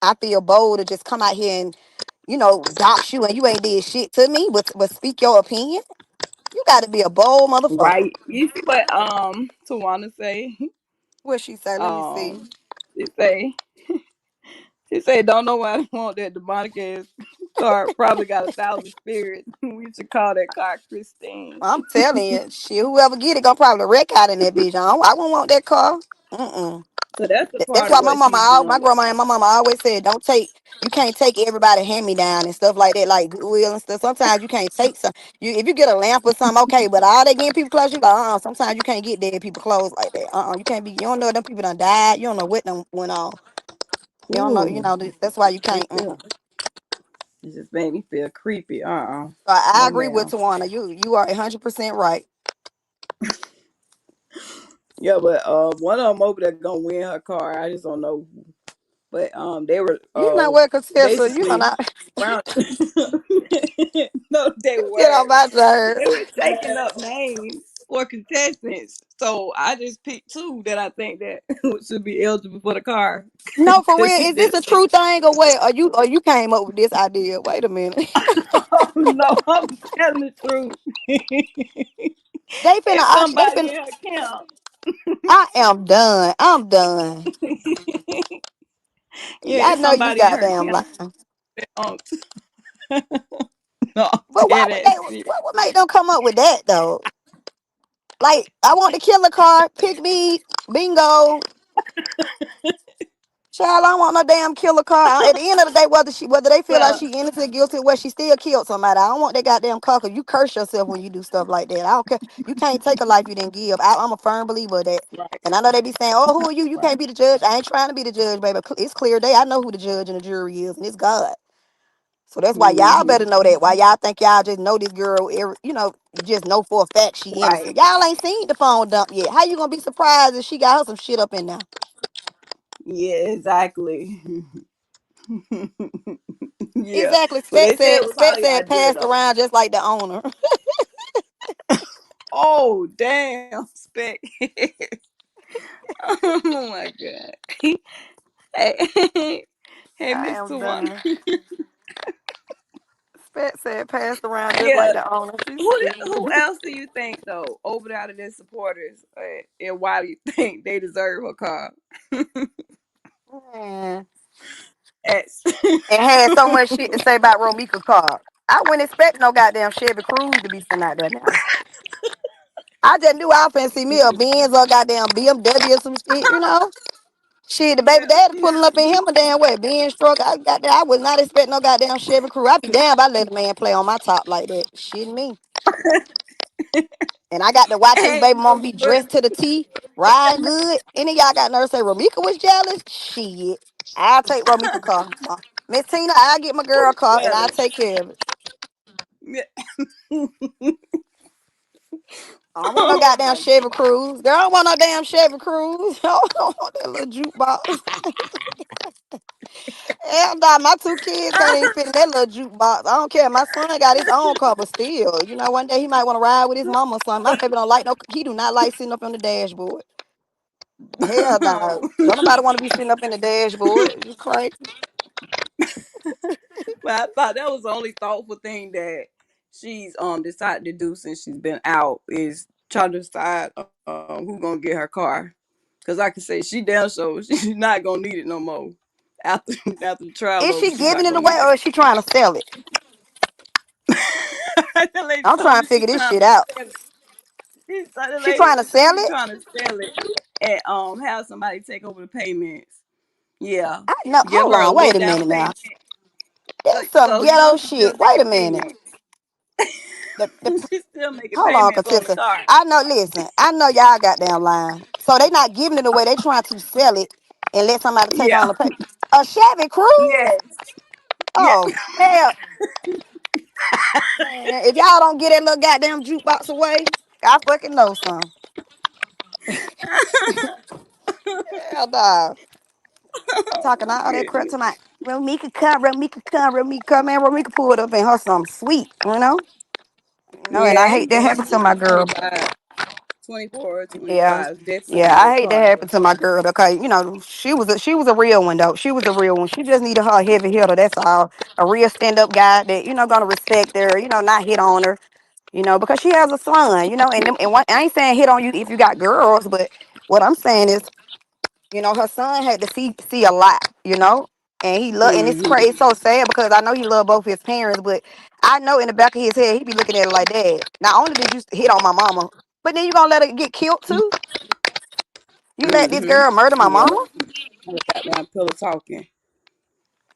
I feel bold to just come out here and dox you and you ain't did shit to me, but speak your opinion. You got to be a bold motherfucker. Right. You see what Tawana say? What she say? Let me see. Um she say she said don't nobody want that demonic ass car. Probably got 1,000 spirits. We should call that car Christine. I'm telling you, shit, whoever get it gonna probably wreck out in that bitch. I won't want that car. Mm-mm. So that's the That's part of why my what mama, she's doing my with grandma and my mama always said, don't take, you can't take everybody hand me down and stuff like that, like Goodwill and stuff. Sometimes you can't take some. You if you get a lamp or something, okay, but all they getting people clothes, you like, sometimes you can't get dead people clothes like that. You can't be. You don't know if them people done died. You don't know what them went on. You don't know. You Ooh, know that's why you it can't. just, it just made me feel creepy. So I No, agree with ma'am. Tawana. You are 100% right. Yeah, but one of them over there gonna win her car. I just don't know who. But they were You know what, Contessa? You know basically not round. No, they get on were. my nerves. They were taking up names for contestants. So I just picked two that I think that should be eligible for the car. No, for Cause real. you Is this just a true thing or what? Or you came up with this idea? Wait a minute. oh no, I'm telling the truth. They finna It's auction. They somebody finna. in her camp. I am done. I'm done. Yeah, I it's know you somebody in her goddamn camp. lying. Um, no, I'm But why dead would ass they? serious. What would make them come up with that though? Like, I want the killer car. Pick me. Bingo. Child, I don't want no damn killer car. At the end of the day, whether they feel like Well, she innocent, guilty, well, she still killed somebody. I don't want that goddamn car because you curse yourself when you do stuff like that. I don't care. You can't take a life you didn't give. I'm a firm believer of that. right, And I know they be saying, "Oh, who are you? You right, can't be the judge." I ain't trying to be the judge, baby. It's clear day. I know who the judge and the jury is, and it's God. So that's why y'all hmm better know that. Why y'all think y'all just know this girl? You just know for a fact she right. innocent. Y'all ain't seen the phone dump yet. How you gonna be surprised if she got her some shit up in there? Yeah, exactly. Yeah, Exactly. but Spec they said said. it was Spec Holly said idea passed though. around just like the owner. Oh damn, spec. Oh my god. Hey, hey, I Mister am One. done. Spec said passed around just like Yeah. the owner. She's Who stupid. else do you think though over there out of their supporters, and why do you think they deserve a car? Man. X. And had so much shit to say about Romika car. I wouldn't expect no goddamn Chevy Cruze to be sitting out there now. I just knew I finna see me a Benz or goddamn BMW or some shit. Shit, the baby Yeah. daddy pulling up in him a damn way. Being struck, I would not expect no goddamn Chevy Crew. I'd be damn if I let a man play on my top like that. Shit me. And I got to watch his Ain't baby no mom be but. dressed to the T, riding good. Any of y'all got nerves say Romika was jealous? Shit. I'll take Romika car. Miss Tina, I'll get my girl Who's car and I'll jealous? take care of it. Yeah. I don't want no Oh goddamn my Chevy god. Cruze. Girl, I don't want no damn Chevy Cruze. I don't want that little jukebox. Hell nah, my two kids can't even fit in that little jukebox. I don't care. My son got his own car, but still, one day he might want to ride with his mama or something. My baby don't like no. He do not like sitting up on the dashboard. Hell no. Don't nobody want to be sitting up in the dashboard. You crazy? But I thought that was the only thoughtful thing that she's decided to do since she's been out is try to decide who gonna get her car. Cause I can say she damn sure she's not gonna need it no more. After after the trial Is over, she she's not giving gonna it need away or is she trying to sell it? it. The lady I'm told trying me to she figure this trying shit to out. sell it. The She lady trying to was saying sell she it? trying to sell it and have somebody take over the payments. Yeah, I know. give Hold her a on. Wait let a down minute now. payment That's some so ghetto she still shit. Wait a making minute. payments. The She's still making Hold on, payments on the Katissa. car. I know. Listen, I know y'all got down line. So they not giving it away. They trying to sell it and let somebody take Yeah. on the pay. A Chevy Cruze? Yes. Yeah. Oh hell, man! If y'all don't get that little goddamn jukebox away, I fucking know some. Hell no. Talking Oh, all that crap goodness. to my Romika come, Romika come, Romika come. Man, Romika pulled up in her something sweet. And I Yeah, hate that and happened she to my was girl. 24 or Yeah, 25. Definitely a yeah, I good hate that car, happened though. to my girl. Okay, she was a real one though. She was a real one. She just needed her a heavy hitter. That's all. A real stand up guy that gonna respect her. Not hit on her. Because she has a son. I ain't saying hit on you if you got girls, but what I'm saying is, her son had to see a lot. And he love, and it's Hmm. crazy, so sad because I know he loved both his parents, but I know in the back of his head he be looking at it like, Dad, not only did you hit on my mama, but then you gonna let her get killed too? You let this Mm-hmm. girl murder my Yeah. mama? Goddamn pillow talking.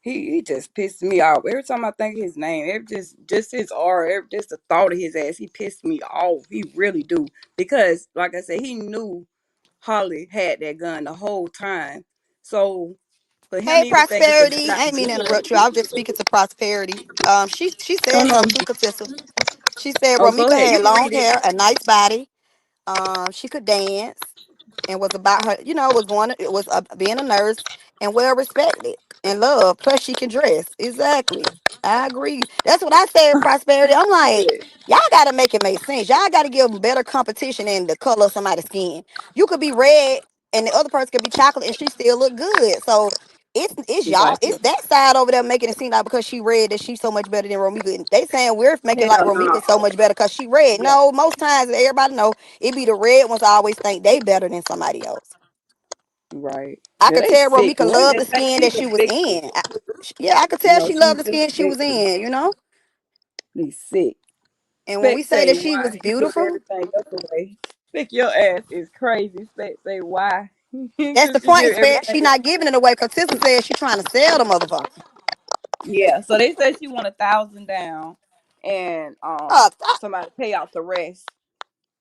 He just pissed me off. Every time I think of his name, every just his aura, every, just the thought of his ass, he pissed me off. He really do. Because like I said, he knew Holly had that gun the whole time. So for him Hey, to even think he could Prosperity. snap I ain't the mean to gun. interrupt you. I was just speaking to Prosperity. She Oh said no. something too, Katissa. She said Oh, go Romika ahead. had You can long read it. hair, a nice body. She could dance and was about her, was going, it was being a nurse and well respected and loved. Plus, she can dress. Exactly. I agree. That's what I said, Prosperity. I'm like, Yeah. y'all got to make it make sense. Y'all got to give them better competition in the color of somebody's skin. You could be red and the other person could be chocolate and she still look good. So, it's y'all, Exactly. it's that side over there making it seem like because she red that she's so much better than Romika. And they saying we're making like Hell Romika so no. much better because she red. Yeah. No, most times everybody know it be the red ones always think they better than somebody else. Right. I Yeah, could they tell sick. Romika The way loved they the think skin that she's she a was victim. in. Yeah, I could tell No, she loved she's the just skin a she was victim. in. They sick. And when we Spec say say that she why was he put beautiful, everything else away. Spec your ass is crazy. Spec say why. that's the Cause she point. give Spec, she everything. not giving it away because Tissa said she trying to sell the motherfucker. Yeah. So they said she want 1,000 down, and somebody pay out the rest.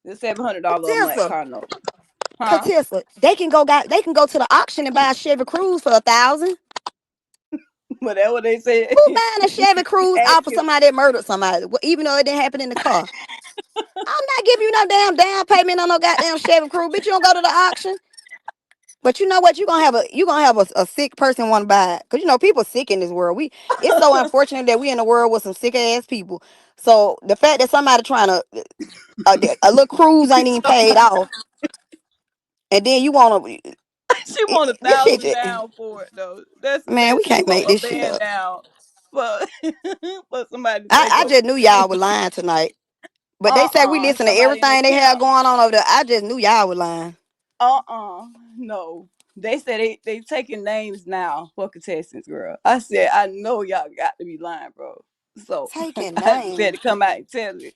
The $700 a month Tissa, car note. Huh? Tissa, they can go to the auction and buy a Chevy Cruze for 1,000. But that's what they said. Who buying a Chevy Cruze Ask off of him. somebody that murdered somebody, even though it didn't happen in the car? I'm not giving you no damn down payment on no goddamn Chevy Cruze, bitch. You don't go to the auction. But you know what? You gonna have a sick person want to buy it because people sick in this world. It's so unfortunate that we in a world with some sick ass people. So the fact that somebody trying to a little cruise ain't even paid off, and then you want to She want a this shit. thousand down for it though. That's Man, we less. She can't want make a this shit band up. down for for somebody to I, take I up just the knew y'all scene. were lying tonight. But they say we listen to Somebody in the everything they have camp. going on over there. I just knew y'all were lying. No. They said they taking names now for contestants, girl. I said I know y'all got to be lying, bro. So Taking I just said to names. come out and tell it.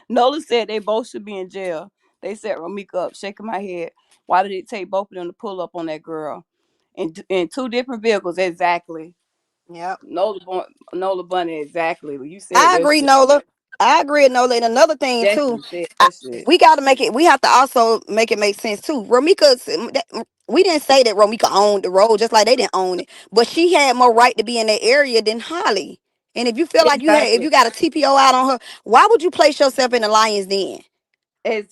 Nola said they both should be in jail. They set Ramika up, shaking my head. Why did it take both of them to pull up on that girl? In two different vehicles, exactly. Yep. Nola Bunny, exactly. You said I that agree, shit. Nola. I agree, Nola. And another thing too, Definitely said I, that shit. we got to make it. We have to also make it make sense too. We didn't say that Romika owned the road, just like they didn't own it. But she had more right to be in that area than Holly. And if you feel like if Exactly. you got a TPO out on her, why would you place yourself in the lion's den?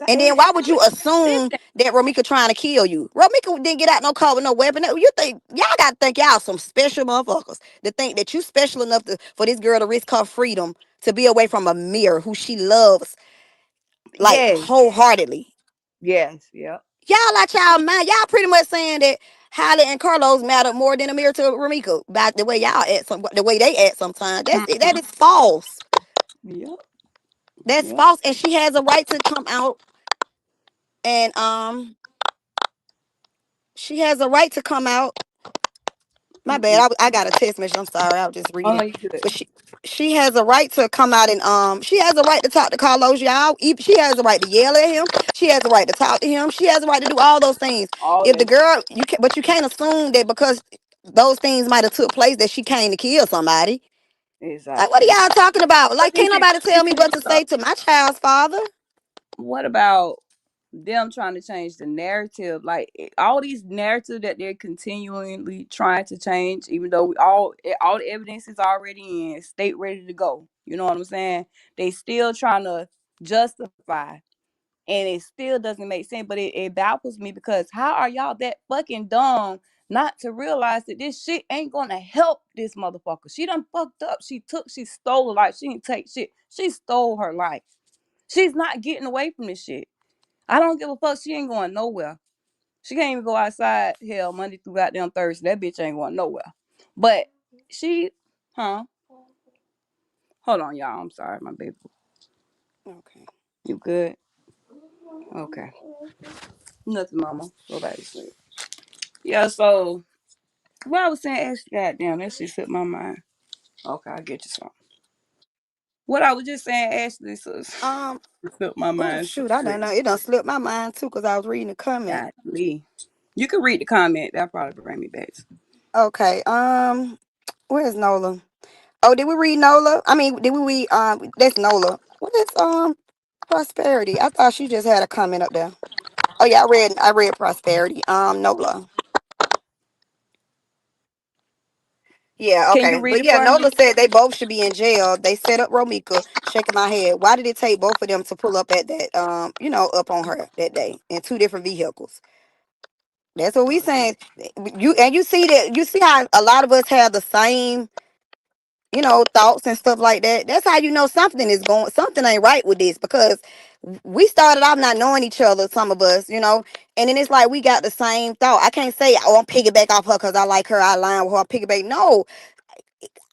And then why would you assume Listen, that Romika trying to kill you? Romika didn't get out no car with no weapon. You think y'all gotta think y'all some special motherfuckers to think that you special enough for this girl to risk her freedom to be away from a mirror who she loves like yes, wholeheartedly. yes, yep. Y'all like y'all mind. Y'all pretty much saying that Holly and Carlos matter more than Amir to Romika by the way y'all act the way they act sometimes. That is false. Yep, That's yep. false. And she has a right to come out and she has a right to come out. My Mm-mm. bad. I got a text message. I'm sorry. I was just Oh no, reading. you good. But she has a right to come out and she has a right to talk to Carlos, y'all. She has a right to yell at him. She has a right to talk to him. She has a right to do all those things. All If the that girl you can but you can't assume that because those things might have took place that she came to kill somebody. Like what are exactly. y'all talking about? But Like can't nobody tell me listen, what to say to my child's father. what about them trying to change the narrative? Like all these narratives that they're continually trying to change, even though all the evidence is already in, state ready to go. You know what I'm saying? They still trying to justify, and it still doesn't make sense. But it baffles me because how are y'all that fucking dumb not to realize that this shit ain't gonna help this motherfucker? She done fucked up. She stole a life. She didn't take shit. She stole her life. She's not getting away from this shit. I don't give a fuck. She ain't going nowhere. She can't even go outside. Hell, Monday through goddamn Thursday. That bitch ain't going nowhere. But she, huh? Hold on, y'all. I'm sorry, my baby. Okay. You good? Okay. Nothing, mama. Go back to sleep. Yeah, so what I was saying, actually, goddamn, that shit slipped my mind. Okay, I'll get you some. What I was just saying, Ashley, so Um. slipped my Oh mind so shoot, I don't quick. know. It done slipped my mind too because I was reading the comment. Godly. You can read the comment. That'll probably bring me back. Okay. Where's Nola? Oh, did we read Nola? I mean, did we read that's Nola. What is prosperity? I thought she just had a comment up there. Oh yeah, I read prosperity. Nola. Yeah, Can you okay. read But it yeah, for me? Nola said they both should be in jail. They set up Romika, shaking my head. Why did it take both of them to pull up at that up on her that day in two different vehicles? That's what we Oh, saying. You see that you see how a lot of us have the same thoughts and stuff like that. That's how you know something ain't right with this because we started off not knowing each other, some of us, and then it's like we got the same thought. I can't say, oh, I'm piggyback off her because I like her, I line with her, piggyback. No,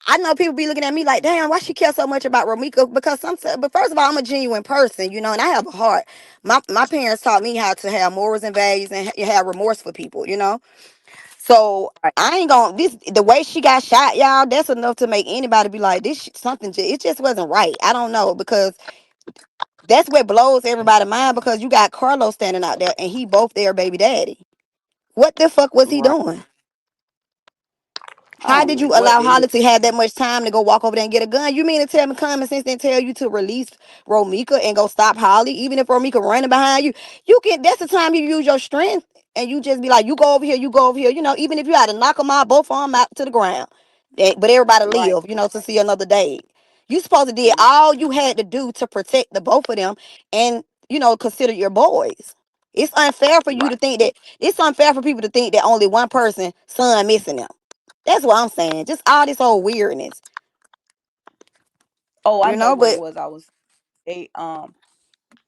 I know people be looking at me like, damn, why she care so much about Romika? Because but first of all, I'm a genuine person, and I have a heart. My parents taught me how to have morals and values and have remorse for people. So right, I ain't gonna the way she got shot, y'all. That's enough to make anybody be like, something. It just wasn't right. I don't know because that's what blows everybody mind because you got Carlos standing out there and he both their baby daddy. What the fuck was he right. doing? I How don't did know you what allow they look. Holly to have that much time to go walk over there and get a gun? You mean to tell me common sense didn't tell you to release Romika and go stop Holly? Even if Romika running behind you, that's the time you use your strength and you just be like, you go over here, you go over here. Even if you had to knock them out, both of them out to the ground. But everybody Right. live, to see another day. You supposed to did Mhm. all you had to do to protect the both of them and consider your boys. It's unfair for you Right. to think that it's unfair for people to think that only one person son missing them. That's what I'm saying. Just all this old weirdness, Oh, I know what it but was. I was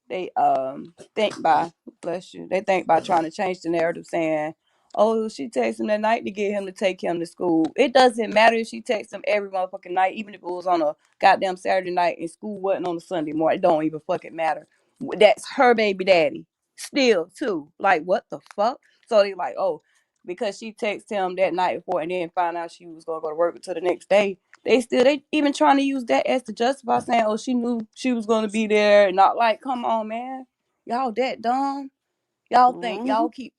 they think by bless you, they think by trying to change the narrative saying, oh, she texted him that night to get him to take him to school. It doesn't matter if she texts him every motherfucking night, even if it was on a goddamn Saturday night and school wasn't on a Sunday morning. It don't even fucking matter. That's her baby daddy still too. Like what the fuck? So they like, oh, because she texted him that night before and then found out she was gonna go to work until the next day. They even trying to use that as to justify saying, oh, she knew she was gonna be there. Not like, come on, man, y'all that dumb. Y'all think hmm y'all keep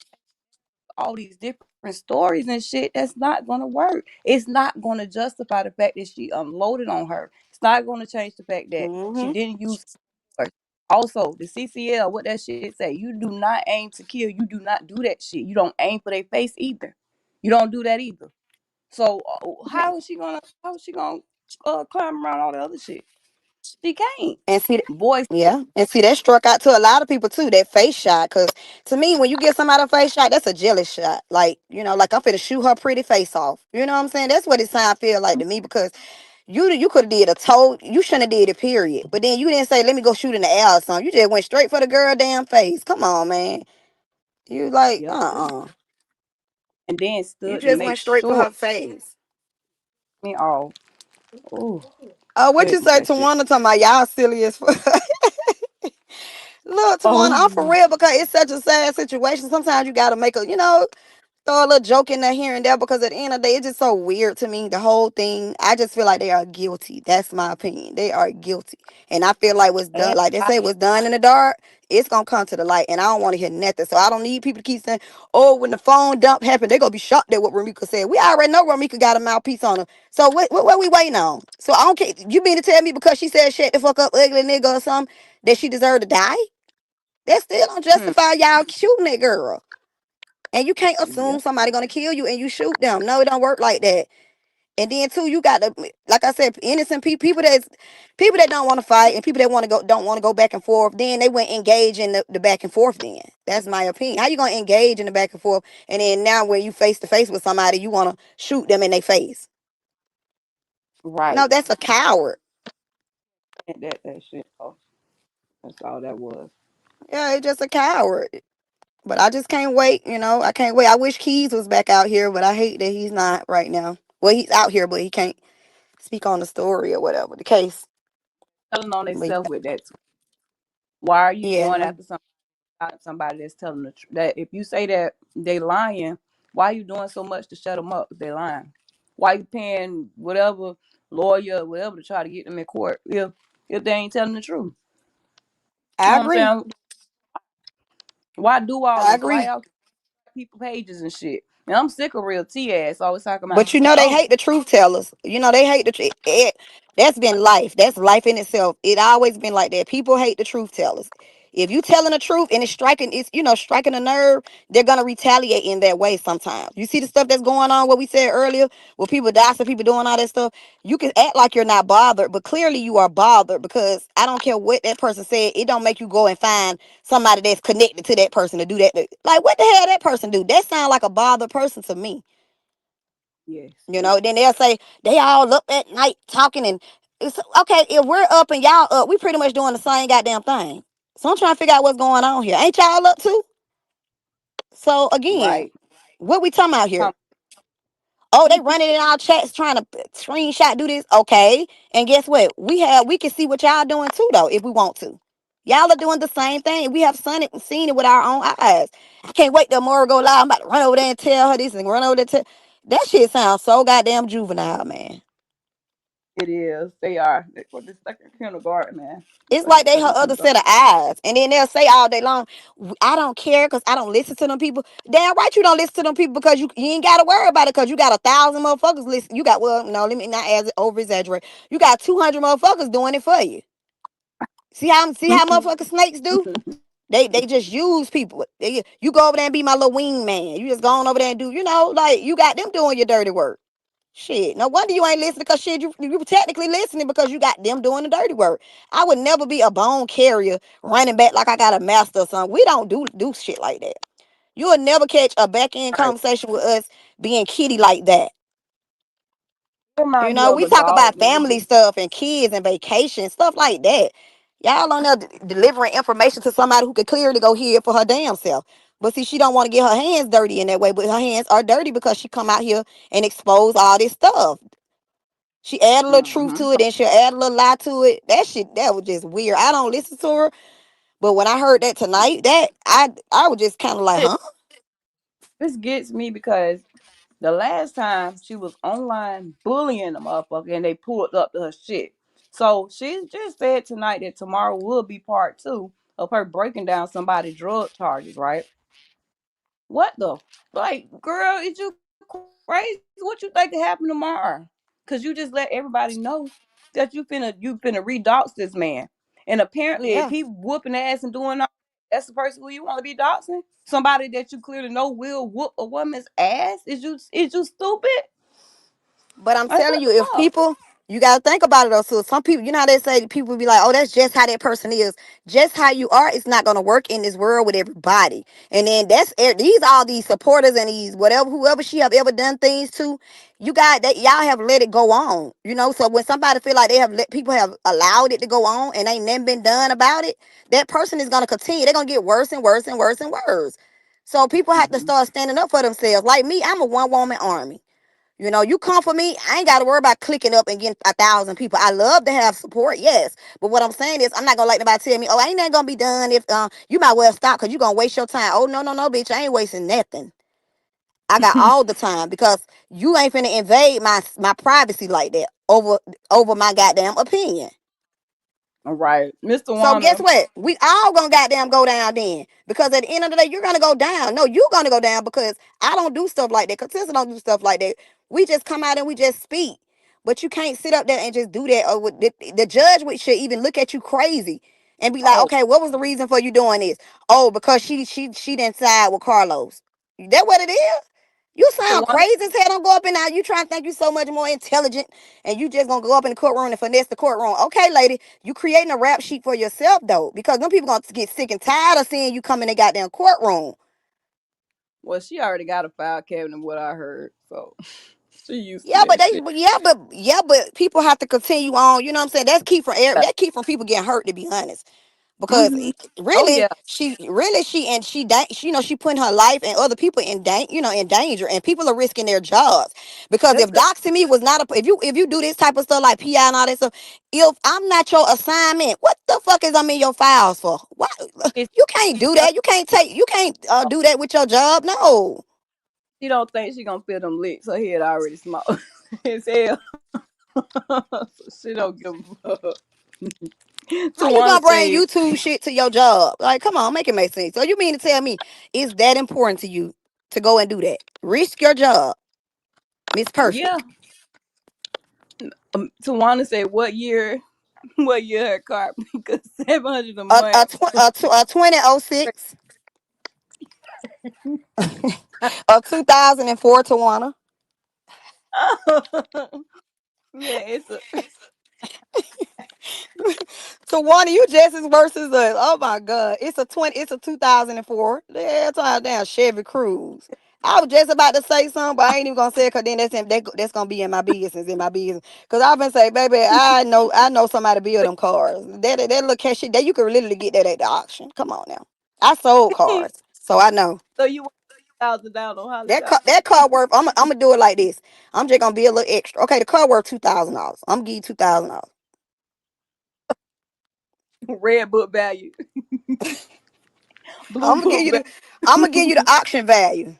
all these different stories and shit. That's not gonna work. It's not gonna justify the fact that she unloaded on her. It's not gonna change the fact that she hmm didn't use her. Also, the CCL, what that shit say? You do not aim to kill. You do not do that shit. You don't aim for their face either. You don't do that either. So how is she gonna climb around all the other shit? She can't. and see, Boys, yeah, and see that struck out to a lot of people too. That face shot, because to me, when you give somebody a face shot, that's a jealous shot. Like like I'm finna shoot her pretty face off. You know what I'm saying? That's what it sound feel like to me because you could have did a toe. You shouldn't have did it. Period. But then you didn't say let me go shoot in the air or something. You just went straight for the girl damn face. Come on, man. You like yep. And then You stood to just make went straight for sure her face. me all. Oh, What you goodness, say, that shit. Tawana? Talking about y'all silly as fuck. Look, Tawana, I'm for Oh, real because it's such a sad situation. Sometimes you gotta make throw a little joke in there here and there because at the end of the day, it's just so weird to me. The whole thing, I just feel like they are guilty. That's my opinion. They are guilty. And I feel like what's done, and like they I, say, what's done in the dark, it's gonna come to the light. And I don't want to hear nothing. So I don't need people to keep saying, oh, when the phone dump happened, they're gonna be shocked at what Ramika said. We already know Ramika got a mouthpiece on her. So what we waiting on? So I don't care. You mean to tell me because she said shut the fuck up, ugly nigga or something, that she deserved to die? That still don't hmm, justify y'all shooting that girl. And you can't yeah, assume somebody gonna kill you and you shoot them. No, it don't work like that. And then too, you got the like I said, innocent people that don't want to fight and people that want to go don't want to go back and forth. Then they went engage in the back and forth. Then that's my opinion. How you gonna engage in the back and forth and then now when you face to face with somebody, you want to shoot them in their face? No, right. that's a coward. And that shit. Oh, that's all that was. Yeah, it's just a coward. But I just can't wait. I can't wait. I wish Keys was back out here, but I hate that he's not right now. Well, he's out here, but he can't speak on the story or whatever the case. Telling on But themselves with that. Why are you going yeah, after somebody that's telling the truth? That if you say that they lying, why are you doing so much to shut them up if they lying? Why you paying whatever lawyer, whatever, to try to get them in court? Yeah, if they ain't telling the truth. You I know what I'm agree. saying? Why do all I this? Why agree. y'all people pages and shit? And I'm sick of real T ass always talking about But you know they oh hate the truth tellers. You know they hate the truth. That's been life. That's life in itself. It always been like that. People hate the truth tellers. If you telling the truth and it's striking a nerve, they're gonna retaliate in that way sometimes. You see the stuff that's going on, what we said earlier, with people doxing, people doing all that stuff. You can act like you're not bothered, but clearly you are bothered because I don't care what that person said, it don't make you go and find somebody that's connected to that person to do that. Like what the hell that person do? That sound like a bothered person to me. yes, Then they'll say they all up at night talking and it's okay. If we're up and y'all up, we pretty much doing the same goddamn thing. So I'm trying to figure out what's going on here. Ain't y'all up too? So again, right. what we talking about here? Tom- Oh, they running in our chats trying to screenshot do this. Okay. And guess what? We can see what y'all doing too though if we want to. Y'all are doing the same thing. We have seen it with our own eyes. I can't wait till Mora go live. I'm about to run over there and tell her this and run over there. That shit sounds so goddamn juvenile, man. it is. They are. For this second kindergarten, man. It's Like like the they her second other kindergarten. set of eyes. And then they'll say all day long, I don't care because I don't listen to them people. Damn right you don't listen to them people because you ain't got to worry about it because you got 1,000 motherfuckers listen. You got, well, no, let me not over exaggerate. You got 200 motherfuckers doing it for you. See how motherfucking snakes do? They just use people. You go over there and be my little wing man. You just go on over there and do, like you got them doing your dirty work. Shit, no wonder you ain't listening because shit, you technically listening because you got them doing the dirty work. I would never be a bone carrier running back like I got a master or something. We don't do shit like that. You will never catch a back end Right. conversation with us being kitty like that. Remind you of We a talk dog about when you family just stuff and kids and vacation, stuff like that. Y'all on there delivering information to somebody who could clearly go hear it for her damn self. But see, she don't want to get her hands dirty in that way. But her hands are dirty because she come out here and expose all this stuff. She add a little truth mm-hmm. to it, then she'll add a little lie to it. That shit, that was just weird. I don't listen to her, but when I heard that tonight, that I was just kind of like, huh? This gets me because the last time she was online bullying the motherfucker and they pulled up to her shit. So she just said tonight that tomorrow will be part two of her breaking down somebody's drug charges, right? What the like, girl, is you crazy? What you think could happen tomorrow? Cause you just let everybody know that you finna redox this man. And apparently if Yeah. he whooping ass and doing all, that's the person who you want to be doxing? Somebody that you clearly know will whoop a woman's ass? Is you stupid? But I'm Like telling what you, the if fuck? people, you gotta think about it though. So some people, you know how they say people be like, oh, that's just how that person is. Just how you are, it's not gonna work in this world with everybody. And then these all these supporters and these whatever whoever she have ever done things to, you got that y'all have let it go on. So when somebody feel like they have let people have allowed it to go on and ain't nothing been done about it, that person is gonna continue. They're gonna get worse and worse and worse and worse. So people have to Mm-hmm. start standing up for themselves. Like me, I'm a one woman army. You come for me, I ain't got to worry about clicking up and getting 1,000 people. I love to have support, yes. But what I'm saying is, I'm not going to let nobody tell me, oh, ain't that going to be done if you might well stop because you're going to waste your time. Oh, no, no, no, bitch, I ain't wasting nothing. I got all the time because you ain't finna invade my privacy like that over my goddamn opinion. All right, Mr. So guess Warner. what? We all gonna goddamn go down then. Because at the end of the day, you're gonna go down. No, you're gonna go down because I don't do stuff like that. Because Tessa don't do stuff like that. We just come out and we just speak. But you can't sit up there and just do that. Or the judge should even look at you crazy and be like, Oh, okay, what was the reason for you doing this? Oh, because she didn't side with Carlos. That what it is? You the sound one that crazy as hell. Don't go up and now. You trying to think you so much more intelligent and you just gonna go up in the courtroom and finesse the courtroom. Okay, lady, you creating a rap sheet for yourself though, because them people gonna get sick and tired of seeing you come in the goddamn courtroom. well, she already got a file cabinet. What I heard, so she used to Yeah, but that shit. people have to continue on. You know what I'm saying? Yeah. That keep from people getting hurt. To be honest, because Mm-hmm. Oh really yeah, she putting her life and other people in danger, and people are risking their jobs because just if 'cause doxing me was not a if you do this type of stuff like PI and all that stuff, if I'm not your assignment, what the fuck is I'm in your files for? Why it's, you can't do that? You can't do that with your job. No. she don't think she gonna feel them licks. Her head already small as hell. So she don't give a fuck. How you Tawana gonna bring said, YouTube shit to your job? Like, come on, make it make sense. So you mean to tell me it's that important to you to go and do that? Risk your job, Miss Perfect. yeah. Tawana said, what year? What year her car? Because 700 a month. A 2006, a 2004 Tawana. Yeah, it's a Tawana, you just as worse as us. Oh my God, it's a 2004. Yeah, it's a damn Chevy Cruze. I was just about to say something, but I ain't even gonna say it because then that's gonna be in my business, Cause I've been saying, baby, I know somebody build them cars. That little cash shit, that you could literally get that at the auction. Come on now, I sold cars, so I know so you want 1,000 down on Holly that car. that car worth. I'm gonna do it like this. I'm just gonna be a little extra. Okay, the car worth $2,000. I'm gonna give you $2,000. Red book value, blue I'm gonna give book you the I'm gonna give you the auction value.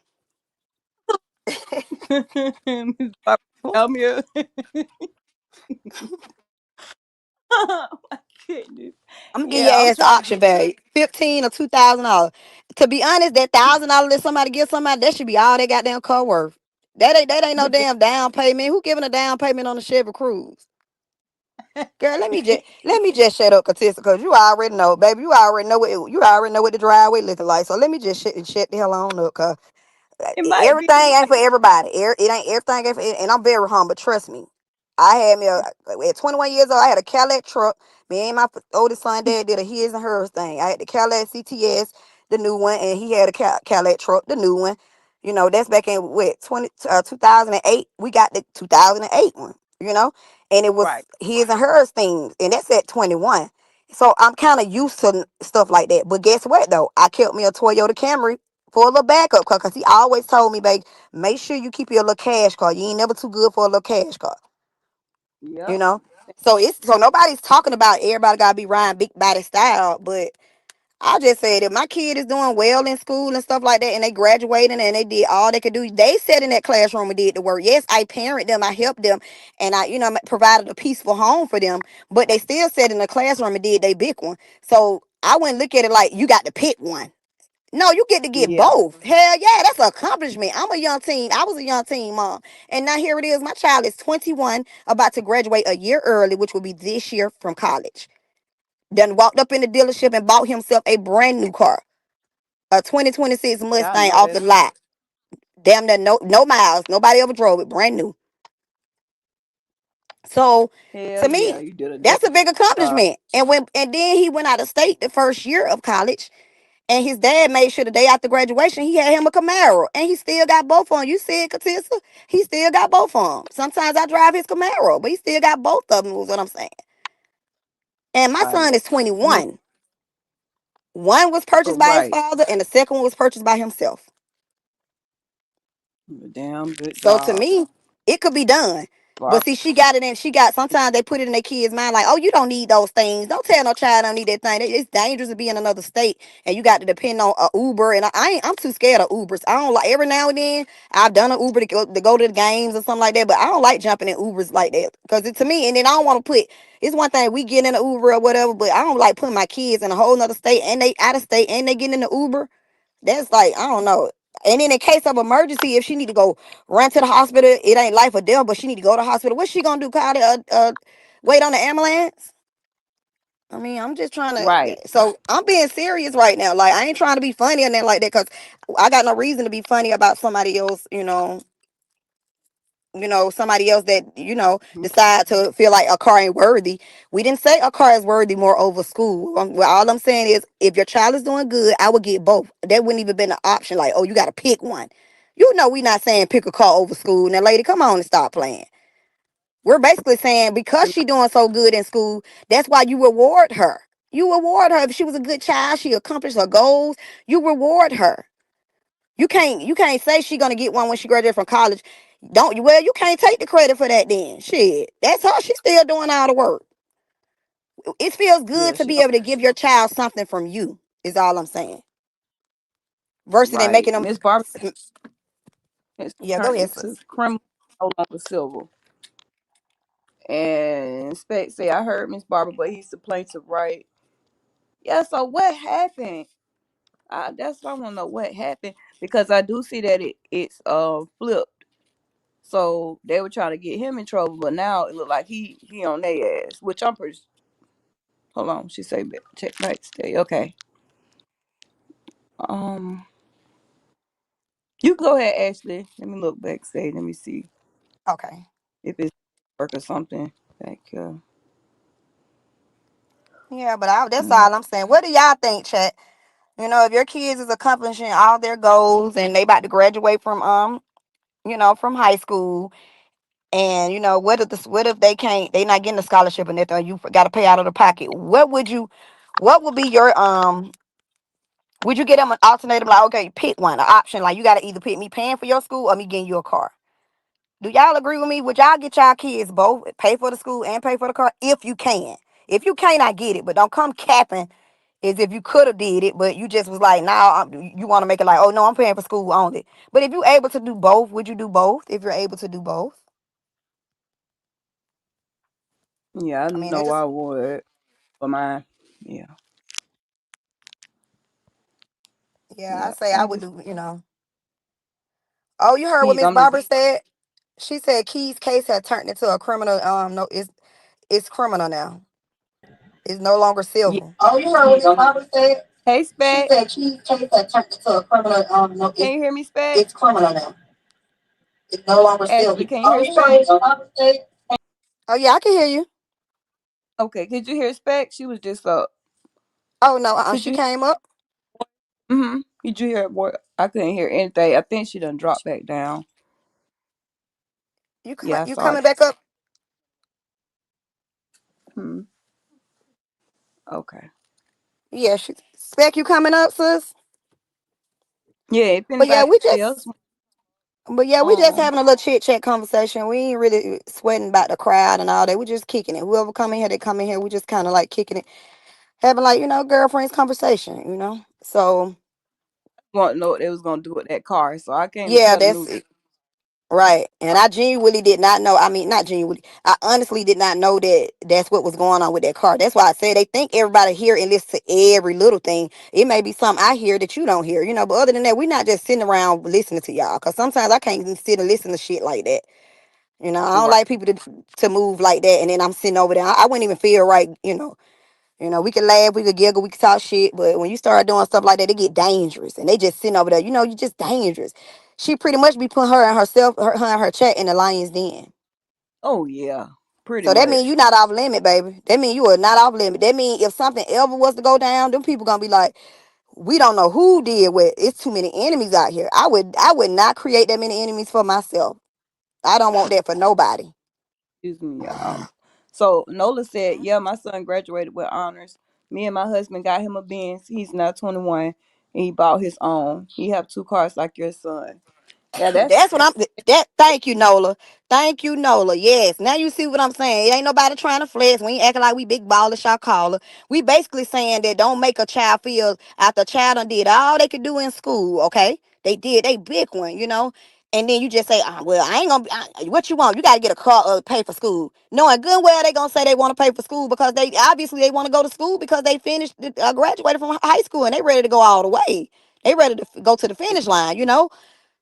value. Miss Barbara, tell me. Oh my goodness. I'm gonna give your Yeah, I'm ass the trying to auction get. value, $15 or $2,000. To be honest, that $1,000 that somebody give somebody, that should be all they goddamn car worth. That ain't no But damn down payment. Who giving a down payment on a Chevy Cruze? Girl, let me just shut up, Katissa, because you already know, baby. You already know what the driveway looking like. So let me just shut the hell on up, cause it might be. everything ain't for everybody. It ain't everything, ain't for, and I'm very humble. Trust me. I had me at 21 years old. I had a Cadillac truck. Me and my oldest son dad did a his and hers thing. I had the Cadillac CTS, the new one, and he had a Cadillac truck, the new one. That's back in what 2008. We got the 2008 one. And it was Right. his and hers things, and that's at 21. So I'm kind of used to stuff like that. But guess what though? I kept me a Toyota Camry for a little backup car, because he always told me, babe, make sure you keep your little cash car. You ain't never too good for a little cash car, you Yep. know. So nobody's talking about everybody gotta be riding big body style, but I just said if my kid is doing well in school and stuff like that, and they graduating and they did all they could do, they sat in that classroom and did the work. Yes, I parent them, I helped them, and I provided a peaceful home for them, but they still sat in the classroom and did they big one. So I wouldn't look at it like you got to pick one. No, you get to get Yeah. both. Hell yeah, that's an accomplishment. I'm a young teen. I was a young teen mom. And now here it is. My child is 21, about to graduate a year early, which will be this year from college. Done walked up in the dealership and bought himself a brand new car. A 2026 I Mustang know off the that's lot. Damn near no miles. Nobody ever drove it. Brand new. So hell to yeah. me, You did a damn that's a big job. accomplishment. And then he went out of state the first year of college. And his dad made sure the day after graduation, he had him a Camaro. And he still got both of them. You see it, Katissa? He still got both of them. Sometimes I drive his Camaro, but he still got both of them, is what I'm saying. And my Right. son is Miss 21. One was purchased by his right. father, and the second one was purchased by himself. A damn good So to job. me, it could be done. But Barb. see, she got it in. Sometimes they put it in their kids' mind like, oh, you don't need those things. Don't tell no child don't need that thing. It's dangerous to be in another state and you got to depend on a Uber. And I'm too scared of Ubers. I don't like, every now and then I've done an Uber to go to the games or something like that. But I don't like jumping in Ubers like that. Because to me, and then I don't want to it's one thing we get in an Uber or whatever, but I don't like putting my kids in a whole nother state and they out of state and they get in the Uber. That's like, I don't know. And in case of emergency, if she need to go run to the hospital, it ain't life or death, but she need to go to the hospital. What's she gonna do? Call it wait on the ambulance? I mean, I'm just trying to. Right. So I'm being serious right now. Like I ain't trying to be funny or nothing like that, because I got no reason to be funny about somebody else. Somebody else that Mhm. decide to feel like a car ain't worthy. We didn't say a car is worthy more over school. Well, all I'm saying is if your child is doing good, I would get both. That wouldn't even been an option like, oh, you got to pick one. We not saying pick a car over school. Now lady, come on and stop playing. We're basically saying because she doing so good in school, that's why you reward her. You reward her. If she was a good child, she accomplished her goals, you reward her. You can't say she gonna get one when she graduates from college. Don't you? Well, you can't take the credit for that then. Shit. That's her. She's still doing all the work. It feels good Yeah, to she be able to give your child something from you, is all I'm saying. Versus than right. making them Miss Barbara has yeah, go turned ahead, into sis. criminal, no longer civil. And Spec say, I heard Miss Barbara, but he's the plaintiff, right? Yeah, so what happened? That's what I want to know, what happened, because I do see that it's flipped. So they were trying to get him in trouble, but now it look like he on their ass, which I'm pretty. Hold on, she say check backstage. Okay, um, you go ahead, Ashley. Let me look backstage. Let me see Okay. if it's work or something back here. Yeah, but that's Mm. all I'm saying. What do y'all think, chat? If your kids is accomplishing all their goals and they about to graduate from from high school, and what if they not getting a scholarship and nothing, you got to pay out of the pocket. What would be your would you get them an alternative, like, okay, pick one, an option, like you got to either pick me paying for your school or me getting you a car. Do y'all agree with me? Would y'all get y'all kids both, pay for the school and pay for the car if you can? If you can't, I get it, but don't come capping as if you could have did it, but you just was like, nah, you want to make it like, oh no, I'm paying for school only. But if you're able to do both, would you do both? If you're able to do both, Yeah, I I mean, it know I just, would for mine. Yeah, yeah, I yeah. say I I would just do. Oh, you heard what keys. Miss I'm just Barbara said? She said Key's case had turned into a criminal. No, it's criminal now. It's no longer yeah. civil. Oh, you heard what Keys. Miss Barbara said? Hey, She Spec. said Key's case had turned into a criminal. No, Can you hear me, Spec? it's criminal now. It's no longer Ashley, civil. can you Oh, hear you heard what Spec? Miss Barbara said? Oh yeah, I can hear you. Okay, could you hear Spec? She was just up. Oh no, Could she you? came up. Mm-hmm. Did you hear what? I couldn't hear anything. I think she done dropped back down. Yeah, I You saw it. coming back up? Hmm. Okay. Yeah, spec you coming up, sis. Yeah, if But yeah, anybody we else, just we just um, having a little chit chat conversation. We ain't really sweating about the crowd and all that. We just kicking it. Whoever come in here, they come in here. We just kind of like kicking it, having like girlfriends conversation. So want to know what they was gonna do with that car, so I came to yeah, tell the that's news. it. Right. And I genuinely did not know. I mean, not genuinely. I honestly did not know that that's what was going on with that car. That's why I said they think everybody hear and listen to every little thing. It may be something I hear that you don't hear. But other than that, we're not just sitting around listening to y'all. Because sometimes I can't even sit and listen to shit like that. I don't Right. like people to move like that. And then I'm sitting over there. I wouldn't even feel right. We could laugh, we could giggle, we could talk shit, but when you start doing stuff like that, it get dangerous, and they just sitting over there. You just dangerous. She pretty much be putting her and her chat in the lion's den. Oh yeah, pretty So that means much. you not off limit, baby. That mean you are not off limit. That mean if something ever was to go down, them people gonna be like, we don't know who did what. It's too many enemies out here. I would not create that many enemies for myself. I don't want that for nobody. Excuse me, y'all. So Nola said, "Yeah, my son graduated with honors. Me and my husband got him a Benz. He's now 21, and he bought his own. He have two cars like your son. Yeah, that's That's what I'm. That. Thank you, Nola. Thank you, Nola. Yes. Now you see what I'm saying. It ain't nobody trying to flex. We ain't acting like we big ballers, y'all caller. We basically saying that don't make a child feel after a child done did all they could do in school. Okay, they did. They big one. And then you just say, well, I ain't gonna. What you want? You got to get a car or pay for school. Knowing good and well they gonna say they want to pay for school because they obviously they want to go to school because they finished, graduated from high school and they ready to go all the way. They ready to go to the finish line.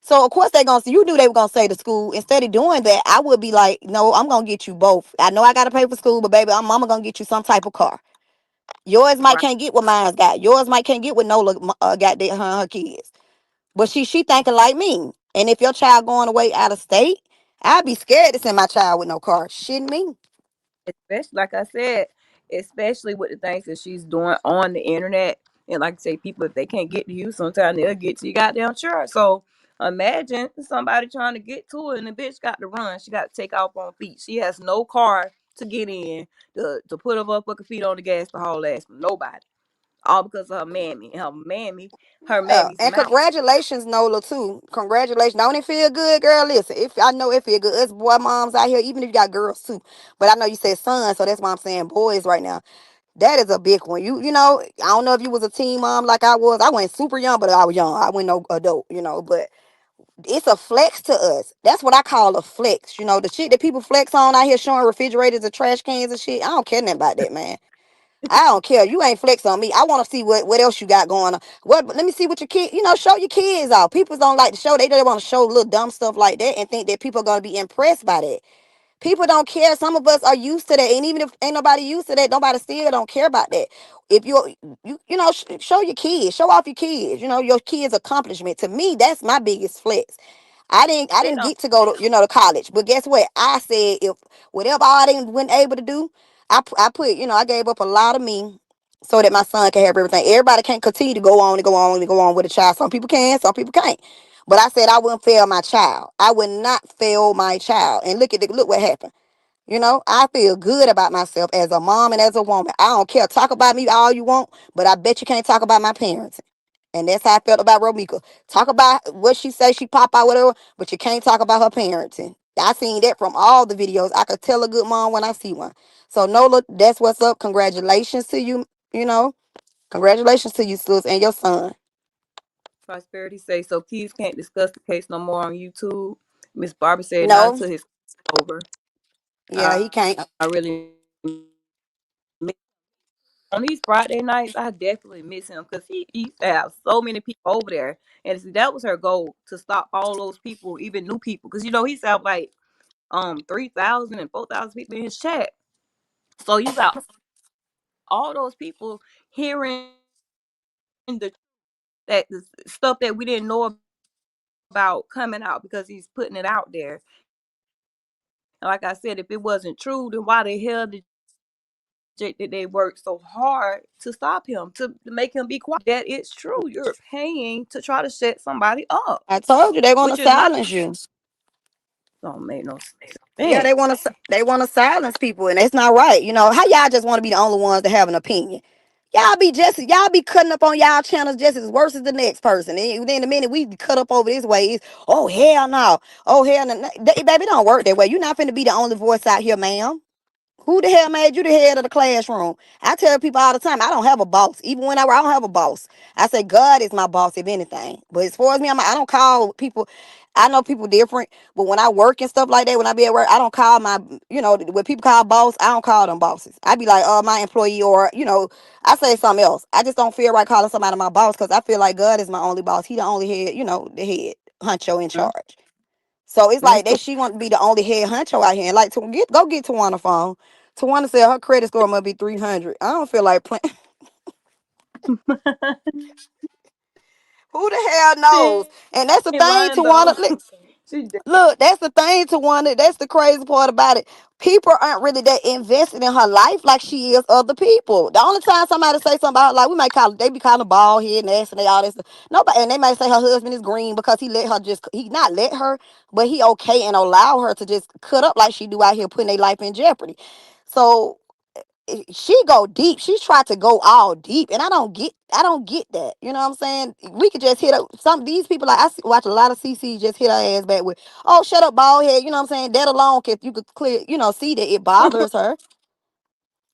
So of course they gonna you knew they were gonna say to school. Instead of doing that, I would be like, no, I'm gonna get you both. I know I gotta pay for school, but baby, I'm mama gonna get you some type of car. Yours might right. can't get what mine's got. Yours might can't get what Nola got her kids. But she thinking like me. And if your child going away out of state, I'd be scared to send my child with no car. Shitting me. Especially like I said, especially with the things that she's doing on the internet. And like I say, people if they can't get to you, sometimes they'll get to you goddamn sure. So imagine somebody trying to get to her and the bitch got to run. She got to take off on feet. She has no car to get in to put her fucking feet on the gas to haul ass from nobody. All because of her mammy. Her Yeah, mammy's and mouth. congratulations, Nola, too. Congratulations. Don't it feel good, girl? Listen, if I know it feel good, us boy moms out here, even if you got girls too. But I know you said sons, so that's why I'm saying boys right now. That is a big one. I don't know if you was a teen mom like I was. I went super young, but I was young. I went no adult, but It's a flex to us. That's what I call a flex. You know, the shit that people flex on out here showing refrigerators and trash cans and shit. I don't care nothing about that, man. I don't care. You ain't flex on me. I want to see what else you got going on. What? Let me see what your kid. You know, show your kids off. People don't like to show. They don't want to show little dumb stuff like that and think that people are gonna be impressed by that. People don't care. Some of us are used to that, and even if ain't nobody used to that, nobody still don't care about that. If you show your kids, show off your kids. You know your kids' accomplishment. To me, that's my biggest flex. I didn't It get don't. to go to college, but guess what? I said if whatever I didn't wasn't able to do, I put I gave up a lot of me so that my son can have everything. Everybody can't continue to go on and go on and go on with a child. Some people can, some people can't. But I said I wouldn't fail my child. I would not fail my child. And look what happened. I feel good about myself as a mom and as a woman. I don't care. Talk about me all you want, but I bet you can't talk about my parents. And that's how I felt about Romika. Talk about what she say, she pop out, whatever, but you can't talk about her parenting. I seen that from all the videos. I could tell a good mom when I see one. So Nola, that's what's up. Congratulations to you. You know, congratulations to you, sis, and your son. Prosperity say so. Keys can't discuss the case no more on YouTube. Miss Barbara said not No, until his over. yeah, he I can't. really on these Friday nights. I definitely miss him because he used to have so many people over there, and see, that was her goal to stop all those people, even new people, because he's have like 3,000 and 4,000 people in his chat. So you got all those people hearing the stuff that we didn't know about coming out because he's putting it out there. And like I said, if it wasn't true, then why the hell did they work so hard to stop him, to make him be quiet? But if that is true, you're paying to try to shut somebody up, I told you they which want to is not silence you. don't make no Yeah, sense. they want to silence people, and that's not right. How y'all just want to be the only ones to have an opinion? Y'all be cutting up on y'all channels just as worse as the next person. And then the minute we cut up over this way, it's oh hell no, oh hell no, baby, it don't work that way. You're not finna be the only voice out here, ma'am. Who the hell made you the head of the classroom? I tell people all the time, I don't have a boss. Even when I don't have a boss. I say God is my boss, if anything. But as far as me, I don't call people. I know people different, but when I work and stuff like that, when I be at work, I don't call when people call boss, I don't call them bosses. I be like, my employee, or I say something else. I just don't feel right calling somebody my boss because I feel like God is my only boss. He the only head, the head honcho in Mm, charge. So it's that's like the she want to be the only head honcho out here. And like to get Tawana phone. Tawana said her credit score must be 300. I don't feel like playing. Who the hell knows? she ain't And that's the lying thing, though. Tawana. She did. Look, that's the thing, Tawana. That's the crazy part about it. People aren't really that invested in her life like she is other people. The only time somebody say something about her, like we might call they be calling bald head and ass and they all this. Nobody, and they might say her husband is green because he not let her, but he okay and allow her to just cut up like she do out here putting their life in jeopardy. So she go deep. She tried to go all deep, and I don't get that. You know what I'm saying? We could just hit up some these people. Like watch a lot of CC just hit her ass back with, "Oh, shut up, bald head." You know what I'm saying? That alone, if you could clear, see that it bothers her.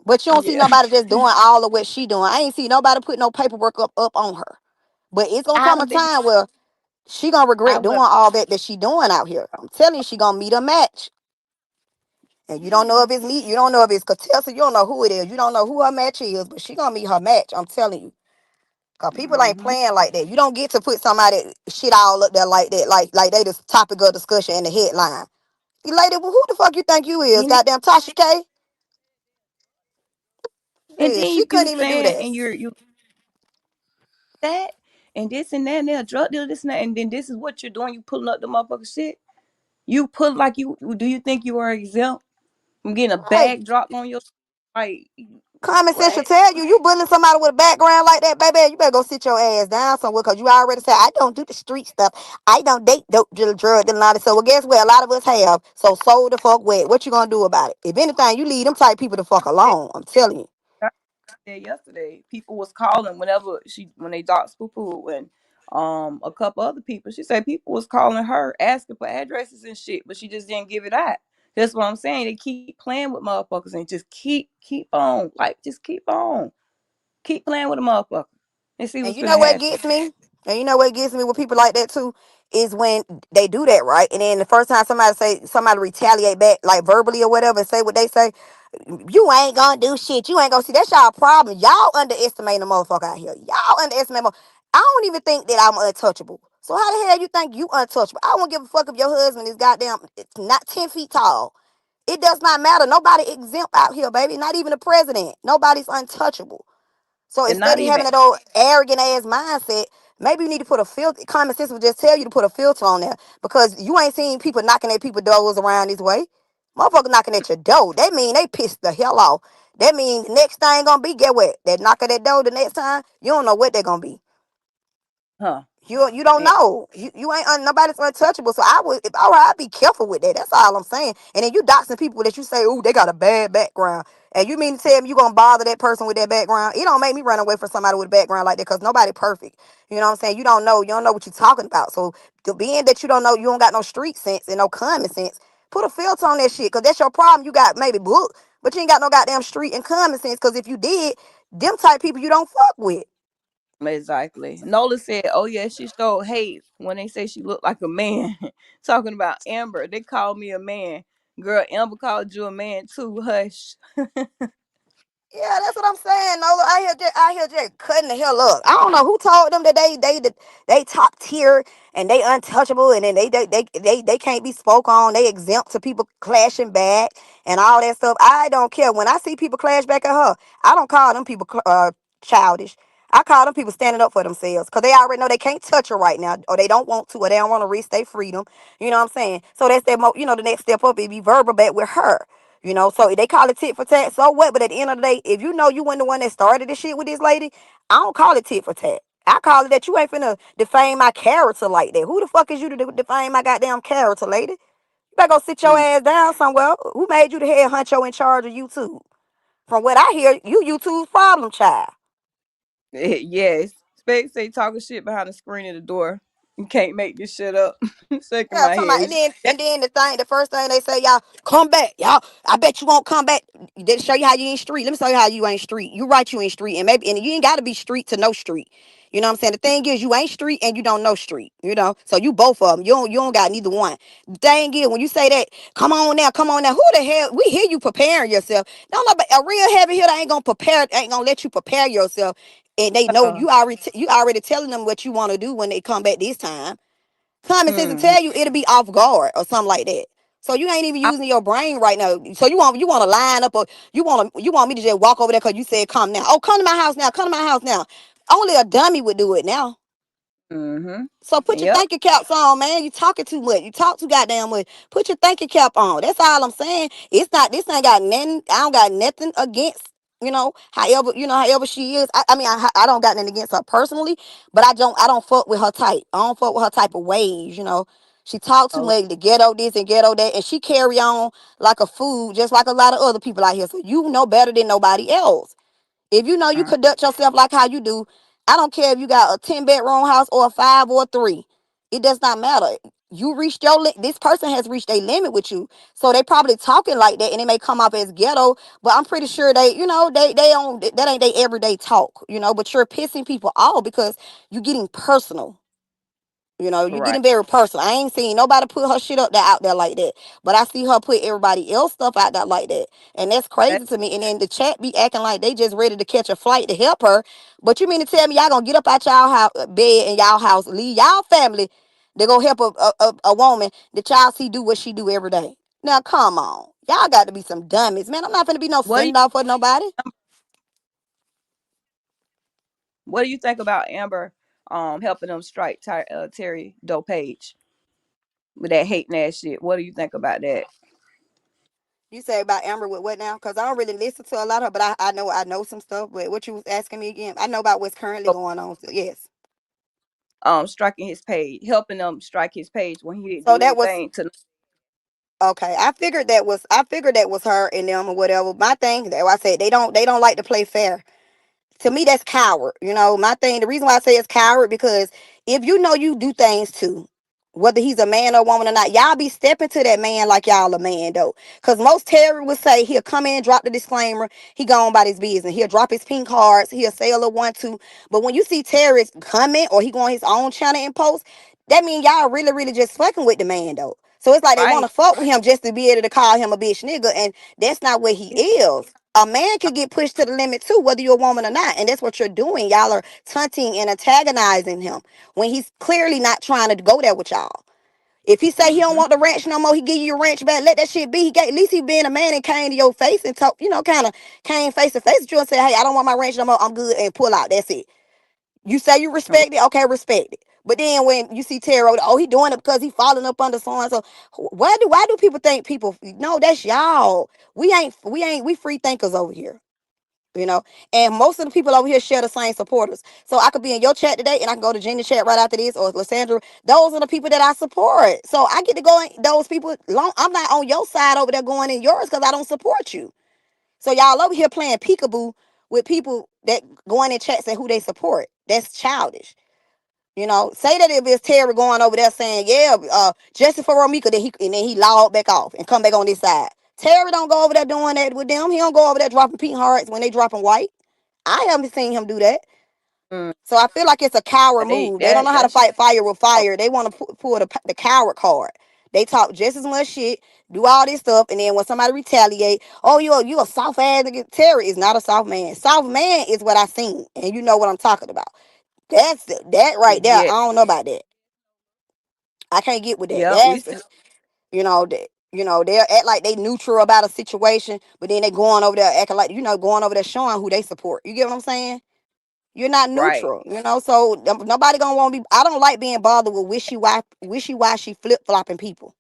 But you don't see Yeah. nobody just doing all of what she doing. I ain't see nobody put no paperwork up on her. But it's gonna I come a don't think time where she gonna I regret doing will. all that she doing out here. I'm telling you, she gonna meet a match. And you don't know if it's me. You don't know if it's Katessa. You don't know who it is. You don't know who her match is, but she gonna meet her match. I'm telling you. Cause people ain't Hmm. playing like that. You don't get to put somebody shit all up there like that, like they the topic of discussion and the headline. You lady, well, who the fuck you think you is? And then, Goddamn Tasha K? and Yeah, then she you couldn't even do saying that. and you that and this and that and they're drug dealer this and that and then this is what you're doing. You pulling up the motherfucker shit. You put like you do you think you are exempt from getting a Right. bag dropped on your like Common sense should what? tell you, you bullying somebody with a background like that, baby, you better go sit your ass down somewhere because you already said, I don't do the street stuff. I don't date dope, drug, and all that. So, well, guess what? A lot of us have. So the fuck wet. What you gonna do about it? If anything, you leave them type people the fuck alone. I'm telling you. Said yesterday, people was calling whenever when they doxed Poo Poo and a couple other people. She said people was calling her asking for addresses and shit, but she just didn't give it out. That's what I'm saying. They keep playing with motherfuckers and just keep on like just keep playing with a motherfucker and see And what's you know gonna what happen. gets me? And you know what gets me with people like that too? is when they do that, right? And then the first time somebody retaliate back, like verbally or whatever, and say what they say, you ain't gonna do shit. You ain't gonna see. That's y'all problem. Y'all underestimate the motherfucker out here. Y'all underestimate. I don't even think that I'm untouchable. So how the hell you think you untouchable? I won't give a fuck if your husband is goddamn it's not 10 feet tall. It does not matter. Nobody exempt out here, baby. Not even the president. Nobody's untouchable. So And instead not of even having that old arrogant ass mindset, maybe you need to put a filter. Common sense will just tell you to put a filter on there because you ain't seen people knocking at people's doors around this way. Motherfucker knocking at your door. That mean they pissed the hell off. That mean the next thing gonna be get what? That knock at that door the next time, you don't know what they gonna be. huh. You don't And know. You ain't nobody's untouchable. So I would if I were I'd be careful with that. That's all I'm saying. And then you doxing people that you say, oh, they got a bad background. And you mean to tell me you gonna bother that person with that background? It don't make me run away from somebody with a background like that because nobody perfect. You know what I'm saying? You don't know what you're talking about. So being that you don't know, you don't got no street sense and no common sense, put a filter on that shit. Cause that's your problem. You got maybe book, but you ain't got no goddamn street and common sense. Cause if you did, them type people you don't fuck with. exactly. Nola said, "Oh yeah, she showed hate when they say she looked like a man." Talking about Amber, they called me a man. Girl, Amber called you a man too. Hush. Yeah, that's what I'm saying. No, I hear just cutting the hell up. I don't know who told them that they top tier and they untouchable and then they can't be spoke on. They exempt to people clashing back and all that stuff. I don't care. When I see people clash back at her, I don't call them people childish. I call them people standing up for themselves because they already know they can't touch her right now, or they don't want to, or they don't want to risk their freedom. You know what I'm saying? So that's the next step up is be verbal back with her. So they call it tit for tat. So what? But at the end of the day, if you know you weren't the one that started this shit with this lady, I don't call it tit for tat. I call it that you ain't finna defame my character like that. Who the fuck is you to defame my goddamn character, lady? You better go sit your Mm. ass down somewhere. Who made you the head honcho in charge of YouTube? From what I hear, you YouTube's problem child. Yes. Specs say talking shit behind the screen of the door. You can't make this shit up. Shaking Yeah, my talking about, head. and then That, and then the first thing they say, y'all come back, y'all. I bet you won't come back. They show you how you ain't street. Let me show you how you ain't street. You right, you ain't street, and you ain't got to be street to know street. You know what I'm saying? The thing is, you ain't street and you don't know street. So you both of them. You don't got neither one. The thing is, when you say that, come on now. Who the hell? We hear you preparing yourself. Don't know, but a real heavy hitter ain't gonna prepare. Ain't gonna let you prepare yourself. And they know uh, you already telling them what you want to do when they come back this time. Common sense to mm, tell you it'll be off guard or something like that. So you ain't even I, using your brain right now. So you want to line up or you want me to just walk over there because you said come now. Oh, come to my house now. Come to my house now. Only a dummy would do it now. mm-hmm. So put your Yep. thinking caps on, man. You talking too much. You talk too goddamn much. Put your thinking cap on. That's all I'm saying. It's not. This ain't got nothing. I don't got nothing against. However she is. I don't got nothing against her personally, but I don't fuck with her type. I don't fuck with her type of ways. She talk too Oh, much, the ghetto this and ghetto that, and she carry on like a fool, just like a lot of other people out here. So you know better than nobody else. If you know you uh, conduct yourself like how you do, I don't care if you got a 10-bedroom house or a 5 or a 3. It does not matter. You reached this person has reached a limit with you. So they probably talking like that and it may come off as ghetto, but I'm pretty sure they don't that ain't their everyday talk, but you're pissing people off because you're getting personal. You're right. getting very personal. I ain't seen nobody put her shit up there out there like that. But I see her put everybody else stuff out there like that. And that's That, crazy to me. And then the chat be acting like they just ready to catch a flight to help her. But you mean to tell me y'all gonna get up out y'all house, bed in y'all house, leave y'all family to go help a woman that y'all see do what she do every day? Now come on. Y'all got to be some dummies, man. I'm not gonna be no what do you send off for nobody. what do you think about Amber helping them strike Terry Doe Page with that hating ass shit? What do you think about that? You say about Amber with what now? Because I don't really listen to a lot of her, but I know some stuff. But what you was asking me again? I know about what's currently So, going on. So yes. striking his page, helping them strike his page when he didn't So do that was anything to. okay. I figured that was her and them or whatever. My thing that I said they don't like to play fair. To me that's coward. My thing, the reason why I say it's coward, because if you know you do things too, whether he's a man or woman or not, y'all be stepping to that man like y'all a man though. Because most terrorists would say he'll come in, drop the disclaimer, he go on about his business, he'll drop his pink cards, he'll say a little one two. But when you see terrorists come in or he go on his own channel and post, That mean y'all really, really just fucking with the man though. So it's like they want Right. to fuck with him just to be able to call him a bitch nigga, and that's not what he is. A man could get pushed to the limit too, whether you're a woman or not, and that's what you're doing. Y'all are taunting and antagonizing him when he's clearly not trying to go there with y'all. If he say he don't Mm-hmm. want the ranch no more, he give you your ranch back. Let that shit be. He got, at least he being a man and came to your face and talk, kind of came face to face with you and say, "Hey, I don't want my ranch no more. I'm good," and pull out. That's it. You say you respect it, okay, respect it. But then when you see Tara, oh, he doing it because he falling up under so and so. Why do people think people? No, that's y'all. We free thinkers over here. You know, and most of the people over here share the same supporters. So I could be in your chat today, and I can go to Jenny's chat right after this, or Lysandra. Those are the people that I support. So I get to go in those people. I'm not on your side over there going in yours because I don't support you. So y'all over here playing peekaboo with people that going in chat say who they support. That's childish. You know, say that if it's Terry going over there saying, yeah, Jesse for Romika, and then he log back off and come back on this side. Terry don't go over there doing that with them. He don't go over there dropping pink hearts when they dropping white. I haven't seen him do that. Mm. So I feel like it's a coward They move. They don't that know how to that shit. fight fire with Oh, fire. They want to pull the coward card. They talk just as much shit, do all this stuff, and then when somebody retaliate, oh, you a soft ass nigga. Terry is not a soft man. Soft man is what I seen, and you know what I'm talking about. That right there. I yeah. don't know about that. I can't get with that. Yeah. We That's see. they'll act like they neutral about a situation, but then they going over there acting like going over there showing who they support. You get what I'm saying? You're not Right. neutral, So nobody gonna want to be. I don't like being bothered with wishy washy flip flopping people.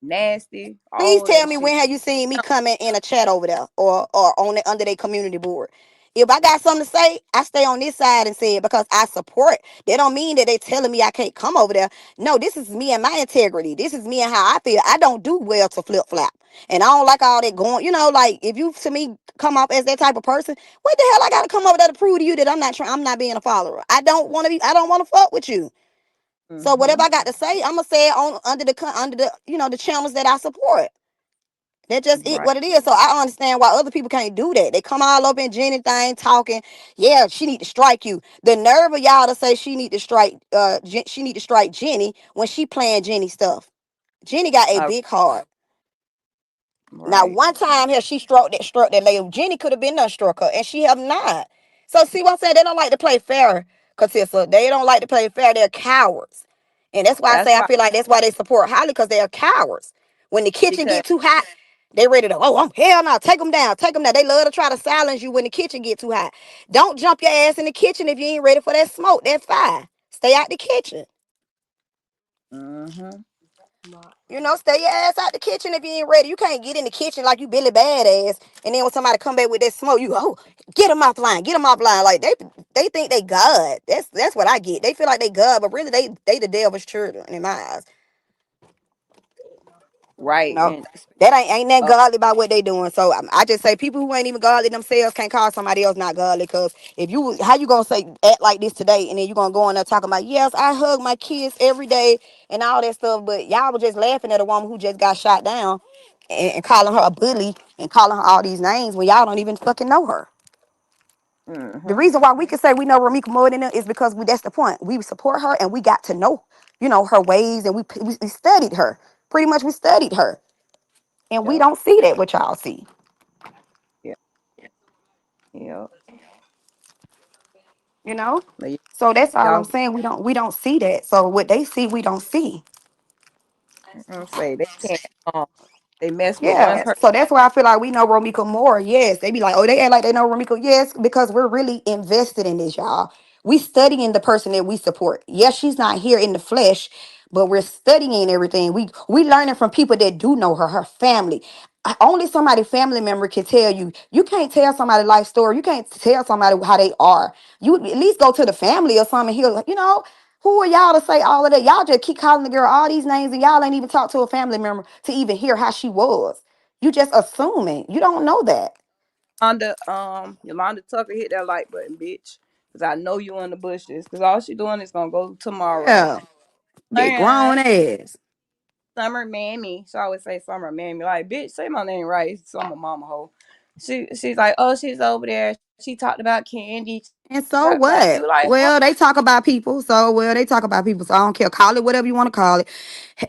Nasty. Please All tell that me shit. when have you seen me comment in a chat over there or on the under their community board. If I got something to say, I stay on this side and say it because I support. That don't mean that they telling me I can't come over there. No, this is me and my integrity. This is me and how I feel. I don't do well to flip flop. And I don't like all that going, like if you to me come off as that type of person, what the hell I gotta come over there to prove to you that I'm not being a follower. I don't want to fuck with you. So whatever Mm-hmm. I got to say, I'm gonna say it on under the the channels that I support. That's just it Right. what it is. So I understand why other people can't do that. They come all up in Jenny thing talking, yeah, she need to strike you. The nerve of y'all to say she need to strike Jenny when she playing Jenny stuff. Jenny got a Uh, big heart. Now, right. one time here, she struck that lady. Jenny could have been done struck her, and she have not. So, see what I'm saying? They don't like to play fair, Katissa. They don't like to play fair. They're cowards. And that's why I That's say I why feel like that's why they support Holly, because they are cowards. When the kitchen because get too hot, they ready to, oh, I'm hell no, take them down, take them down. They love to try to silence you when the kitchen get too hot. Don't jump your ass in the kitchen if you ain't ready for that smoke. That's fine. Stay out the kitchen. mm-hmm. Stay your ass out the kitchen if you ain't ready. You can't get in the kitchen like you Billy Badass, and then when somebody come back with that smoke, you go, oh, get them off the line, get them off the line. Like they think they God. That's what I get. They feel like they God, but really they the devil's children in my eyes. You Right. know, And that ain't that uh, godly about what they doing. So I just say people who ain't even godly themselves can't call somebody else not godly. Because if you, how you gonna say act like this today, and then you gonna go in there talking about, yes, I hug my kids every day and all that stuff, but y'all were just laughing at a woman who just got shot down and calling her a bully and calling her all these names when y'all don't even fucking know her. The mm-hmm. reason why we can say we know Ramika more than them is because that's the point. We support her and we got to know, her ways, and we studied her. Pretty much we studied her. And we Yep. don't see that what y'all see, Yeah. Yep. you know? But yeah, So that's all I'm y'all saying. We don't see that. So what they see, we don't see. say they can't they mess with one Yeah. person. So that's why I feel like we know Romika more. Yes. They be like, oh, they act like they know Romika. Yes, because we're really invested in this, y'all. We studying the person that we support. Yes, she's not here in the flesh, but we're studying everything. We learning from people that do know her family. Only somebody family member can tell you. You can't tell somebody life story. You can't tell somebody how they are. You at least go to the family or something. He'll, who are y'all to say all of that? Y'all just keep calling the girl all these names, and y'all ain't even talked to a family member to even hear how she was. You just assuming. You don't know that. Yolanda Tucker hit that like button, bitch. Cause I know you in the bushes. Cause all she doing is gonna go tomorrow. Yeah. Big And grown ass. Summer Mammy. She always say Summer Mammy. Like, bitch, say my name right. Summer Mama Ho. She's like, oh, she's over there. she talked about Candy. She talked And about so you. Like, what? Well, they talk about people. So well, they talk about people. So I don't care. Call it whatever you want to call it.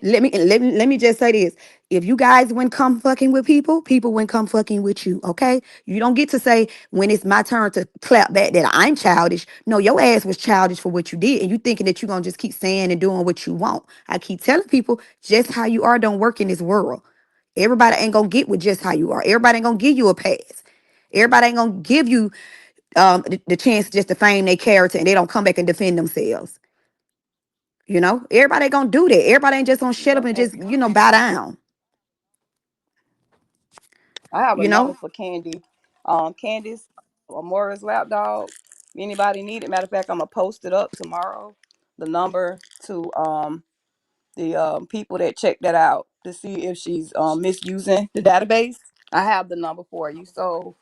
Let me just say this. If you guys wouldn't come fucking with people, people wouldn't come fucking with you. Okay? You don't get to say when it's my turn to clap back that I'm childish. No, your ass was childish for what you did. And you thinking that you're gonna just keep saying and doing what you want. I keep telling people just how you are don't work in this world. Everybody ain't gonna get with just how you are. Everybody ain't gonna give you a pass. Everybody ain't gonna give you the chance just to fame their character and they don't come back and defend themselves. You know, everybody gonna do that. Everybody ain't just gonna shut up yep. and And just, bow down. I have a You number know? for Candy. Candice, Amora's lapdog. Anybody need it? Matter of fact, I'm gonna post it up tomorrow. The number to the people that check that out to see if she's misusing the database. I have the number for you. So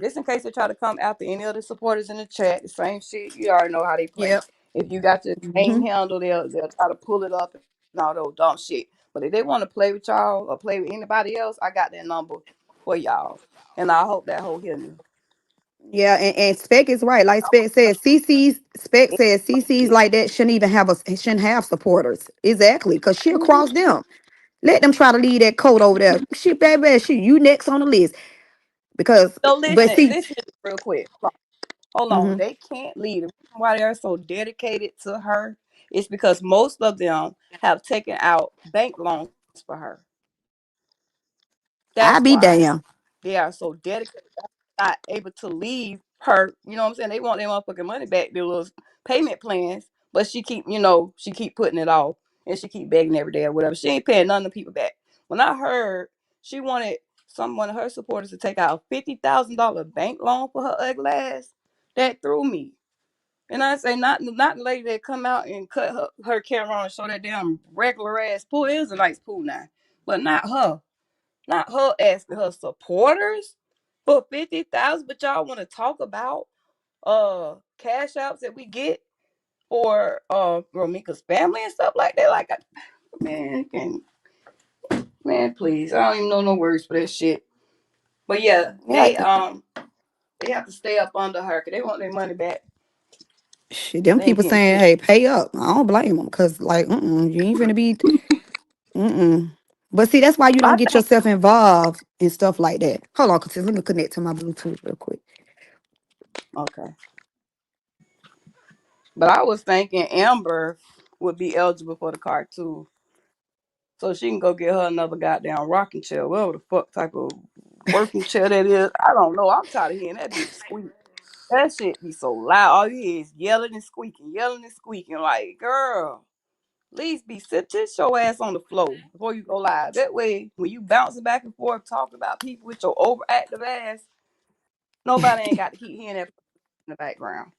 just in case they try to come after any of the supporters in the chat, the same shit. You already know how they play. Yep. If you got your name Hmm. handle, they'll try to pull it up and all those dumb shit. But if they want to play with y'all or play with anybody else, I got that number for y'all. And I hope that whole hear me. Yeah, and Spec is right. Like Spec says CC's like that shouldn't have supporters. Exactly. Cause she'll cross them. Let them try to leave that code over there. Shit, baby, shit, you next on the list. Because So but listen, see, listen real quick. Hold on. hmm They can't leave. The reason why they're so dedicated to her is because most of them have taken out bank loans for her. That's I why be damn. they are so dedicated. Not able to leave her. You know what I'm saying? They want their motherfucking money back. Their little payment plans, but she keep putting it off, and she keep begging every day or whatever. She ain't paying none of the people back. When I heard she wanted one of her supporters to take out a $50,000 bank loan for her ugly ass, that threw me. And I say not the lady that come out and cut her camera on and show that damn regular ass pool. It was a nice pool now. But not her. Not her asking her supporters for 50,000. But y'all want to talk about cash outs that we get or Romika's family and stuff like that. Like man, man, please. I don't even know no words for that shit. But yeah, Yeah. they have to stay up under her because they want their money back. Shit, them They ain't people getting saying, shit. "Hey, pay up." I don't blame them, cause like, you ain't finna be, But see, that's why you don't I get think yourself involved in stuff like that. Hold on, cause let me connect to my Bluetooth real quick. okay. But I was thinking Amber would be eligible for the car too. So she can go get her another goddamn rocking chair, whatever the fuck type of working chair that is. I don't know. I'm tired of hearing that bitch squeak. That shit be so loud. All you hear is yelling and squeaking, yelling and squeaking. Like, girl, at least sit your ass on the floor before you go live. That way, when you bouncing back and forth talking about people with your overactive ass, nobody ain't got to keep hearing that in the background.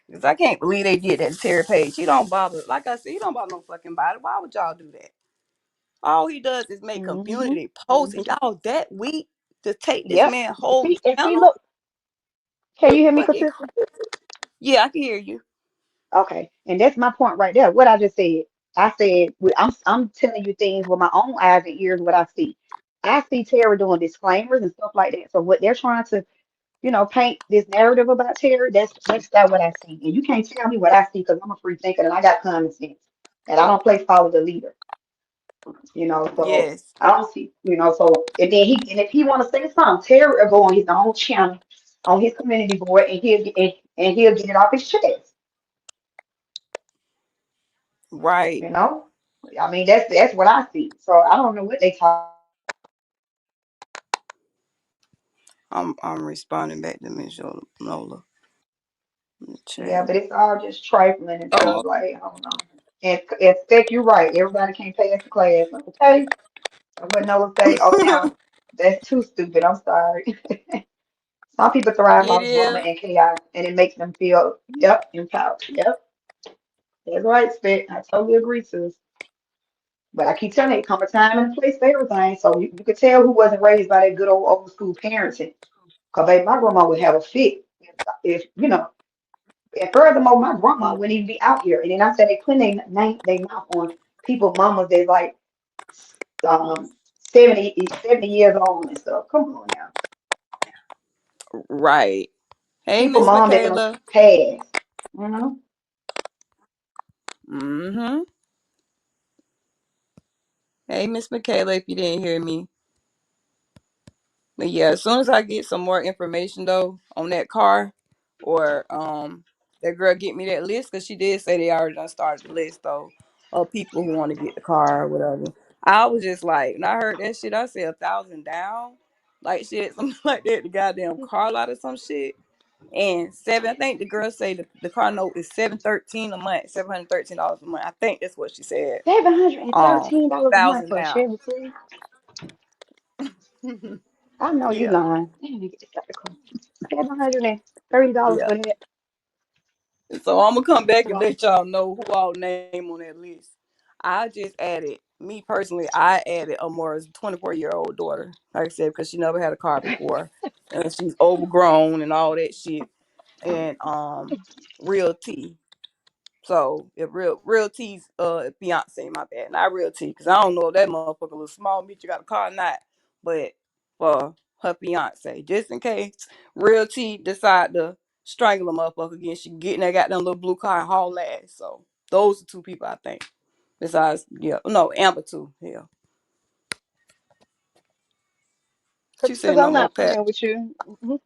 Because I can't believe they did that to Terry Page. He don't bother. Like I said, he don't bother no fucking body. Why would y'all do that? All he does is make Hmm. community posts, and y'all that weak to take this Yep. man whole And see, channel. look, can you hear me, Fucking consistent? crazy. Yeah, I can hear you. Okay, and that's my point right there. What I just said. I said I'm telling you things with my own eyes and ears. What I see. I see Terry doing disclaimers and stuff like that. So what they're trying to, paint this narrative about Terry. That's that what I see. And you can't tell me what I see because I'm a free thinker and I got common sense. And I don't play follow the leader. So Yes. I don't see, so and if he want to say something, Terry will go on his own channel, on his community board, and he'll get it off his chest. Right. You know, I mean that's what I see. So I don't know what they talk. I'm responding back to Miss Nola in the Yeah, chat. but it's all just trifling and stuff. Oh, Like I don't know. And expect you're right. Everybody can't pass the class. Okay, and what Noah say? Oh, now that's too stupid. I'm sorry. Some people thrive it off drama is. and chaos, and it makes them feel, yep, empowered. Yep, that's right, Spit. I totally agree, sis. But I keep telling you, it come a time and a place for everything. So you could tell who wasn't raised by that good old school parenting. Because baby, my grandma would have a fit if. And furthermore, my grandma wouldn't even be out here. And then I said they putting they mouth on people, mamas that's like um 70 years old and stuff. Come on now. Right. Hey, People, Miss mom that done Michaela. passed. You know, Mm-hmm. Hey, Miss Michaela, if you didn't hear me. But yeah, as soon as I get some more information though on that car, or that girl get me that list, because she did say they already done started the list though of people who want to get the car or whatever. I was just like, when I heard that shit, I said 1,000 down, like shit, something like that. The goddamn car lot or some shit. And seven, I think the girl say the car note is 713 a month, $713 a month. I think that's what she said. $713 a month 1,000 for a down. Chevy Cruze. I know you Yeah, lying. Damn, you get this out the car. $730 yeah. for that. So I'm gonna come back and Well, let y'all know who all name on that list. I just added, me personally, I added Amora's 24-year-old daughter. Like I said, because she never had a car before. And she's overgrown and all that shit. And Real T. So if real T's fiance, my bad, not real T, because I don't know if that motherfucker was small meat you got a car or not, but for her fiance, just in case real T decide to strangle a motherfucker again, she get in that goddamn little blue car and haul ass. So those are two people I think. Besides, yeah, no, Amber too. Yeah, she because said no I'm more not Pat. playing with you. Mhm.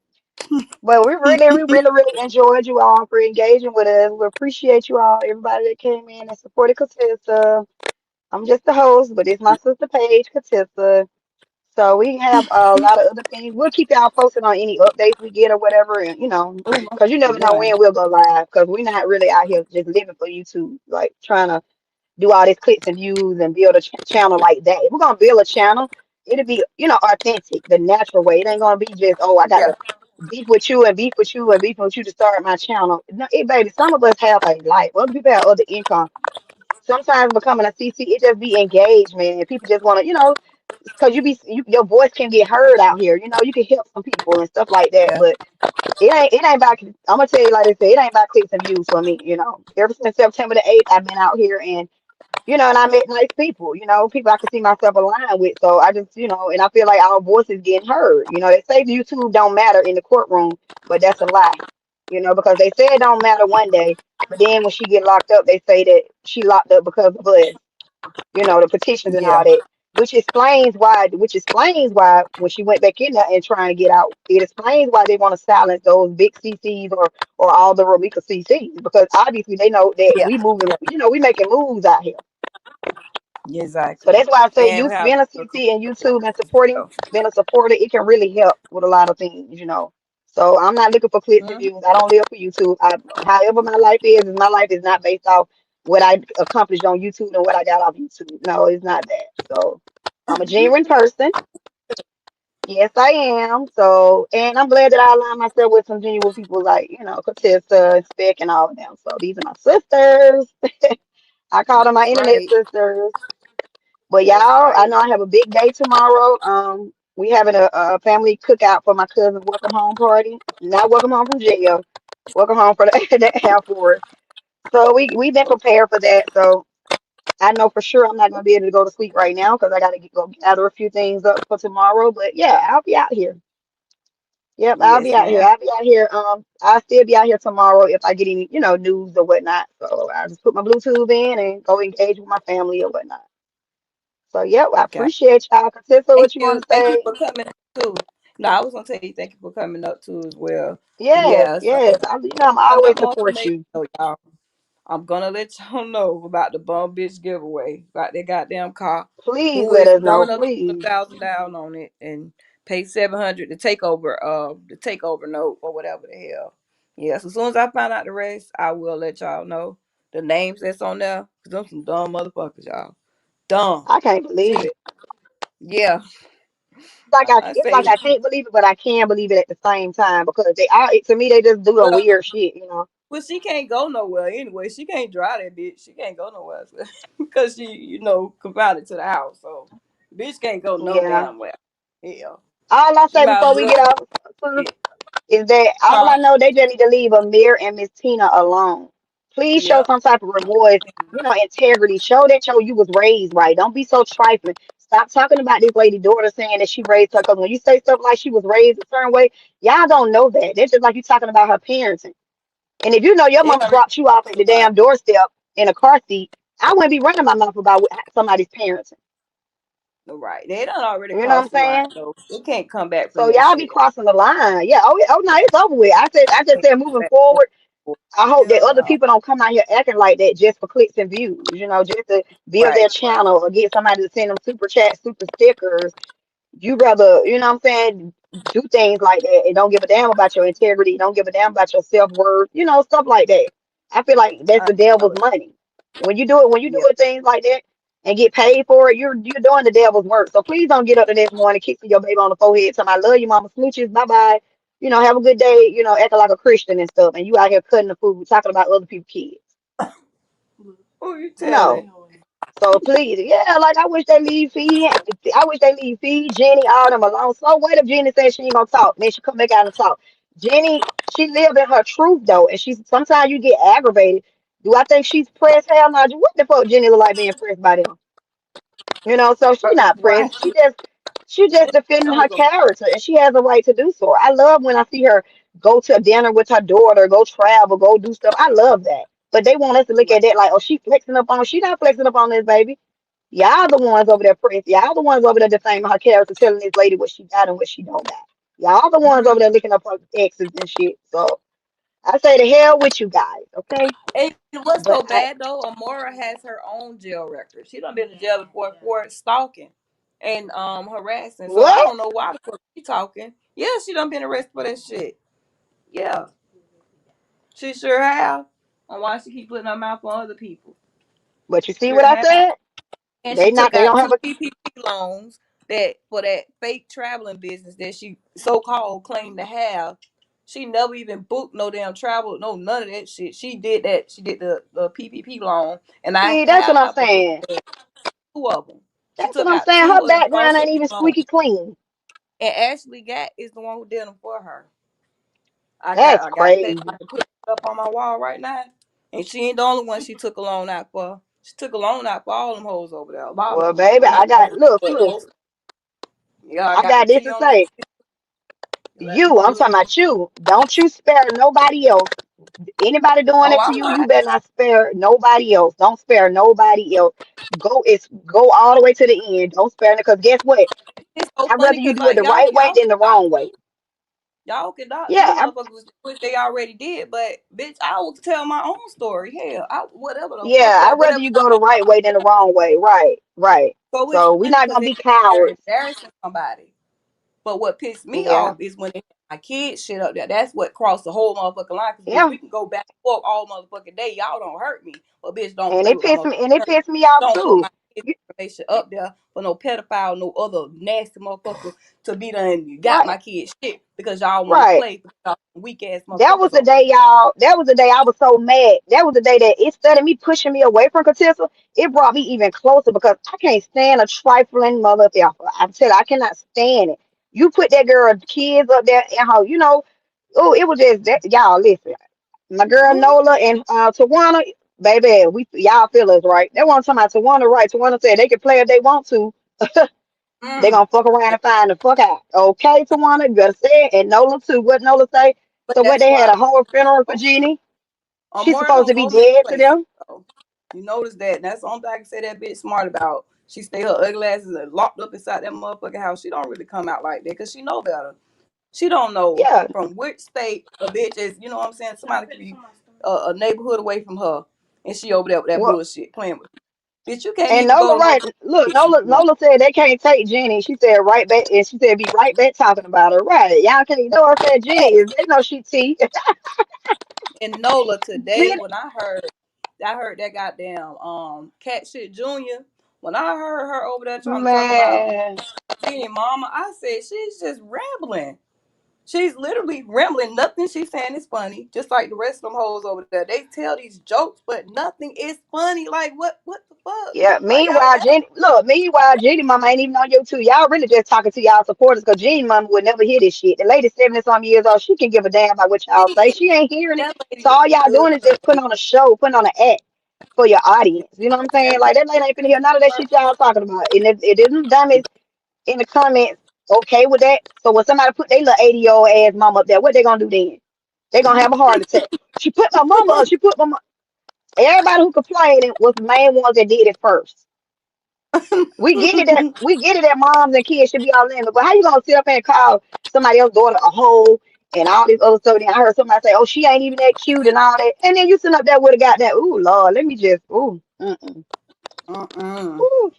But we really enjoyed you all for engaging with us. We appreciate you all, everybody that came in and supported Katissa. I'm just the host, but it's my sister Paige, Katissa. So we have a lot of other things. We'll keep y'all posted on any updates we get or whatever, and Oh, because you never know yeah, when we'll go live. Because we're not really out here just living for YouTube, like trying to do all these clicks and views and build a channel like that. If we're gonna build a channel, it'll be authentic, the natural way. It ain't gonna be just, oh, I got yeah, to beef with you and beef with you and beef with you to start my channel. No, baby, some of us have a life. Other people have other income. Sometimes becoming a CC, it just be engagement, and people just want to, because your voice can get heard out here. You can help some people and stuff like that. yeah, But it ain't about. I'm gonna tell you like I said, it ain't about clicks and views for me. Ever since September the 8th, I've been out here and I met nice people. People I could see myself aligned with. So I just, and I feel like our voices getting heard. They say YouTube don't matter in the courtroom, but that's a lie. Because they say it don't matter one day, but then when she get locked up, they say that she locked up because of us, the petitions and all yeah, that, which explains why when she went back in there and trying to get out, it explains why they want to silence those big CCs or all the Romika CCs, because obviously they know that yeah, we moving, yeah, we making moves out here. yeah, So exactly. that's why I say And you we have being a a CC and YouTube and supporting, being a supporter, it can really help with a lot of things. So I'm not looking for clicks and Mhm. views. I don't live for YouTube. However my life is not based off what I accomplished on YouTube and what I got off YouTube. No, it's not that. So I'm a genuine person. Yes, I am. So, and I'm glad that I aligned myself with some genuine people like, Katissa and Speck and all of them. So these are my sisters. I call them my That's internet right. sisters. But That's y'all, I right. know I have a big day tomorrow. We having a family cookout for my cousin's welcome home party. Not welcome home from jail. Welcome home for the Air Force. So we been prepared for that. So I know for sure I'm not gonna be able to go to sleep right now because I gotta go gather a few things up for tomorrow. But yeah, I'll be out here. Yep, I'll be Yes, out here. ma'am. I'll be out here. I'll still be out here tomorrow if I get any, news or whatnot. So I'll just put my Bluetooth in and go engage with my family or whatnot. So yep, I Okay. appreciate y'all. Katissa, Thank what you you. want to Thank you say? for coming up too. No, I was gonna tell you thank you for coming up too as well. But Yes, yeah, so yes. I'm I always got more support information you. though, y'all. I'm gonna let y'all know about the bum bitch giveaway, about that goddamn car. Please Who let is us dumb know, enough to put a please. thousand down on it and pay 700 the takeover note or whatever the hell. Yeah, so as soon as I find out the rest, I will let y'all know the names that's on there. Cause them some dumb motherfuckers, y'all. Dumb. I can't believe Shit. it. Yeah. I It's say like I can't believe it, but I can believe it at the same time because to me they just doing well, weird shit. well, she can't go nowhere anyway. She can't drive that bitch. She can't go nowhere because she, confined to the house. So, bitch can't go no Yeah. damn well. Hell, All I she say might as before we well. get off sis, It, is that all huh? I know they just need to leave Amir and Miss Tina alone. Please show Yep. some type of reward, integrity. Show that you was raised right. Don't be so trifling. Stop talking about this lady daughter saying that she raised her. Because when you say stuff like she was raised a certain way, y'all don't know that. That's just like you talking about her parenting. And if you know your They mama already dropped you off at the right. damn doorstep in a car seat, I wouldn't be running my mouth about somebody's parenting. Right. They done already You know what I'm crossed the line saying? though. They can't come back from So that y'all be shit. crossing the line. Yeah. Oh, yeah. Oh no, it's over with. I just Can't said come moving back from forward. that. I hope that Hell other no. people don't come out here acting like that just for clicks and views, just to build Right. their channel or get somebody to send them super chats, super stickers. You rather, you know what I'm saying, do things like that and don't give a damn about your integrity, don't give a damn about your self-worth, stuff like that. I feel like that's I the know devil's it. money. When you Yeah. do things like that and get paid for it, you're doing the devil's work. So please don't get up the next morning kissing your baby on the forehead, telling I love you, mama, smooches, bye bye. Have a good day, acting like a Christian and stuff, and you out here cutting the food, talking about other people's kids. Who you No. telling? So please, yeah, like I wish they leave feed Jenny all them alone. So what if Jenny says she ain't gonna talk? Then she come back out and talk. Jenny, she lived in her truth though, and she's sometimes you get aggravated. Do I think she's pressed? Hell no. What the fuck Jenny look like being pressed by them? So she not Right. pressed. She just defending I was her gonna character, and she has a right to do so. I love when I see her go to dinner with her daughter, go travel, go do stuff. I love that. But they want us to look right. at that like, oh, she flexing up on. She not flexing up on this baby. Y'all the ones over there pressed. Y'all the ones over there defaming her character, telling this lady what she got and what she don't got. Y'all the ones over there looking up her exes and shit. So I say the hell with you guys, okay? And what's so But bad though? Amora has her own jail record. She done been to jail before for stalking and harassing. So I what? don't know why the fuck she talking. Yeah, she done been arrested for that shit. Yeah, she sure have. On why she keep putting her mouth on other people. But you see what Sure I have. said? And They she not. took They out don't have two a. PPP loans that for that fake traveling business that she so called claimed to have. She never even booked no damn travel, no none of that shit. She did that. She did the PPP loan, and I See, that's what have I'm the proof saying. of two of them. She That's what took I'm out saying. two Her of them background ain't scholarship even loans, squeaky clean. and Ashley Gatt is the one who did them for her. That's I got pictures. I crazy. can put it up on my wall right now. And she ain't the only one she took a loan out for. She took a loan out for all them hoes over there. A lot of Well, them. baby, Not I got all, look, but look. most. Yeah, I I got the got this tea to on that. say. Let me I'm pull talking it. about you. Don't you spare nobody else. Anybody doing Oh, it to I'm you, you not. better not spare nobody else. Don't spare nobody else. Go all the way to the end. Don't spare it because guess what? It's so I'd funny rather you because do it like the right way y'all than can the dox wrong way. these Yeah, motherfuckers, which they already did. But bitch, I will tell my own story. Hell, whatever the fuck, I'd rather whatever you go the somebody. right way than the wrong way. Right, right. So it's So we're funny not because gonna they be think they're cowards. embarrassing somebody. But what pissed me Yeah, off is when they had my kids shit up there. That's what crossed the whole motherfucking line. Cause bitch, yeah. we can go back and forth all motherfucking day. Y'all don't hurt me, but bitch, don't And play it with my pissed motherfucking me and it nerve. pissed me off Don't put too. my kids' information up there for no pedophile, no other nasty motherfucker to be done. You got Right, my kids shit because y'all want to right. play because y'all weak ass That was motherfuckers the on day, y'all. That was the day I was so mad. That was the day that instead of me pushing me away from Katissa, it brought me even closer because I can't stand a trifling mother effer. I'm telling you, I cannot stand it. You put that girl kids up there and how oh, it was just that y'all listen. My girl them. Nola and Tawana, baby, we y'all feel us right. They want talking about Tawana, right? Tawana said they can play if they want to. They Mm. gonna fuck around and find the fuck out. Okay, Tawana, you better say it. And Nola too. What Nola say? But So what that's they had why a whole funeral for Jeannie. She's Amore supposed to don't be go many dead to places. them. So you notice that. And that's the only thing I can say that bitch smart about. She stay her ugly asses locked up inside that motherfucking house. She don't really come out like that because she know better. She don't know Yeah. from which state a bitch is. You know what I'm saying? Somebody could be a neighborhood away from her, and she over there with that Well, bullshit playing with. Bitch, you can't and even go Nola, to no right? Look, if you want. Nola said they can't take Jenny. She said right back, and she said be right back talking about her. Right? Y'all can't know. I said Jenny Hey, is. They know she T. and Nola today Jenny, when I heard that goddamn cat shit Junior. When I heard her over there trying to talk about man. Jenny mama, I said she's just rambling. She's literally rambling. Nothing she's saying is funny. Just like the rest of them hoes over there. They tell these jokes, but nothing is funny. Like what the fuck? Yeah. Why y'all Meanwhile, laugh? Jenny. Look. Meanwhile, Jenny Mama ain't even on you too. Y'all really just talking to y'all supporters because Jenny Mama would never hear this shit. The lady 70 some years old. She can give a damn about what y'all See, say. She ain't hearing it. that lady So is all y'all good doing is for just putting on a show, putting on an act. for your audience. You know what I'm saying? Like that lady ain't finna hear none of that shit y'all talking about. And if it isn't dummies in the comments okay with that, so when somebody put their little 80-year-old ass mama up there, what they gonna do then? They gonna have a heart attack. She put my mama up. She put my everybody who complained was the main ones that did it first. We get it that moms and kids should be all in, but how you gonna sit up and call somebody else's daughter a hoe and all this other stuff? Then I heard somebody say, "Oh, she ain't even that cute" and all that, and then you sitting up there with a got that. Ooh, Lord, let me just Mm-mm. ooh,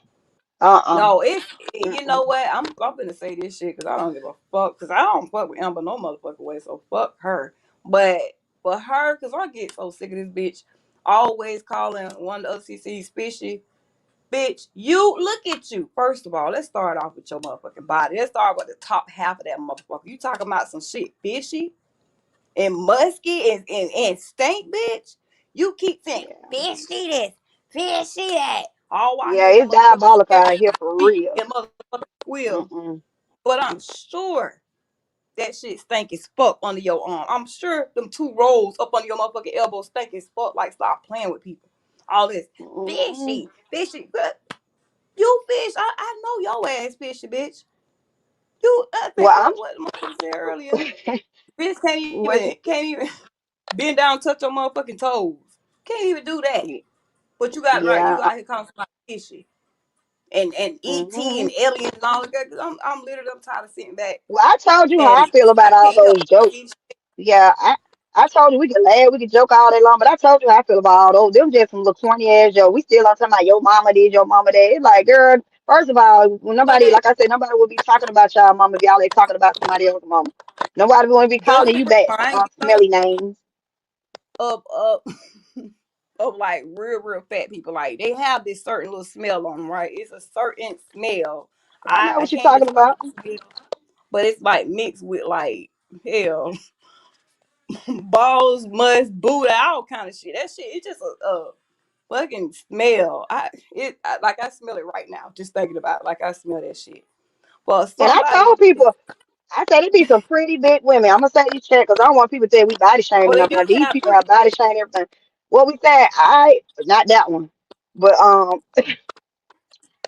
uh, No, you know mm. what? I'm gonna say this shit because I don't give a fuck. Because I don't fuck with Amber no motherfucking way. So fuck her. But for her, because I get so sick of this bitch always calling one of the other CCs fishy. Bitch, you look at you. First of all, let's start off with your motherfucking body. Let's start with the top half of that motherfucker. You talking about some shit fishy and musky and stink, bitch. You keep saying Yeah, fishy this, fishy that. All I yeah, hear is it's motherfucking diabolical scared out here for feet real. and motherfucking squeal. Mm-mm, But I'm sure that shit stank as fuck under your arm. I'm sure them two rolls up under your motherfucking elbow stink as fuck. Like, stop playing with people. All this mm-mm. fishy, fishy. But you fish. I know your ass fishy, bitch. You, I think Well, what the motherfucker said earlier. I'm Bitch what she can't even bend down, and touch your motherfucking toes. Can't even do that. But you got right. yeah. You out here calling somebody fishy and ET Mm-hmm. and aliens and all that. I'm literally I'm tired of sitting back Well, I told you how and I feel I about all can't help those but jokes. see. Yeah, I told you we could laugh, we could joke all day long, but I told you how I feel about all those. Them just some little 20 ass jokes. We still on talking about your mama did, your mama did. It's like, girl, first of all, when But nobody, like I said, nobody would be talking about y'all mama if y'all ain't talking about somebody else's mama. Nobody would be them calling you back remind me though smelly names. of of like real fat people. Like they have this certain little smell on them, right? It's a certain smell. I know I what you're can't talking describe about. the smell, but it's like mixed with like hell balls, must, Buddha, all kind of shit. That shit, it's just a fucking smell. Like I smell it right now, just thinking about it, like I smell that shit. But And I somebody told is, people, I said it be some pretty big women. I'm gonna say you check because I don't want people to say we body oh, shaming they up. do Now these have people pretty have body bitch. shaming everything. What we said, not that one, but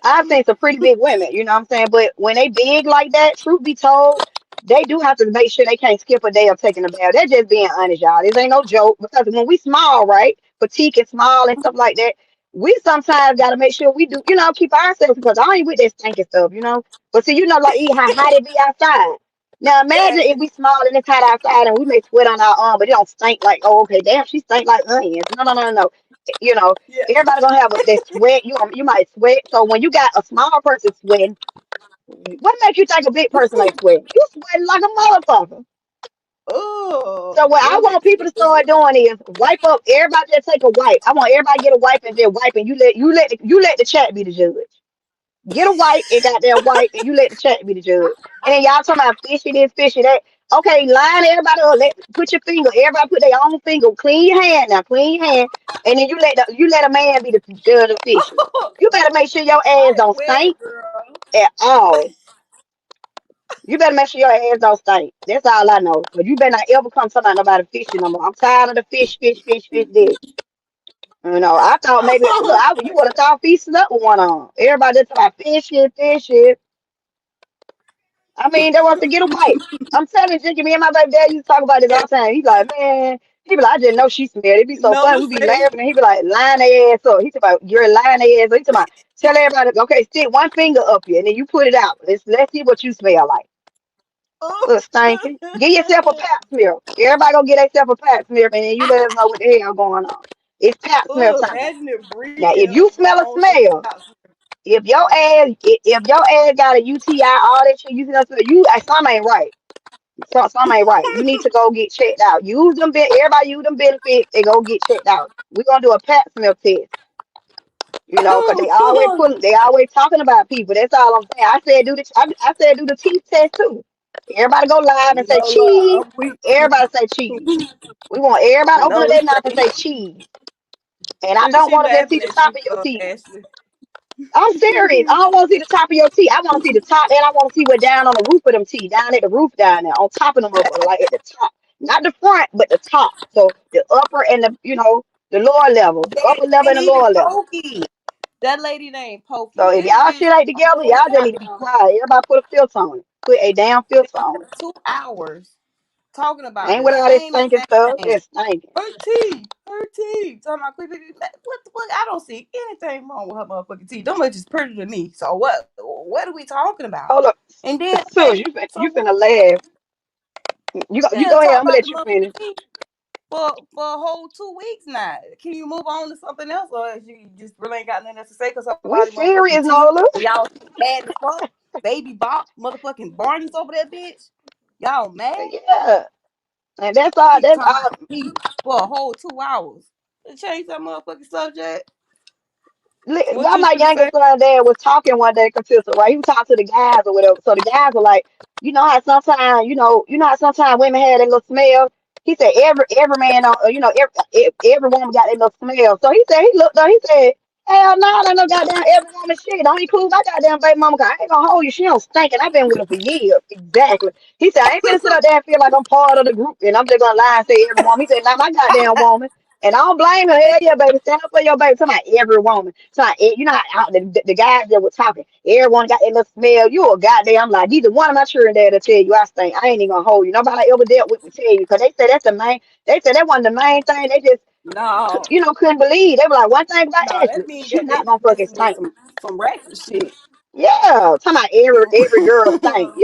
I've seen some pretty big women, you know what I'm saying? But when they big like that, truth be told, they do have to make sure they can't skip a day of taking a bath. They're just being honest, y'all. This ain't no joke because when we small, right, petite and small and stuff like that, we sometimes got to make sure we do, keep ourselves because I ain't with that stinking stuff. But see, like how hot it be outside. Now imagine Yes, if we small and it's hot outside and we may sweat on our arm, but it don't stink like, oh, okay, damn, she stink like onions. No, no, no, no, no. You know, yeah. everybody gonna have that sweat. You might sweat. So when you got a small person sweating, what makes you think a big person ain't sweating? You sweating like a motherfucker. Oh, So what I them want bitches people to is start doing is wipe up. Everybody just take a wipe. I want everybody to get a wipe and just wipe, and you let the chat be the judge. Get a wipe and goddamn wipe, and you let the chat be the judge. And then y'all talking about fishy this, fishy that. Okay, line everybody up. Put your finger. Everybody put their own finger. Clean your hand now. Clean your hand. And then you let a man be the judge of fishy. You better make sure your ass I don't ain't with stink it, girl. at all. You better make sure your ass don't stink. That's all I know. But you better not ever come talking about nobody fishing no more. I'm tired of the fish, fish, fish, fish. This. I thought maybe look, you would have thought feasting up with one on. Everybody just talking about fishing, fishing. I mean, they want to get a wife. I'm telling you, Jiggy, me and my baby dad used to talk about this all Yeah, the time. He's like, man, he be like, I didn't know she smelled. It'd be so number funny. We'd be say. laughing, and he'd be like, line their ass up. He talking about, you're lying their ass up. He talking about, tell everybody, okay, stick one finger up here, and then you put it out. Let's see what you smell like. Oh. Look, stinking. Get yourself a pap smear. Everybody go get themselves a pap smear, and then you let us know what the hell going on. It's pap smear Oh, time. imagine it Now, breathing if you smell a on some smell, pops. if your ass got a UTI, all that shit, you see that smell, something ain't right. Something ain't right. You need to go get checked out. Use them, everybody use them benefits and go get checked out. We're gonna do a pap smear test. Cause they always talking about people. That's all I'm saying. I said do the teeth test too. Everybody go live and say No, look, cheese. I'm weak. Everybody say cheese. We want everybody open No, up their mouth and say cheese. And I don't she want to just see laughing the at top you, of your teeth. Ashley. I'm serious. I don't want to see the top of your teeth. I want to see the top, and I want to see what down on the roof of them teeth, down at the roof down there, on top of them, like at the top, not the front, but the top. So the upper and the. The lower level, the They upper level and ain't the even lower level. Pokey. That lady named So Pokey. if This y'all bitch shit ain't together, whole y'all just need to be goddamn quiet. Everybody put a filter on it. Put a damn filter on it. 2 hours talking about Ain't the with all this same stinking exact stuff. thing. It's stinking. Her teeth. Talking about what the fuck? I don't see anything wrong with her motherfucking teeth. Them bitches pretty to me. So what? What are we talking about? Hold up. And then Sus, okay, you so what? finna laugh. You Yeah, go ahead. talk I'm gonna about the let you finish. motherfucking teeth for a whole 2 weeks now. Can you move on to something else, or you just really ain't got nothing else to say because We somebody motherfucking serious, teeth Nola. and y'all mad as fuck? Baby Bop, motherfucking Barney's over there, bitch. Y'all mad? Yeah. And that's all. Keep That's talking all. about teeth for a whole 2 hours. Change that motherfucking subject. What Why you my finna say? youngest son dad was talking one day, consistent, right? He was talking to the guys or whatever. So the guys were like, how sometimes, how sometimes women had that little smell. He said every man, every woman got that little smell. So he said he looked up. He said, hell no, that no goddamn every woman shit. Don't include my goddamn baby mama. 'Cause I ain't gonna hold you. She don't stink, and I've been with her for years. Exactly. He said I ain't finna sit up there and feel like I'm part of the group, and I'm just gonna lie and say every woman. He said, not my goddamn woman. And I don't blame her. Hell yeah, baby. Stand up for your baby. Talking about every woman. So you know how the guys that were talking, everyone got that little smell. You a goddamn like neither one of my children there to tell you I stink. I ain't even gonna hold you. Nobody I ever dealt with would tell you because they said that's the main. They said that one of the main thing. They just No, couldn't believe. They were like one thing about no, that Ashley, means she that they not be gonna fucking messing with stink. some ratchet shit. Yeah, talking about every girl stink.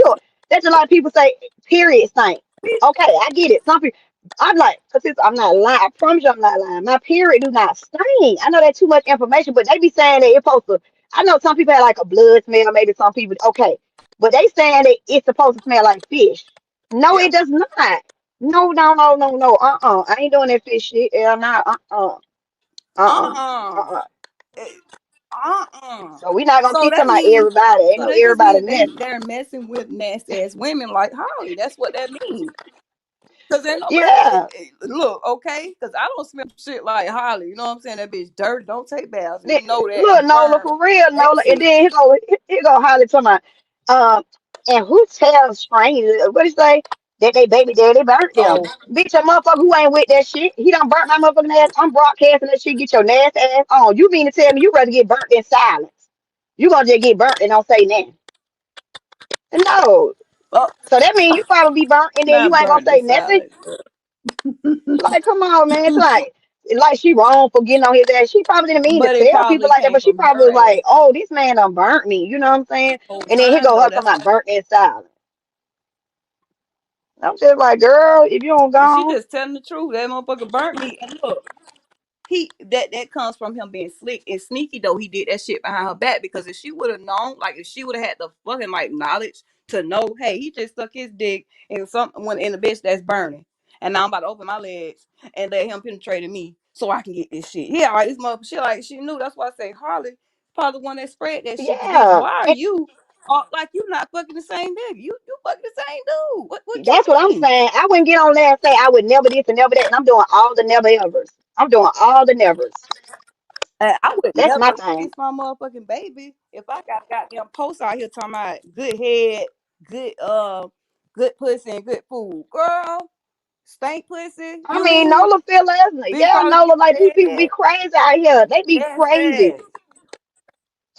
That's a lot of people say period stink. Okay, I get it. Some people, I'm like, cause I'm not lying. I promise you, I'm not lying. My period do not stink. I know that's too much information, but they be saying that it's supposed to. I know some people have like a blood smell. Maybe some people, okay, but they saying that it's supposed to smell like fish. No, Yeah. it does not. No, no, no, no, no. I ain't doing that fish shit. Yeah, nah. Uh. Uh-uh. Uh. Uh-uh. So we not gonna So keep that talking about means everybody. Ain't so no that just everybody means that nasty. they're messing with nasty ass women like Holly. That's what that means. Cause ain't nobody Yeah. look, okay? Cause I don't smell shit like Holly. You know what I'm saying? That bitch dirty. Don't take baths. And you know that Look, and Nola, burn for real, Nola. And exes. then he go Holly to my and who tells strangers what he say that they baby daddy burnt them. Oh, Bitch, a motherfucker who ain't with that shit. He done burnt my motherfucking ass. I'm broadcasting that shit. Get your nasty ass on. You mean to tell me you rather get burnt in silence? You gonna just get burnt and don't say nothing? No. oh, So that means you probably be burnt and then you not ain't gonna burnt in say nothing. silence. Like, come on, man. It's like she wrong for getting on his ass. She probably didn't mean to But it tell people probably like that, came but she from probably her was ass like, oh, this man done burnt me. You know what I'm saying? the whole And then he time go though. her talking That's about burnt in silence. I'm just like, girl, if you don't she go, just telling the truth. That motherfucker burnt me. And look, that comes from him being slick and sneaky though. He did that shit behind her back because if she would have known, like if she would have had the fucking like knowledge to know, hey, he just stuck his dick in someone in the bitch that's burning, and now I'm about to open my legs and let him penetrate me so I can get this shit. Yeah, like this mother, she knew. That's why I say Harley probably the one that spread that shit. Cause bitch, yeah. why are And you like you not fucking the same nigga? You fucking the same dude. What you that's what I'm mean? saying. I wouldn't get on there and say I would never this and never that. And I'm doing all the never evers. I'm doing all the nevers. I would That's my never thing. waste my motherfucking baby if I got goddamn posts out here talking about good head, good good pussy and good food. Girl, stank pussy, I you mean, mean? Nola feel lesson. Bitch Yeah, probably Nola, give like these you people be head. crazy out here. They be Yes, crazy. yes.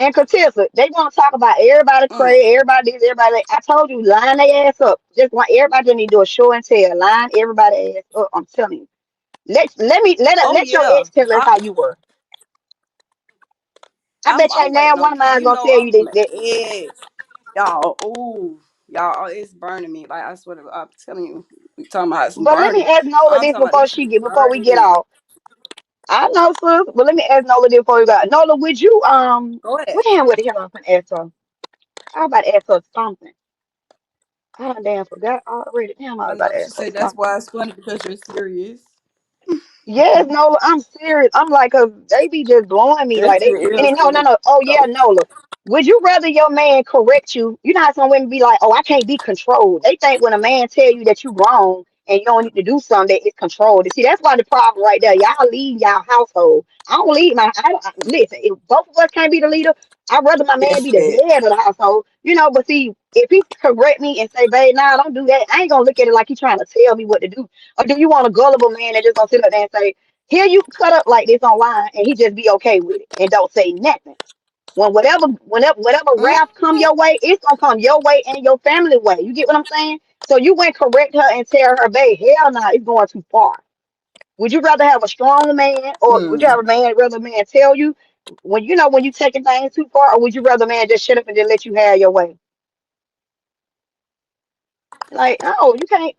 And Katissa, they want to talk about everybody Mm. crazy, everybody this, everybody that. I told you, line their ass up. Just want everybody just need to do a show and tell. Line everybody ass up. I'm telling you. Oh Let your yeah. ex tell us how you were. I bet you I'm ain't now waiting one on of mine's you gonna know tell you I'm on that, the that edge. Y'all, ooh. Y'all, it's burning me. Like I swear to God, I'm telling you, we talking about some but let me burning. ask Nola I'm this talking about this shit is before we burning get me. off. I know, sis, but let me ask Nola this before we go. Nola, would you Go ahead. what the hell I'm gonna ask her? I was about to ask her something. I done damn forgot already. Damn, I I was about know to she ask her said that's something. why it's funny because you're serious. Yes, Nola, I'm serious. I'm like, cause they be just blowing me That like they. shit And then, no, no, irritating. no. Oh yeah, So, Nola. Would you rather your man correct you? You know how some women be like, oh, I can't be controlled. They think when a man tell you that you wrong and you don't need to do something, that it's controlled. And see, that's why the problem right there. Y'all lead y'all household. I don't lead my. Listen. If both of us can't be the leader, I'd rather my man that's be the it. head of the household. But see, if he correct me and say, babe, nah, don't do that. I ain't gonna look at it like he trying to tell me what to do. Or do you want a gullible man that just gonna sit up there and say? Here you cut up like this online and he just be okay with it and don't say nothing. When whatever wrath come Mm-hmm. your way, it's gonna come your way and your family way. You get what I'm saying? So you went correct her and tell her, babe, hell no, it's going too far. Would you rather have a strong man, or would you have a man rather a man tell you when you know when you taking things too far, or would you rather a man just shut up and just let you have your way? Like, oh, you can't.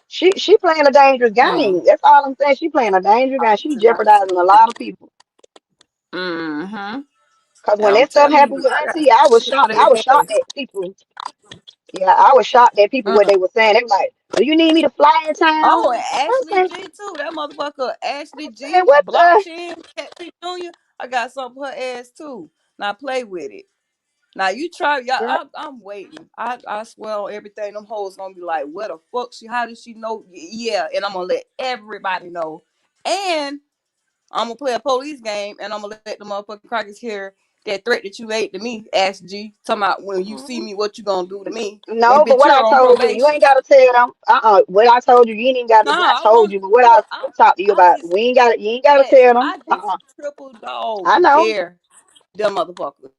She playing a dangerous Mm. game. That's all I'm saying. She playing a dangerous game. She Tonight. jeopardizing a lot of people. Mm-hmm. Cause when I'm that stuff telling you, happened with I got Auntie, I was shit shocked. for I was their shocked ass. at people. Yeah, I was shocked at people what Mm. they were saying. They were like, "Do you need me to fly in town?" Oh, and I'm Ashley saying, G too. That motherfucker Ashley G, "What the?" blockchain, Catfish Junior. I got something for her ass too. Now play with it. Now you try, y'all. Girl, I'm waiting. I swear on everything. Them hoes gonna be like, where the fuck she? How did she know? Yeah, and I'm gonna let everybody know. And I'm gonna play a police game, and I'm gonna let the motherfucking crackers hear that threat that you made to me, Ash G. Talking about when you see Mhm. me, what you gonna do to me? And No, but bitch, what I you're on told you, you probation. ain't gotta tell them. What I told you, you ain't even got to. Not Nah, I told want you, but what I look. talked to you I about, just we ain't got. You ain't gotta Ashley. tell them. I just triple dog I know. dare them motherfuckers.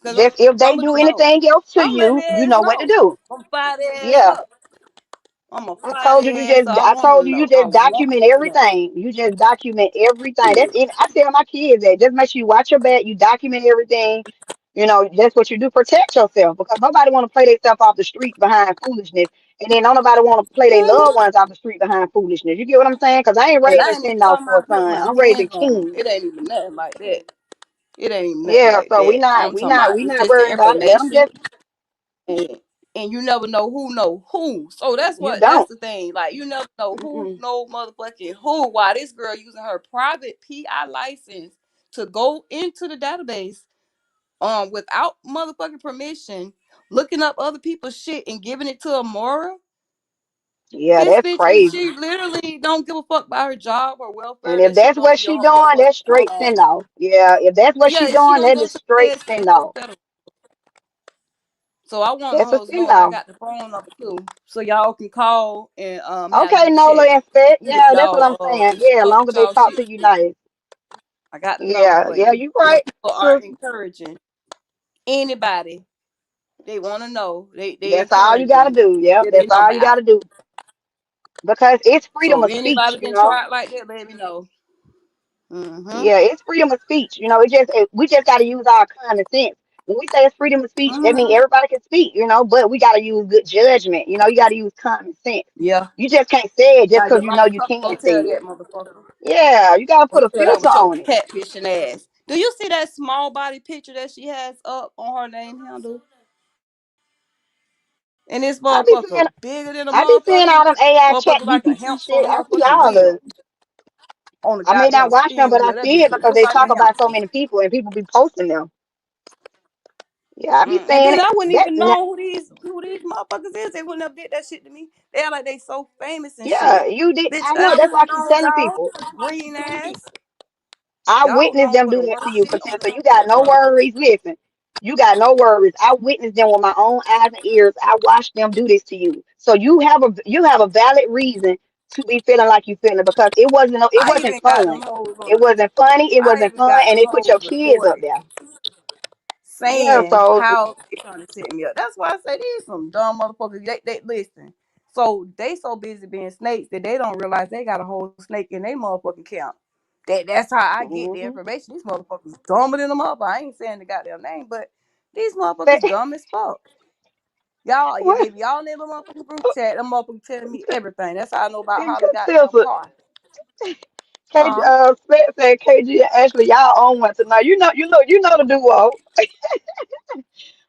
Cause Just if I'm they gonna do know. anything else to I'm gonna let you, you their ass know what to know. do. I'm gonna fire their ass Yeah. up. I'm gonna I fire told you, you their ass just, up. I I want told them to you, you know. I just want document them to know. everything. You just document everything. That's it. I tell my kids that just make sure you watch your back, you document everything. You know, that's what you do. Protect yourself because nobody want to play themselves off the street behind foolishness. And then don't nobody want to play their loved Mhm. ones off the street behind foolishness. You get what I'm saying? Because I ain't And I raising ain't even send off talking for a about putting son. my I'm raising hands on them. kings. It ain't even nothing like that. It ain't even nothing Yeah, like so we that. not, I'm we talking not, about we it's not just the worried about it. Let them information, just, and you never know who. So you that's don't. the thing. Like you never know who Mm-mm. no motherfucking who. Why this girl using her private PI license to go into the database without motherfucking permission, looking up other people's shit and giving it to Amora. Yeah, This that's bitch, crazy. she literally don't give a fuck about her job or welfare. And if That shit that's gonna what be she on your doing, that's fucking straight send off. Yeah, if that's what yeah. she If she doing, don't that go is to straight the send go off. federal. So I want the That's a hoes to send know, and I off. got the phone number too, so y'all can call and have Okay, them Nola check. and Spec. See if Yeah, that's what y'all I'm saying. Yeah, as fuck long with as they y'all talk shit. to you nice. I got the number Yeah, for yeah, you. you If right, people aren't sis. encouraging anybody, they want to know. They That's all you gotta encouraging do. Yep, till they that's all number you out. gotta do. Because it's freedom So of if speech, anybody you been know. tried like that, let me know. Mm-hmm. Yeah, it's freedom of speech. You know, we just gotta use our common sense. When we say it's freedom of speech, that means Mm-hmm. everybody can speak, you know, but we gotta use good judgment. You know, you gotta use common sense. Yeah. You just can't say it just Now because your you know mama you go can say tell it. that motherfucker. Yeah, you gotta Go put a tell that filter with your on it. catfishing ass. Do you see that small body picture that she has up on her name handle? And this I motherfucker be seeing bigger than a I be motherfucker. seeing all them AI Motherfucker chat like a GPT hamster on a shit. I see motherfucking all of wheel. it. On a I may goddamn not watch them, spin but I wheel. That see bitch it look because just they like a talk about so hamster. many people and people be posting them. Yeah, I be And saying then it. I wouldn't That even know who these motherfuckers is. They wouldn't have did that shit to me. They act like they so famous and yeah, shit. you did. Bitch, I I know. don't That's why I even keep know telling y'all. people. Green ass. I Y'all witnessed known them for do the that to worst you, shit on Katissa. this You got no motherfucker. worries. Listen, you got no worries. I witnessed them with my own eyes and ears. I watched them do this to you. So you have a valid reason to be feeling like you feeling because it I wasn't even got them fun. hoes on It the wasn't funny. It I wasn't even fun, got and them they put hoes your kids up recorded there. Yeah. saying So how they trying to set me up. That's why I say these some dumb motherfuckers. They listen. So they so busy being snakes that they don't realize they got a whole snake in their motherfucking camp. That's how I get the mhm. information. These motherfuckers dumber than them up. I ain't saying the goddamn name, but these But motherfuckers dumb as fuck. Y'all, what? if y'all in the motherfucking group chat, them motherfuckers telling me everything. That's how I know about Holly goddamn Katissa, car. KG, Huh? Spence said KG and Ashley, y'all own one tonight. You know the duo.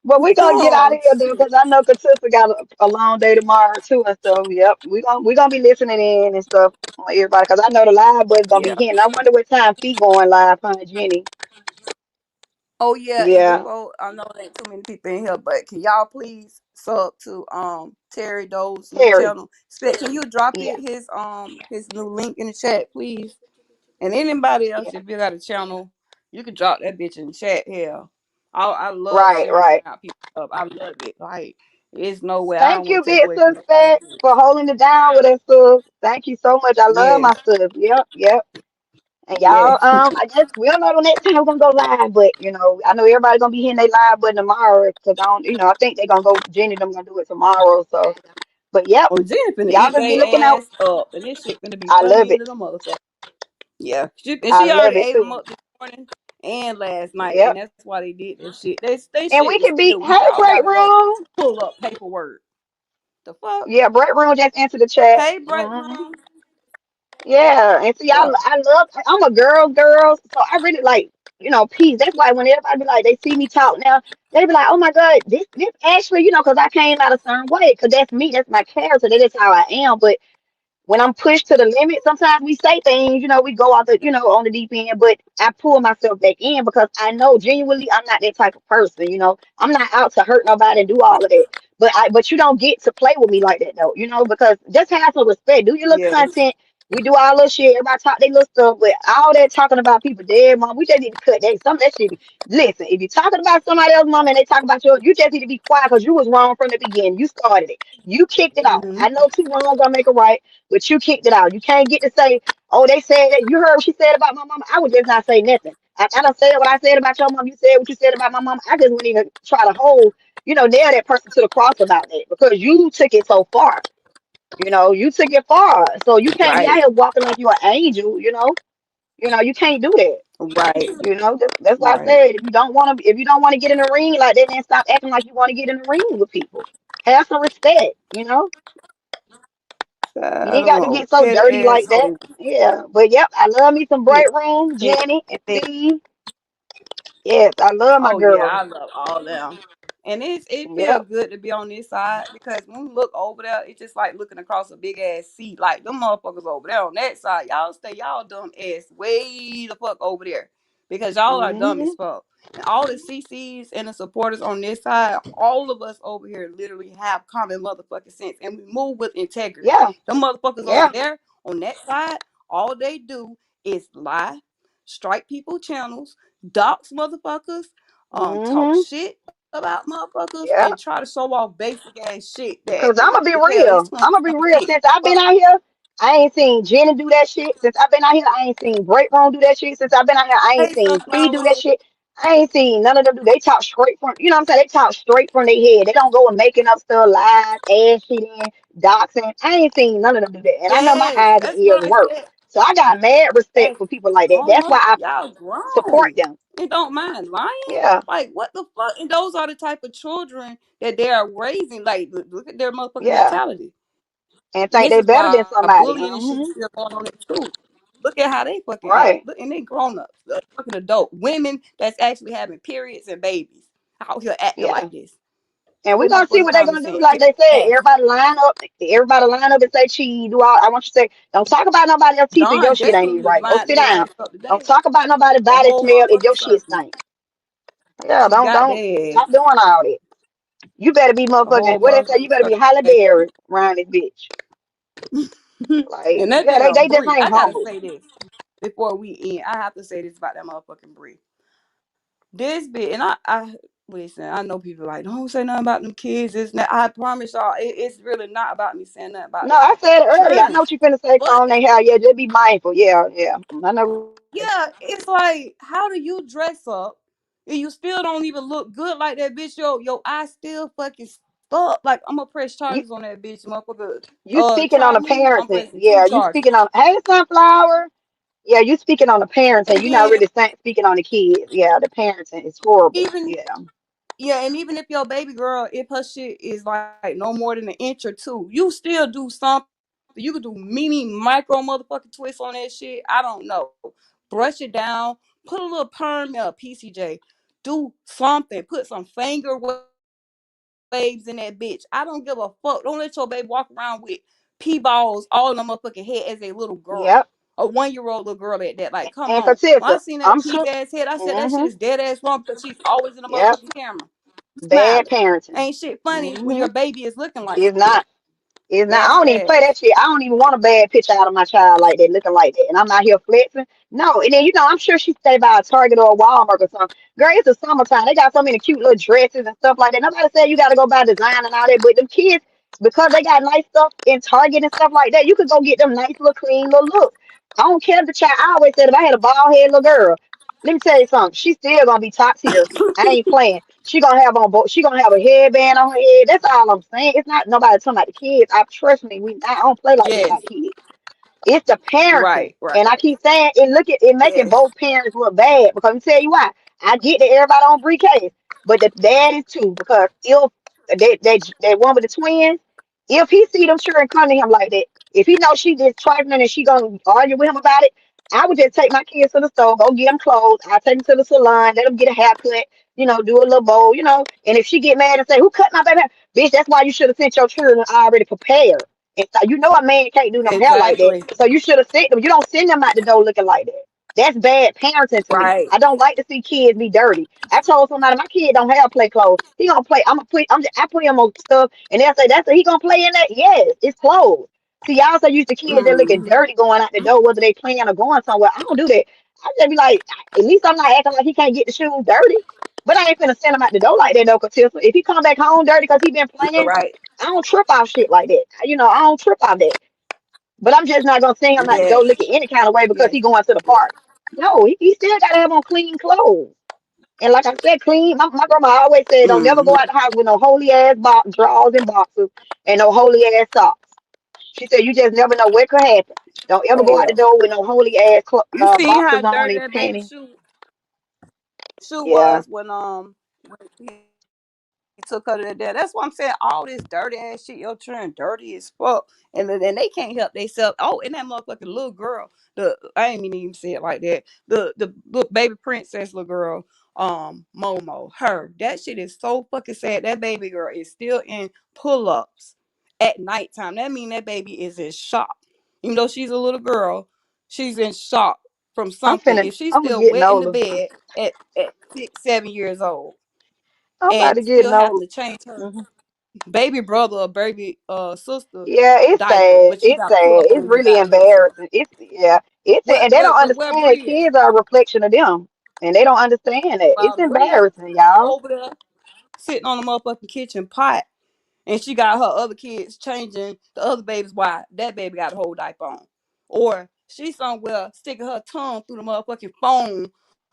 But we gonna get out Oh of here though, shit. because I know Katissa got a long day tomorrow too and stuff. Yep, we gonna be listening in and stuff on everybody, because I know the live boys gonna be Yeah. hitting. I wonder what time Fee going live, huh, Jenny? Oh yeah, and Yeah, before I know there ain't too many people in here, but can y'all please sub to Terry Doe's new Terry. channel? Can you drop Yeah, his new link in the chat, please? And anybody else, yeah. if you got a channel, you can drop that bitch in the chat. Hell, I love Right, sharing right. out people up. I love it. Like It's no way. I don't Thank want you, to take big away from nobody's suspect, shit. for holding it down with us, sis. Thank you so much. I love Yeah, my sis. Yep, yep. And yeah. y'all, I guess we don't know the next time we're gonna go live, but I know everybody's gonna be hitting their live button tomorrow because I don't, I think they're gonna go. Jenny, them gonna do it tomorrow. So, but yep, Oh, Jenny finna y'all eat just be looking their out. ass up, and this shit finna be I love funny it. into the motherfucker. Yeah, I she love already it ate them too. up this morning and last night, and Yep. that's why they did that shit. They And shit we was can be, still hey, weak. I break gotta go room. pull up paperwork. The fuck? Yeah, break room just answer the chat. Hey, break Hmm. room. Yeah, and see, Yeah. I love. I'm a girl, so I really like, peace. That's why when everybody be like, they see me talk now, they be like, oh my God, this actually, because I came out a certain way, because that's me, that's my character, that is how I am. But when I'm pushed to the limit, sometimes we say things, we go out on the deep end, but I pull myself back in because I know genuinely I'm not that type of person. I'm not out to hurt nobody and do all of that. But you don't get to play with me like that though, because just have some respect. Do your little Yes. content. We do our little shit. Everybody talk their little stuff, but all that talking about people dead, mom, we just need to cut that. Some of that shit. Listen, if you're talking about somebody else, mom, and they talk about you just need to be quiet because you was wrong from the beginning. You started it. You kicked it off. Hmm. I know two wrongs gonna make a right, but you kicked it out. You can't get to say, oh, they said that. You heard what she said about my mama. I would just not say nothing. I don't say what I said about your mom. You said what you said about my mama. I just wouldn't even try to nail that person to the cross about that because you took it so far. You took it far. So you can't be out Right. here walking like you're an angel, you can't do that. Right. That's why I Right. said if you don't want to get in the ring like that, then stop acting like you want to get in the ring with people. Have some respect. You I ain't don't got to know. get so Petty dirty like that. asshole. Yeah. But yep, I love me some And, Bright Room, and, Jenny and and Steve. Yes, I love my Oh yeah, girls. I love all them. And it feel Yep. good to be on this side because when we look over there, it's just like looking across a big ass sea. Like them motherfuckers over there on that side, y'all stay y'all dumb ass way the fuck over there because y'all are dumb as Hmm. fuck. And all the CCs and the supporters on this side, all of us over here literally have common motherfucking sense and we move with integrity. Yeah. Them motherfuckers over Yeah. there on that side, all they do is lie, strike people channels, dox motherfuckers, talk Hmm. shit about motherfuckers and Yeah. try to show off basic ass shit that Cause I'm gonna be the hell it's real. I'm gonna be real. 2026. Since I've been Fuck. out here, I ain't seen Jenny do that shit. Since I've been out here, I ain't seen Break Room do that shit. Since I've been out here, I ain't Hey, seen P do that Sunflower. shit. I ain't seen none of them do. They talk straight from, what I'm saying? They talk straight from their head. They don't go and making up stuff, lies, ass shit in, doxing. I ain't seen none of them do that. And I know my Yes, eyes and that's ears why I work. said So I got mad respect as for people like that. grown That's why up, I y'all support grown them. and don't mind lying. Yeah. Like what the fuck? And those are the type of children that they are raising. Like look at their motherfucking Yeah. mentality. And And think this they is better why than somebody. bullying and shit Hmm. still going on in school. Look at how they fucking act. Right. Look, and they grown ups, fucking adult women that's actually having periods and babies out here acting Yeah. like this. And we're With gonna see motherfucking what they're common gonna do. sense. Like Get they said, ass. everybody line up and say she do all I want you to say, don't talk about nobody else's teeth if your Don shit ain't Jacobs even was right. Go lined sit their down. ass up Don't today. talk about nobody's The body whole smell if motherfucking your shit circus. stink. Yeah, She got don't their stop ass. doing all that. You better be The whole motherfucking what they say, you motherfucking better be circus. Halle Berry around this bitch. Like, And that yeah, they damn just Brie. ain't I gotta humble. say this before we end. I have to say this about that motherfucking Brie. This bit, and I listen. I know people like don't say nothing about them kids. It's not. I promise y'all, it's really not about me saying nothing about No, them I said it earlier. I know children. what you finna say, But Cone. They have, yeah, just be mindful. Yeah, yeah. I know what you finna say. yeah, it's like, how do you dress up and you still don't even look good like that bitch? Your eyes still fucking stuck. Like I'm gonna press You charges on that bitch, motherfucker. you speaking on Try the me. parents I'm and pressing two yeah, you charges. speaking on hey Sunflower. Yeah, you speaking on the parents and And you're not then really speaking on the kids. Yeah, the parents is horrible. even Yeah, yeah, and even if your baby girl, if her shit is like no more than an inch or two, you still do something. You could do mini micro motherfucking twists on that shit. I don't know. Brush it down. Put a little perm in a PCJ. Do something. Put some finger waves in that bitch. I don't give a fuck. Don't let your baby walk around with pee balls all in the motherfucking head as a little girl. A yep. 1-year-old little girl at that. Like, come on. When And I seen that Katissa, teeth ass I'm head, I sure. said that shit is dead Hmm. ass wrong because she's always in the motherfucking Yep. camera. Smiling. Bad Ain't parenting. shit funny when your Hmm. baby is looking like It's that. not. It's not. I That's don't even play that facts. shit. I don't even want a bad picture out of my child like that, looking like that. And I'm out here flexing. No, and then I'm sure she stay by a Target or a Walmart or something. Girl, it's the summertime. They got so many cute little dresses and stuff like that. Nobody said you got to go buy design and all that, but them kids, because they got nice stuff in Target and stuff like that, you could go get them nice little clean little looks. I don't care if the child. I always said if I had a bald head little girl, let me tell you something. She's still gonna be top tier. I ain't playing. She gonna have on both. She gonna have a headband on her head. That's all I'm saying. It's not nobody talking about the kids. I trust me. I don't play like that Yes. about kids. It's the parenting. Right. Right. And I keep saying it look at it making Yes. both parents look bad because let me tell you why. I get that everybody on briefcase, but the dad is too because if that one with the twins, if he see them children come to him like that, if he knows she just trifling and she gonna argue with him about it, I would just take my kids to the store, go get them clothes. I take them to the salon, let them get a haircut, do a little bow, And if she get mad and say, "Who cut my baby hair?" Bitch, that's why you should have sent your children already prepared. And so a man can't do no hair like that. Exactly. So you should have sent them. You don't send them out the door looking like that. That's bad parenting to me. Right. I don't like to see kids be dirty. I told somebody my kid don't have play clothes. He gonna play. I put him on stuff, and they'll say that's what he gonna play in that. Yes, it's clothes. See, y'all so used to kids that looking Mm-hmm. dirty going out the door, whether they playing or going somewhere. I don't do that. I just be like, at least I'm not acting like he can't get the shoes dirty. But I ain't finna send him out the door like that though, cause if he come back home dirty because he been playing, Right. I don't trip off shit like that. I don't trip off that. But I'm just not gonna send him out to go Yes. looking any kind of way because Yes. he going to the park. No, he still gotta have on clean clothes. And like I said, clean. My grandma always said, don't never go Mm-hmm. out the house with no holy ass drawers and boxes and no holy ass socks. She said, you just never know what could happen. Don't ever go out the Hell. door with no holy ass You seen how boxers on dirty and that baby panties. shoe Yeah. was when he took her to that day. That's what I'm saying. All this dirty ass shit, your children dirty as fuck, and then they can't help themselves. Oh, and that motherfucking little girl, I ain't mean to even say it like that. The little baby princess little girl, Momo, her that shit is so fucking sad. That baby girl is still in pull ups at nighttime. That mean that baby is in shock. Even though she's a little girl, she's in shock from something. If she's I'm still getting wet in the older. bed at 6, 7 years old I'm about and to get still having older. to change her Mhm. baby brother or baby sister Yeah, it's diaper, sad. but you It's gotta pull sad. up It's on your really goddamn self. embarrassing. It's What and they don't what understand that breed? kids are a reflection of them, and they don't understand that. While It's the breed embarrassing, y'all. over there sitting on the motherfucking kitchen pot and she got her other kids changing the other babies while that baby got a whole diaper on. Or she somewhere sticking her tongue through the motherfucking phone,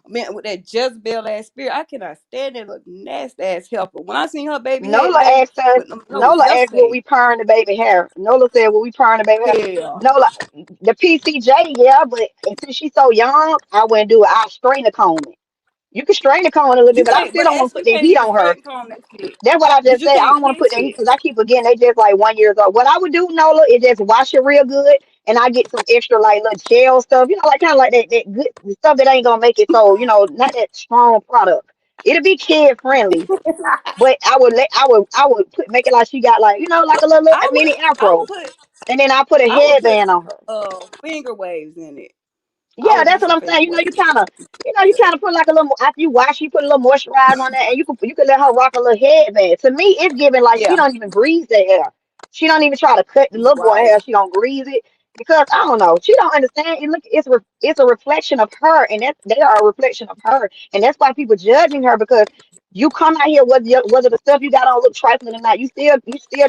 man, with that Jezebel ass spirit. I cannot stand that little nasty ass helper. When I seen her baby head Nola today, asked us. with them, that was Nola asked, "Will yesterday. we perm the baby hair?" Nola said, "Will we perm the baby hair?" Hell, Nola, the PCJ, yeah, but since she's so young, I wouldn't do it. I strain the comb it. You can strain the comb a little you bit, but I can't. still But don't want actually, to put you that can't heat even on her. straighten comb that shit. That's what I But just you said. I can't don't want to put pinch that heat it. because I keep forgetting they just like 1 year old. What I would do, Nola, is just wash it real good, and I get some extra like little gel stuff, like kind of like that good stuff that ain't gonna make it so not that strong product. It'll be kid friendly, but I would make it like she got like like a little I a would mini I would afro, put and then I put a I would put headband on her. finger waves in it. I Yeah, would do that's what some I'm saying. finger You waves. kind of, you kind of put like a little after you wash, you put a little moisturizer on that, and you can let her rock a little headband. To me, it's giving like she Yeah, don't even grease the hair. She don't even try to cut the little boy right. hair. She don't grease it because I don't know. She don't understand. It's a reflection of her, and they are a reflection of her, and that's why people judging her because you come out here whether the stuff you got on look trifling or not, you still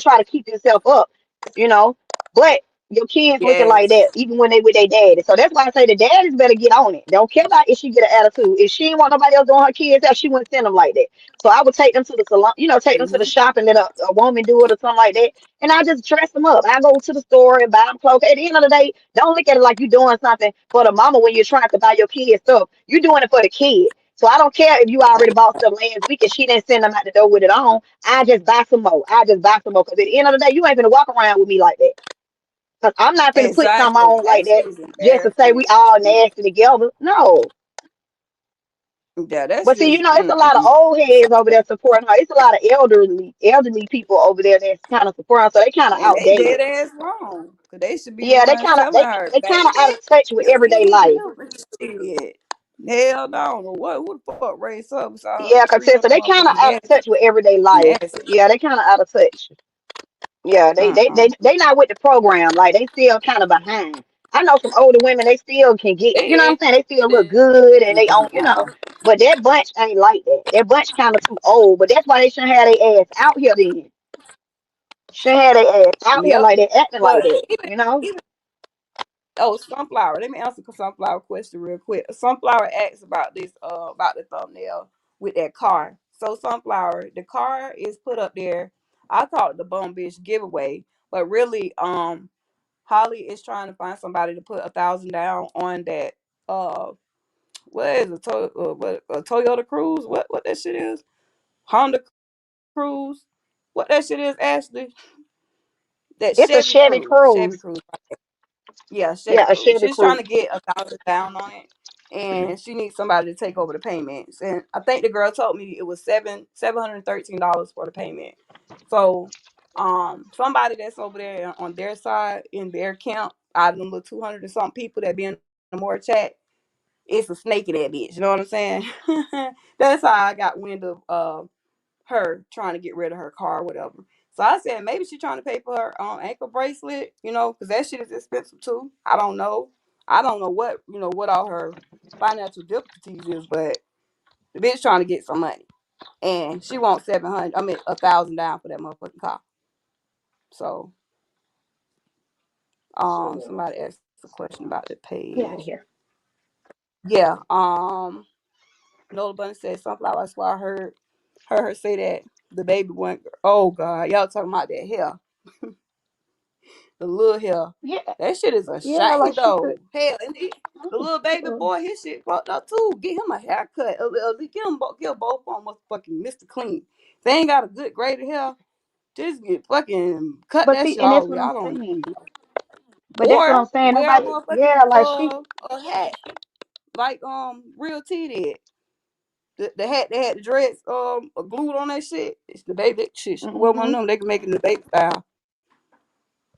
try to keep yourself up, you know. But your kids looking like Yes. that, even when they with their daddy. So that's why I say the daddies better get on it. Don't care about if she get an attitude. If she ain't want nobody else doing her kids out, she wouldn't send them like that. So I would take them to the salon, take them to the Hmm. shop and let a woman do it or something like that. And I just dress them up. I go to the store and buy them clothes. At the end of the day, don't look at it like you're doing something for the mama when you're trying to buy your kids stuff. You're doing it for the kid. So I don't care if you already bought stuff last week and she didn't send them out the door with it on. I just buy some more. I just buy some more. Because at the end of the day, you ain't gonna walk around with me like that. Cause I'm not gonna put something Exactly. on like That that shit is just to say we embarrassing. all nasty together. No. Yeah, that's But see, just it's a lot of old heads over there supporting her. It's a lot of elderly people over there that's kind of supporting her. So they kind of and they outdated. dead ass wrong. Cause they should be the Yeah, they ones kind of telling they her, they kind of out baby, of touch with you everyday need life. to shit. Hell no, I don't know who the fuck raised her beside her Yeah, cause three of so them they kind of motherfucking out of daddies. touch with everyday life. Nasty. Yeah, they kind of out of touch. Yeah, they not with the program. Like they still kind of behind. I know some older women, they still can get, you know what They I'm saying? They still look is good and they own, you know. behind. But that bunch ain't like that. That bunch kind of too old. But that's why they shouldn't have their ass out here then. Shouldn't have their ass out here Yep. like that, acting like But that, even you know? even oh, sunflower. Let me answer the sunflower question real quick. Sunflower asks about this about the thumbnail with that car. So sunflower, the car is put up there. I call it the bum bitch giveaway, but really Holly is trying to find somebody to put 1,000 down on that uh what is it what a Toyota Cruise, what that shit is, Honda Cruise, what that shit is, Ashley, that It's a Chevy Chevy Cruise. Cruise. Yeah, Chevy Yeah, a Cruise. Chevy She's trying Cruise. to get 1,000 down on it, and she needs somebody to take over the payments. And I think the girl told me it was $713 for the payment. So, somebody that's over there on their side in their camp, out of them little 200 and something people that be in the more chat, it's a snake in that bitch. You know what I'm saying? That's how I got wind of her trying to get rid of her car or whatever. So I said maybe she's trying to pay for her ankle bracelet, because that shit is expensive too. I don't know. I don't know what all her financial difficulties is, but the bitch trying to get some money. And she wants 700, 1,000 down for that motherfucking car. So So somebody asked a question about the get page. out of here. Yeah, Nola Bunny said sunflower. That's why I heard her say that the baby went. Oh God, y'all talking about that hair, the little hair. Yeah, That shit is a yeah, like shame she could. though. Hell, and the little baby boy, his shit fucked up too. Get him a haircut. Give both of them motherfucking Mr. Clean. They ain't got a good grade of hair. Just get fucking cut But that see, shit and that's all the what way. I'm I don't know. saying. But that's what Or I'm saying. wear a Nobody, motherfucking yeah, like she. a hat like Real T did. The hat they had the dreads glued on that shit. It's the baby shit. She can wear one Hmm. of them. They can make it in the baby style.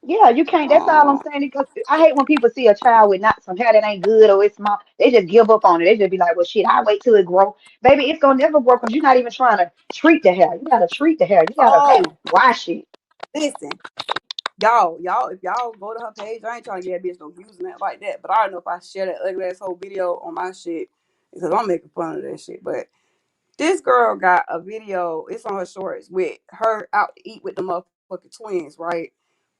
Yeah, you can't. That's all I'm Um, saying. Because I hate when people see a child with not some hair that ain't good or it's small. They just give up on it. They just be like, "Well, shit, I wait till it grow." Baby, it's gonna never grow because you're not even trying to treat the hair. You gotta treat the hair. You gotta oh, wash it. listen. Y'all, if y'all go to her page, I ain't trying to get that bitch no views and that like that. But I don't know if I share that ugly ass whole video on my shit because I'm making fun of that shit. But this girl got a video. It's on her shorts with her out to eat with the motherfucking twins, right?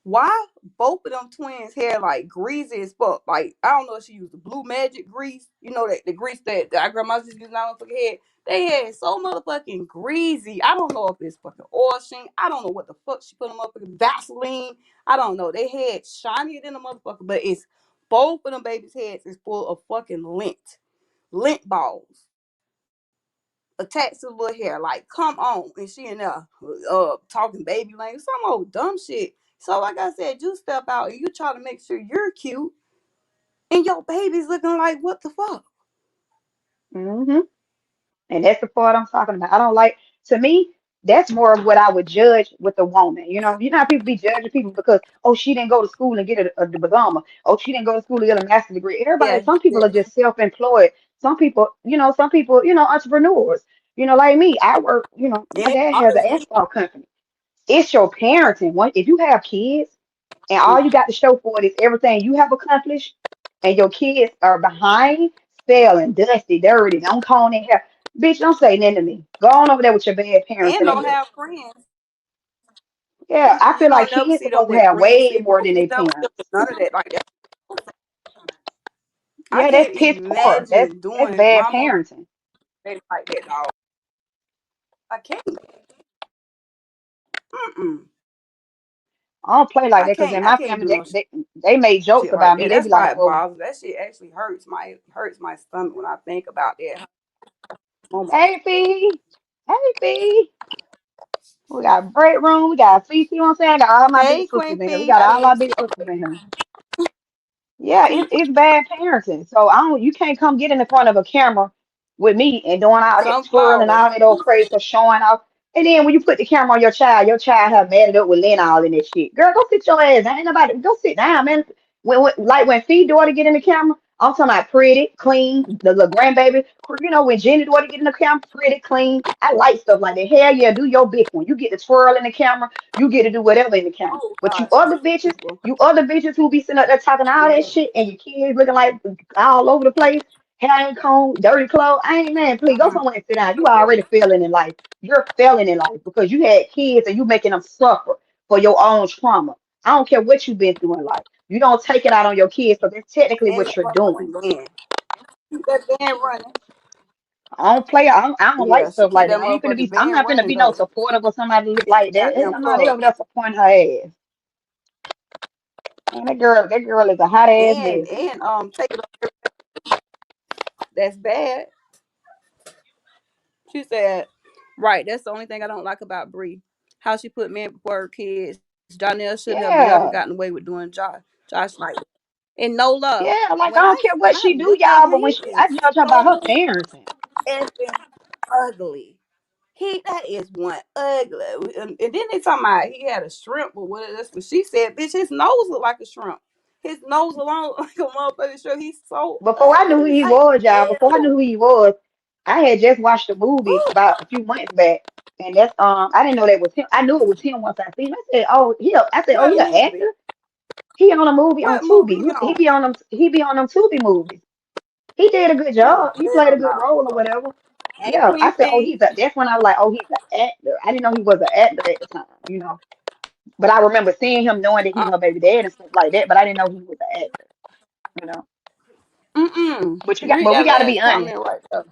Why both of them twins hair like greasy as fuck? Like I don't know if she used the blue magic grease. You know that the grease that our grandma's just using on motherfucking head. They had so motherfucking greasy. I don't know if it's fucking oil sheen. I don't know what the fuck she put them motherfucking Vaseline. I don't know. They had shinier than a motherfucker, but it's both of them babies' heads is full of fucking lint balls attached to the little hair. Like, come on. And she in there talking baby language, some old dumb shit. So, like I said, you step out and you try to make sure you're cute, and your baby's looking like, what the fuck? Hmm. And that's the part I'm talking about. I don't like, to me, that's more of what I would judge with a woman. You know how people be judging people because, oh, she didn't go to school and get a diploma. Oh, she didn't go to school to get a master's degree. Everybody, Yeah, some people are yeah. just self-employed. Some people, entrepreneurs. Like me, I work, my Yeah, dad has an honest women. asphalt company. It's your parenting. If you have kids and all you got to show for it is everything you have accomplished, and your kids are behind, failing, dusty, dirty, don't comb their hair. Bitch, don't say nothing to me. Go on over there with your bad parents And in the don't house. have friends. Yeah, I You feel like don't never kids see them supposed to with have friends way sitting more than grocery their stuff with them. parents. None of that. Like that. I Yeah, that's can't piss poor. That's imagine that's doing bad my mom parenting. like that, dog. I can't. Mm-mm. I don't play like I that because can't. in I my can't family, do no they made jokes shit like about me. that. They be That's like, why it "Well, bothers. That shit actually hurts my stomach when I think about that moment. hey Fee, hey Fee." We got break room. We got CC. You know what I'm saying? I got all my big Hey, sisters Queen in here. We P, got I all our miss big you. sisters in here. Yeah, it's bad parenting. So I don't. You can't come get in the front of a camera with me and doing all that twirling, Sunflower. all that old crazy for showing off. And then when you put the camera on your child have matted up with lint all in that shit. Girl, go sit your ass down. Ain't nobody. Go sit down, man. When Fee daughter get in the camera, I'm talking about pretty, clean, the little grandbaby. You know, when Jenny Daughter get in the camera, pretty, clean. I like stuff like that. Hell yeah, do your big one. You get to twirl in the camera, you get to do whatever in the camera. Oh But gosh, these people. you other bitches who be sitting up there talking all that Yeah, shit and your kids looking like all over the place, hair ain't combed, dirty clothes. I ain't man, please go uh-uh. somewhere and sit down. You already failing in life. You're failing in life because you had kids and you making them suffer for your own trauma. I don't care what you've been through in life. You don't take it out on your kids because that's technically And what that you're doing. motherfucking band. Keep that band running. I don't play. I don't like Yeah, she stuff keep like that. that I ain't finna motherfucking be. I'm band not finna running be no though. supportive of somebody that look like that. Goddamn Hell no, they club. over there supporting her ass. Man, that girl is a hot ass mess. And take it up. That's bad. She said, right. That's the only thing I don't like about Bree. How she put men before her kids. Jonelle should have never gotten Yeah, away with doing Josh like that. And no love. yeah. Like When I I don't care when what I she do, look at y'all. him, But when he she, I is judge her about her so parenting. effing ugly. That is one ugly. And then they talking about he had a shrimp or what? That's what she said. Bitch, his nose look like a shrimp. His nose alone like a motherfucking shrimp. He's so Before I knew who ugly. he Like was, y'all. Before I knew ew. who he was, I had just watched the movie about a few months back, and that's I didn't know that was him. I knew it was him once I seen him. I said, oh, What he an movie? actor. He on a movie on What movie Tubi. he He on? be on them. He be on them Tubi movies. He did a good Oh job. He played a hell good role or no. whatever. Ain't Yeah, I Queen said, oh, Bee. that's when I was like, oh, he's an actor. I didn't know he was an actor at the time. But I remember seeing him, knowing that he Uh, her baby dad and stuff like that. But I didn't know he was an actor. You know. Read But we that got to be last honest. comment right there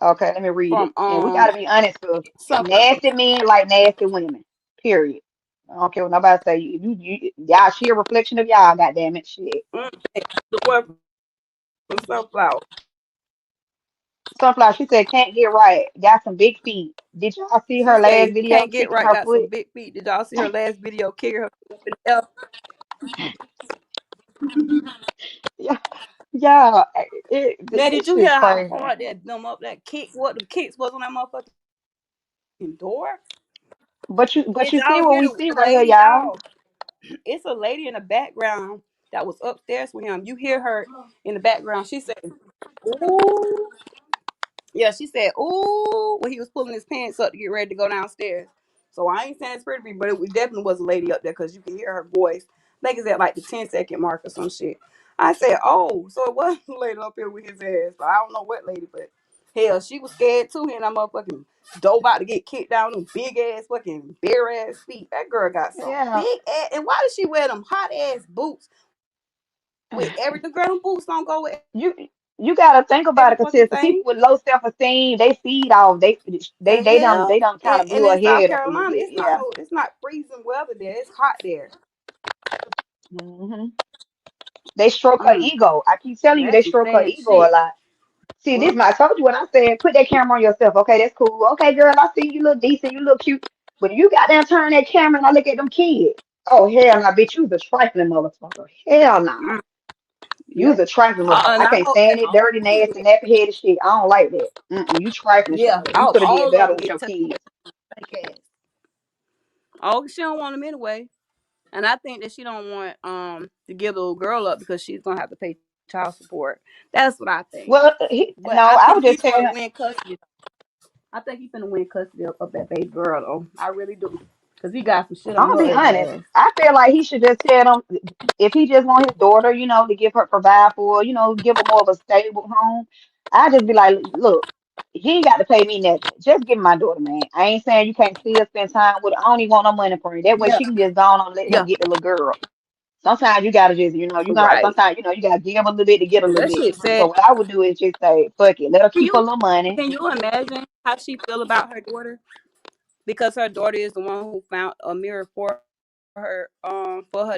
Okay, let me read it. from And we got to be honest, cause something. nasty men like nasty women. Period. I don't care what nobody say. Y'all, she a reflection of y'all. Goddamn it, shit. Mm, the word for sunflower. Sunflower, she said can't get right. Got some big feet. Did y'all see She her last say video can't get kicking right. her Got some foot? big feet. Did y'all see her last video kicking her foot up in the air? Yeah, yeah. Now did This you hear shit how crazy. hard that them up that kick? What the kicks was on that motherfucking door? But Did you see y'all what hear we the see right here, lady, y'all. dog? It's a lady in the background that was upstairs with him. You hear her in the background. She said, "Ooh." Yeah, she said, "Ooh," when he was pulling his pants up to get ready to go downstairs. So I ain't saying it's pretty, but definitely was a lady up there because you can hear her voice. I think it's at like the 10-second mark or some shit. I said, "Oh, so it was a lady up here with his ass." But I don't know what lady, but hell, she was scared too. And that motherfucking dope about to get kicked down them big ass fucking bare ass feet. That girl got some Yeah. big ass. And why does she wear them hot ass boots with everything? Girl, them boots don't go with You you gotta think every about it, fucking because the thing. people with low self esteem, they feed off. The They hell? don't kind of And blew in a South head up a little Carolina, bit. Yeah. it's not freezing weather there. It's hot there. hmm They stroke her Mm, ego. I keep telling you, they that's some stroke her sad ego a shit. lot. See, Well, I told you when I said put that camera on yourself. Okay, that's cool. Okay, girl, I see you look decent, you look cute. But you got down turn that camera and I look at them kids. Oh hell no, bitch, you was a trifling motherfucker. Hell no. mm, You yeah. was a trifling motherfucker. I And I can't hope stand that it, dirty, nasty, nappy headed shit. I don't like that. You trifling, yeah, Charlotte. I You hope could have did all of better them with get your taken kids. fake ass. Oh, she don't want them anyway. And I think that she don't want to give the little girl up because she's gonna have to pay child support. That's what I think. Well, But I no, think I he's would just gonna tell win him. custody. I think he's gonna win custody of that baby girl though. I really do. Cause he got some shit I'm on gonna her be ugly honest. ass. I feel like he should just tell them if he just want his daughter, to give her provide for, give her more of a stable home. I just be like, look, he ain't got to pay me nothing. Just give me my daughter, man. I ain't saying you can't still spend time with her. I don't even want no money from her. That way Yeah, she can just go on and let him yeah, get the little girl. Sometimes you gotta just, right. sometimes, you gotta give a little bit to get a little That bit. shit So sad. what I would do is just say, fuck it, let her Can keep her you little money. can you imagine how she feel about her daughter? Because her daughter is the one who found a mirror for her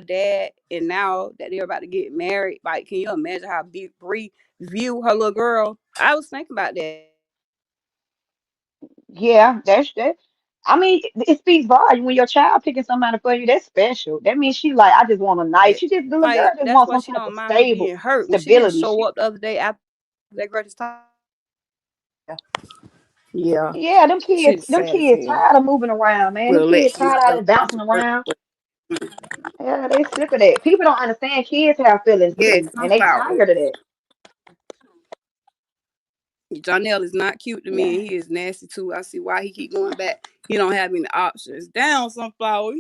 dad, and now that they're about to get married, like can you imagine how Bree view her little girl? I was thinking about that. Yeah, that's that. I mean, it speaks volume when your child picking somebody for you. That's special. That means she like, I just want a nice. She just, the little girl Like just that's wants why some she type don't of mind her stable being hurt. When she didn't stability. show up the other day after that greatest time, yeah, Yeah, shit is them sad as kids hell. tired of moving around, man. Them We'll let kids somebody tired else of watch bouncing it. around. Yeah, they sick of that. People don't understand kids have feelings Yeah, too, and they sunflower. tired of that. Jonelle is not cute to me, Yeah. and he is nasty too. I see why he keep going back. He don't have any options. Down, sunflower.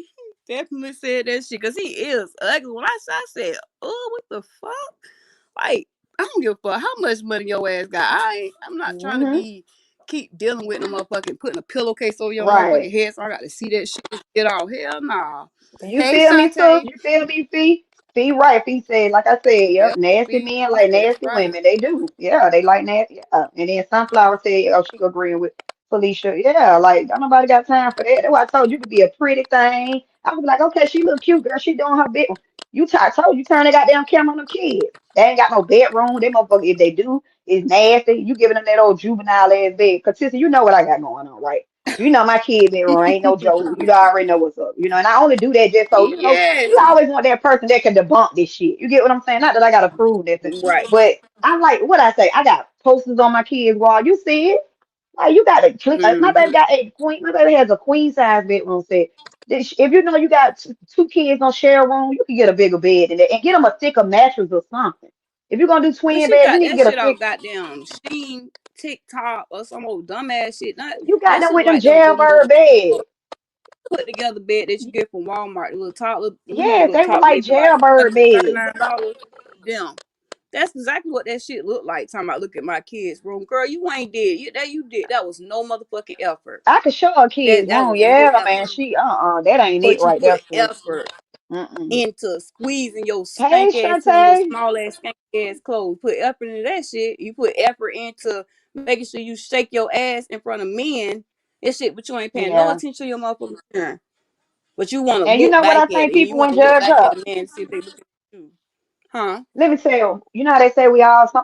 Definitely said that shit because he is ugly. When I said, oh, what the fuck? Like, I don't give a fuck how much money your ass got. I'm not trying to Hmm. be keep dealing with the motherfucking putting a pillowcase over your Right. motherfucking head so I got to see that shit get off. Hell nah. You Hey feel me, sis? Shantae. You feel me, Fee? Fee, right. Fee said, like I said, yep, Yep, nasty be men like that's nasty right. women. They do. Yeah, they like nasty. Yeah. And then Sunflower said, oh, she agreeing with Felicia. Yeah, like, don't nobody got time for that. That's why I told you to be a pretty thing. I was like, okay, she look cute, girl. She doing her bit. I told you, turn that goddamn camera on the kids. They ain't got no bedroom. They motherfucker, if they do, it's nasty. You giving them that old juvenile ass bed. Cause sister, you know what I got going on, right? You know my kid bedroom ain't no joke. You already know what's up. And I only do that just so, Yes. you always want that person that can debunk this shit. You get what I'm saying? Not that I gotta prove nothing, Right. but I'm like, what I say? I got posters on my kids' wall. You see it? Like you got my baby Mm-hmm. got a queen. My baby has a queen size bedroom set. If you know you got two kids on share a room, you can get a bigger bed and get them a thicker mattress or something. If you're gonna do But twin she beds, you got need to that get a shit off thick. goddamn Sheen, TikTok, or some old dumbass shit. Not You got that them shit with them like the jailbird little beds. put together bed that you get from Walmart. The little top, Yes, little they were top like bed for like jailbird beds. $39. Them. That's exactly what that shit looked like. Talking about look at my kids' room, girl. You ain't did. You did. That was no motherfucking effort. I could show a That kid's that room. was no Yeah, man. effort. That ain't it But you right there, put sis. effort Mm-mm. into squeezing your Hey, stank ass in your Shantae. small ass skank ass clothes. Put effort into that shit. You put effort into making sure you shake your ass in front of men and shit, but you ain't paying no Yeah. attention to your motherfucking parent. But you want to And you look know what back I at it, think and you people want wouldn't to look judge back at her? the man and see if they look at you, huh? Let me tell you know how they say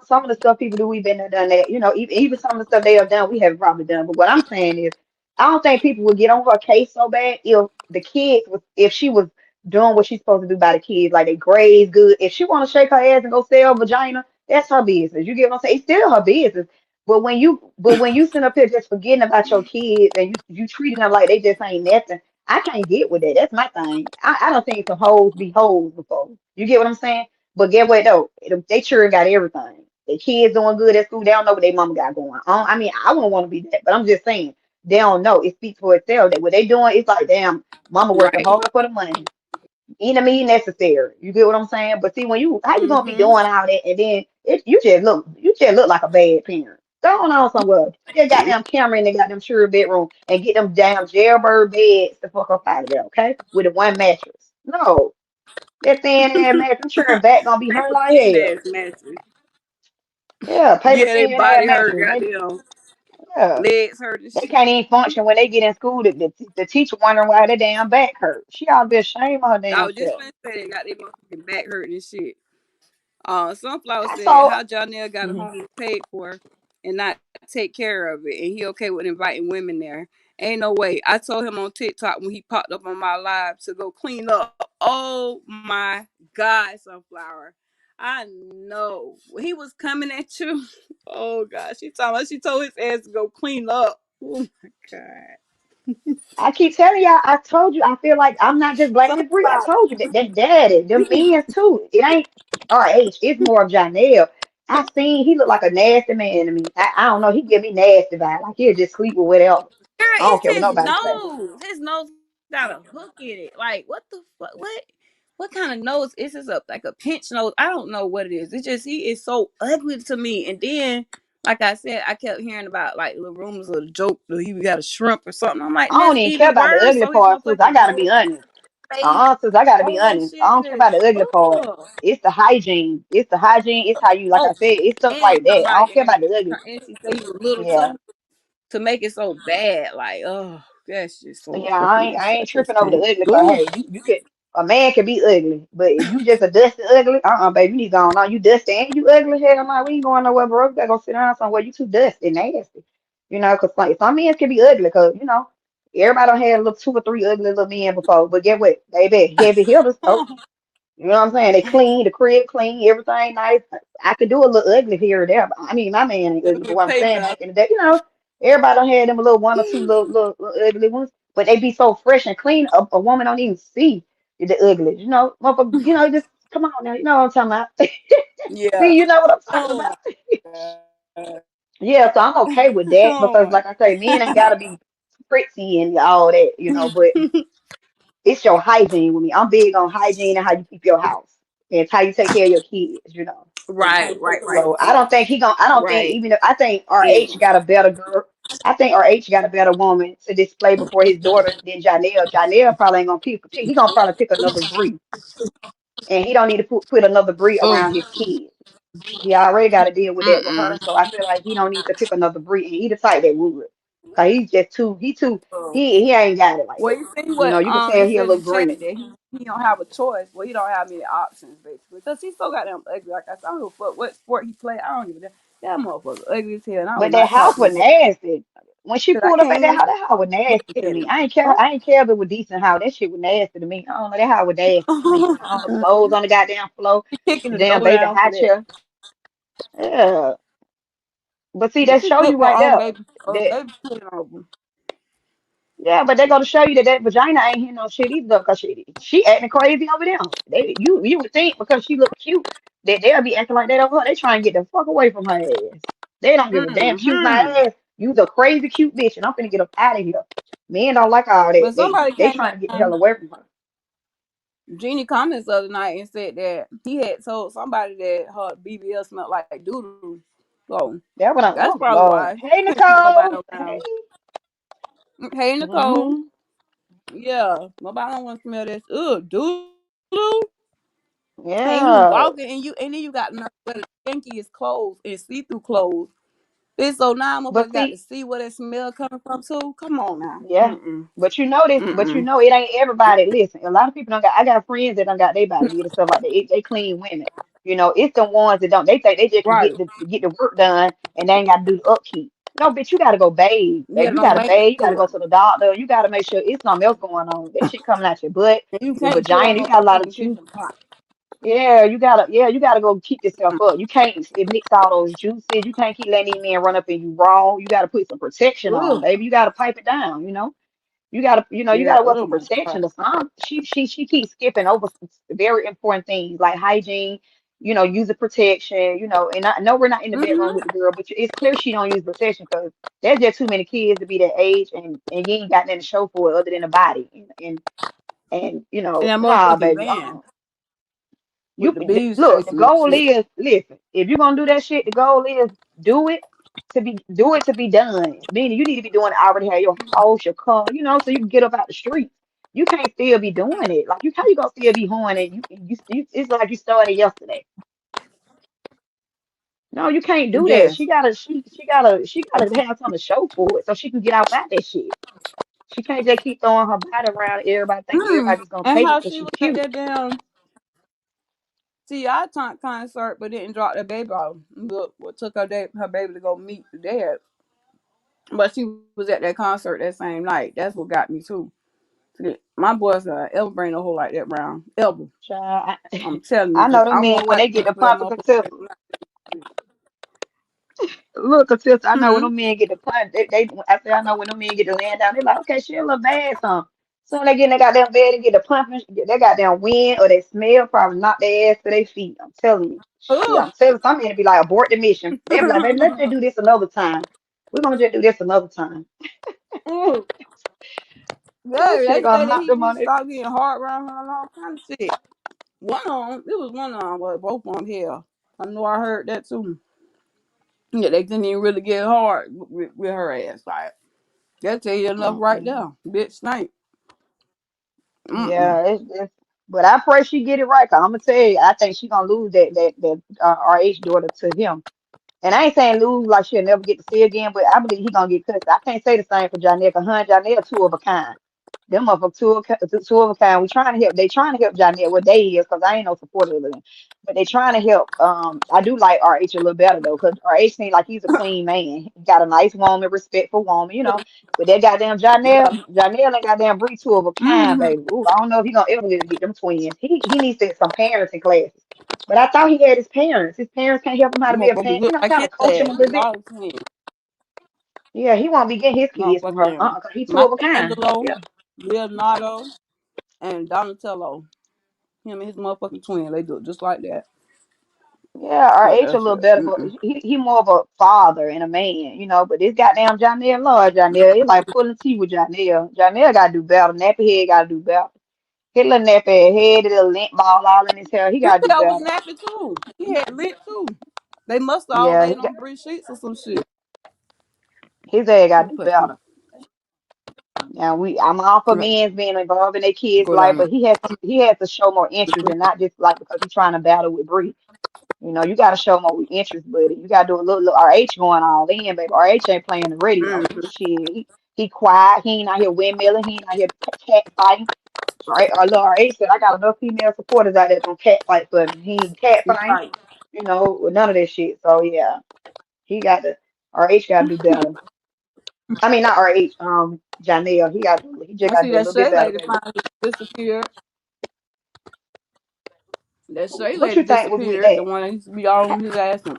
some of the stuff people do, we've been there, done that. Even some of the stuff they have done, we haven't probably done. But what I'm saying is, I don't think people would get on her case so bad if she was doing what she's supposed to do by the kids, like they grades good. If she want to shake her ass and go sell vagina, that's her business. You get what I'm saying? It's still her business. But when you sit up here just forgetting about your kids and you treating them like they just ain't nothing, I can't get with that. That's my thing. I don't think some hoes be hoes before. You get what I'm saying? But get what though? They sure got everything. Their kids doing good at school. They don't know what their mama got going on. I mean, I wouldn't want to be that, but I'm just saying they don't know. It speaks for itself. That what they doing, it's like, damn, mama working Right. hard for the money. Enemy necessary. You get what I'm saying? But see, how you gonna be Mm-hmm. doing all that and then you just look like a bad parent. Go on somewhere. Put that goddamn camera in the goddamn sure bedroom and get them damn jailbird beds the fuck up out of there, okay? With the one mattress. No. That thin ass mattress, I'm sure her back gonna be hurt Paper like thin hell. ass mattress. Yeah, paper Yeah, they thin ass body hurt. mattress. Goddamn Yeah, legs hurt and they shit. can't even function when they get in school. The teacher wondering why their damn back hurt. She ought to be ashamed of her I damn was just self. gonna say they got their motherfucking back hurting and shit. Sunflower I said saw. how Jonelle got a Mhm. home paid for and not take care of it, and he okay with inviting women there. Ain't no way. I told him on TikTok when he popped up on my live to go clean up. Oh my God, Sunflower. I know he was coming at you. Oh God, she told his ass to go clean up. Oh my God. I keep telling y'all. I told you. I feel like I'm not just blaming Bree. I Sunflower. told you that daddy, them men's too. It ain't RH. It's more of Janelle. I seen he looked like a nasty man to me. I don't know. He give me nasty vibe. Like he'll just sleep with whatever. Girl, I don't it's care what his nobody say. nose. His nose got a hook in it. Like what the fuck? What kind of nose is this? Up like a pinch nose? I don't know what it is. It's just he is so ugly to me. And then, like I said, I kept hearing about like little rumors of the joke that he got a shrimp or something. I'm like, I that's don't even care even about the worse. ugly So his part, sis. I motherfucking gotta be nose honest. fake. Sis, I gotta be Oh, that honest. I shit don't care just about the ugly part. ugh. It's the hygiene. It's the hygiene. It's how you, like I Oh, said, it's stuff and like that. I don't somebody care about the ugly. and she said he was little Yeah. too to make it so bad. Like, oh, that's just so Yeah, I fucking ain't, I nasty. ain't I just tripping over the can't. ugly. Cause Ooh. hey, you could a man can be ugly, but if you just a dusty ugly, baby, you need to go on. You dusty and you ugly, hell no, we ain't going nowhere, bro. You gotta go sit down somewhere. You too dusty, nasty. Cause some men can be ugly, cause everybody don't have little 2 or 3 ugly little men before. But get what, baby, heavy hitters. Oh, you know what I'm saying? They clean, the crib clean, everything nice. I could do a little ugly here or there, but I mean, my man ain't ugly. But what I'm saying, PayPal. back in the day, everybody don't have them a little 1 or 2 little ugly ones, but they be so fresh and clean. A woman don't even see. the ugly. Motherfucker, just come on now. You know what I'm talking about. Yeah. See, you know what I'm talking Oh about. my god. Yeah, so I'm okay with that Oh because, my. like I say, men ain't gotta be pretty and all that. But it's your hygiene with me. I'm big on hygiene and how you keep your house and it's how you take care of your kids. Right, right, right, So I don't think he gonna. I don't think right. even if I think Yeah. RH got a better girl. I think RH got a better woman to display before his daughter than Janelle. Janelle probably ain't gonna pick. He gonna probably pick another Bree, and he don't need to put another Bree Oh. around his kids. He already got to deal with that with her. Mm-mm. So I feel like he don't need to pick another Bree, and he the type that would. Cause he's just too. He too. Oh. He ain't got it like Well, that. you see what You can tell it he a said in little the chat green. that he don't have a choice. Well, he don't have many options basically because he's so goddamn ugly. Like I said, I don't give a fuck what sport he play. I don't give a damn. That motherfucker ugly as hell, and I will But that not talk house to him was again. nasty. When she 'Cause I pulled up can't at even that house was nasty to stand me. him. I ain't care. I ain't care if it was decent house. That shit was nasty to me. I don't know. That house was nasty to me. All the clothes on the goddamn floor. He kicking The the damn door baby down for high that. chair. Yeah. But see, But that she show you flipped her right own there. baby, That baby put over. Yeah, but they gonna show you that vagina ain't hitting no shit either because she acting crazy over there. You would think because she look cute that they'll be acting like that over her. They try and get the fuck away from her ass. They don't give a damn. Cute my Mm-hmm. ass. You's a crazy cute bitch, and I'm finna get up out of here. Men don't like all that. But somebody They came trying to get the down hell away from her. Jeannie comments the other night and said that he had told somebody that her BBL smelled like doodoo. So That what I'm. that's Oh probably Lord. why Hey nobody Nicole. around. Hey. Hey Nicole. Hmm. Yeah, nobody don't want to smell this. Ugh, doodoo. And you Yeah. walking and then you got enough wear the stinkiest clothes and see through clothes. Bitch, so now But motherfucker got to see. see where that smell coming from too. Come on now. Yeah. Mm-mm. But you know this, but Mm-mm. it ain't everybody. Listen, a lot of people don't got I got friends that don't got their body did and stuff like that. They clean women. It's the ones that don't they think they just can Right. get the work done and they ain't gotta do the upkeep. No, bitch, you gotta go bathe, Yeah, baby. You no gotta maintenance bathe, you gotta to go it. to the doctor, you gotta make sure it's something else going on. That shit coming out your butt, And you your can't put on vagina, you no got a lot of fucking juice. kitchen pot. Yeah, you gotta go keep yourself up. You can't mix all those juices. You can't keep letting these men run up in you raw. You gotta put some protection on, Ugh. baby. You gotta pipe it down. You Yeah. gotta wear Oh some my god. protection or something. She keeps skipping over some very important things like hygiene, user protection, and I know we're not in the bedroom with Mm-hmm. the girl, but it's clear she don't use protection because there's just too many kids to be that age and you ain't got nothing to show for it other than the body. And that Nah, motherfucking baby. van with You the bees look, the chasing and goal shit. is listen, if you're gonna do that shit, the goal is do it to be done. Meaning you need to be doing it already have your house, your car, so you can get up out the street. You can't still be doing it. Like how you gonna still be hoeing and it's like you started yesterday. No, you can't do that. Yes. She gotta have something to show for it so she can get out that shit. She can't just keep throwing her body around and everybody think Mm. everybody's gonna And take it how because she she's was at cute. that damn T.I. concert but didn't drop the baby off. Look, what took her baby to go meet the dad. But she was at that concert that same night. That's what got me too. My boys ever bring a hoe like that round. Ever. Child, I'm telling you, I because know them I men want when white they get people the for that pumping motherfucker. Look, sister, I know when Hmm. them men get the punch, I say I know when them men get the laying down, they're like, okay, she a little bad some. Soon they get in their goddamn bed and get the pumping, they goddamn wind or they smell probably knock their ass to their feet. I'm telling you. Shit, Ugh. I'm telling some men to be like abort the mission. They'll be like, baby, let's just do this another time. We're gonna just do this another time. Ugh. That Yeah, shit they gonna say that knock them he on it. stopped getting hard around her and all kind of shit. One of them, it was one of them, but both of them here. I know I heard that too. Yeah, they didn't even really get hard with her ass. Like, that tell you enough right Mm-mm. there. Bitch stink. Mm-mm. Yeah, but I pray she get it right. Cause I'm gonna tell you, I think she gonna lose that RH daughter to him. And I ain't saying lose like she'll never get to see again, but I believe he gonna get cut. I can't say the same for Janelle, cause her and Janelle two of a kind. Them motherfuckers two of a kind. We trying to help. They trying to help Janelle. What they is, cause I ain't no supporter of them, but they trying to help. I do like RH a little better though, cause RH seems like he's a clean man. He got a nice woman, respectful woman. But that goddamn Yeah. Janelle and goddamn Bree two of a kind, Mm-hmm. baby. Ooh, I don't know if he gonna ever get them twins. He needs to some parenting classes. But I thought he had his parents. His parents can't help him how to be a Motherfuckers parent. look like Kind his of coach him ass. a He little bit. all twins. Yeah, he won't be getting his kids from her. Motherfucking 'Cause he two of a kind. Michelangelo, Yeah. Leonardo. and Donatello, him and his motherfucking twin, they do it just like that. Yeah, our But H a that little shit, better, but mm-mm. he more of a father and a man, you know. But this goddamn Janelle, Lord Janelle, he like pulling teeth with Janelle. Janelle gotta do better. Nappy head gotta do better. His little nappy head, his little lint ball all in his hair. He His gotta do hair was better. nappy too. He had lit too. They must have all Yeah, laid on three sheets or some shit. his ass Let gotta me do put some. better. Now I'm all for Let men's being involved in their kids' go life, down but he has to show more interest and not just like because he's trying to battle with Bree. You know, you gotta show more interest, buddy. You gotta do a little RH going all in, baby. RH ain't playing the radio. there. Shit, he quiet. He ain't out here windmilling. He ain't out here cat fighting. Right? Or little RH said, I got enough female supporters out there gonna cat fight for me. He ain't cat fighting, Right. with none of that shit. So yeah, he got to RH got to do better. I mean, not RH. Janelle, he just I got to see do a that little bit Shay better, lady baby. finally disappeared. That Shay What lady you think was with disappeared. The that? one that used to be all on his ass. And,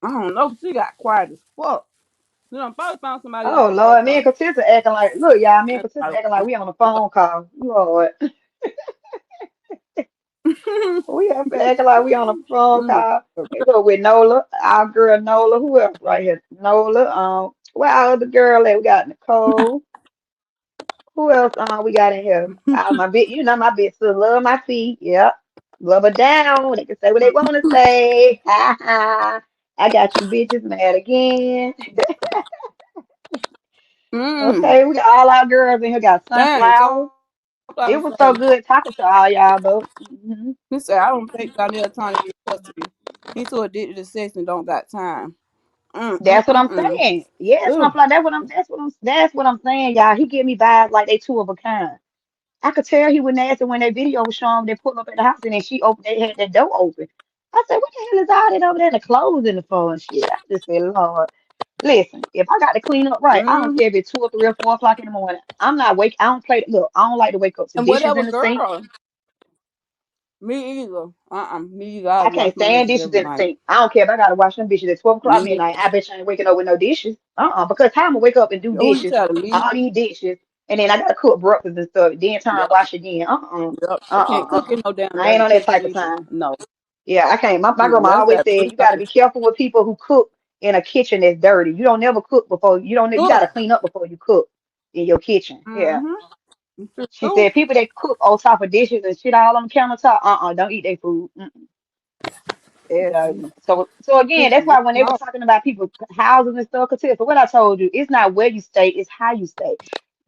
I don't know. She got quiet as fuck. You know, probably found somebody else Oh to fuck Lord, me her. and Katissa acting like, look, y'all, me and That's Katissa probably acting like we on a phone call. Lord, why. we have to acting like we on a phone Mm. call. It's up with Nola, our girl Nola. Who else right here? Nola. Where our other girl at? We got Nicole. Who else? We got in here. My bit, my bit still love my feet. Yep, love her down. They can say what they want to say. Ha ha. I got you bitches mad again. Mm. Okay, we got all our girls in here. Got Dang, Sunflower. somebody It was so say, good talking to all y'all though. he said, I don't think Danielle trying to get custody. He too addicted to sex and don't got time. That's what I'm Mm. saying. Yeah, Ugh. Sunflower. That's what I'm saying, y'all. He give me vibes like they two of a kind. I could tell he was nasty when that video was showing. They pulled up at the house and then they had that door open. I said, what the hell is all that over there? The clothes in the floor and shit. I just said, Lord, listen, if I got to clean up right, I don't Mm. care if it's 2 or 3 or 4 o'clock in the morning. I'm not wake. I don't play. Look, I don't like to wake up to And dishes whatever in the sink. girl. Me either. Me either. I I wash can't my stand dishes dishes every in the night. sink. I don't care if I gotta wash them dishes at 12 o'clock Me. midnight. I bet you ain't waking up with no dishes. Because how I'm gonna wake up and do Who you dishes, telling me? all these dishes, and then I gotta cook breakfast and stuff, then turn around and Yep. wash again. Yep. I can't cook Uh. in no damn I ain't dirty on that kitchen type of either. time. No. Yeah, I can't. My grandma That's always that said three you gotta hours. be careful with people who cook in a kitchen that's dirty. You don't never cook before you gotta Good. clean up before you cook in your kitchen. Yeah. Mm-hmm. She True. said people that cook on top of dishes and shit all on the countertop, don't eat their food. Yes. Yeah. So again, Piss that's me why when they were off. talking about people houses and stuff, cause for what I told you, it's not where you stay, it's how you stay.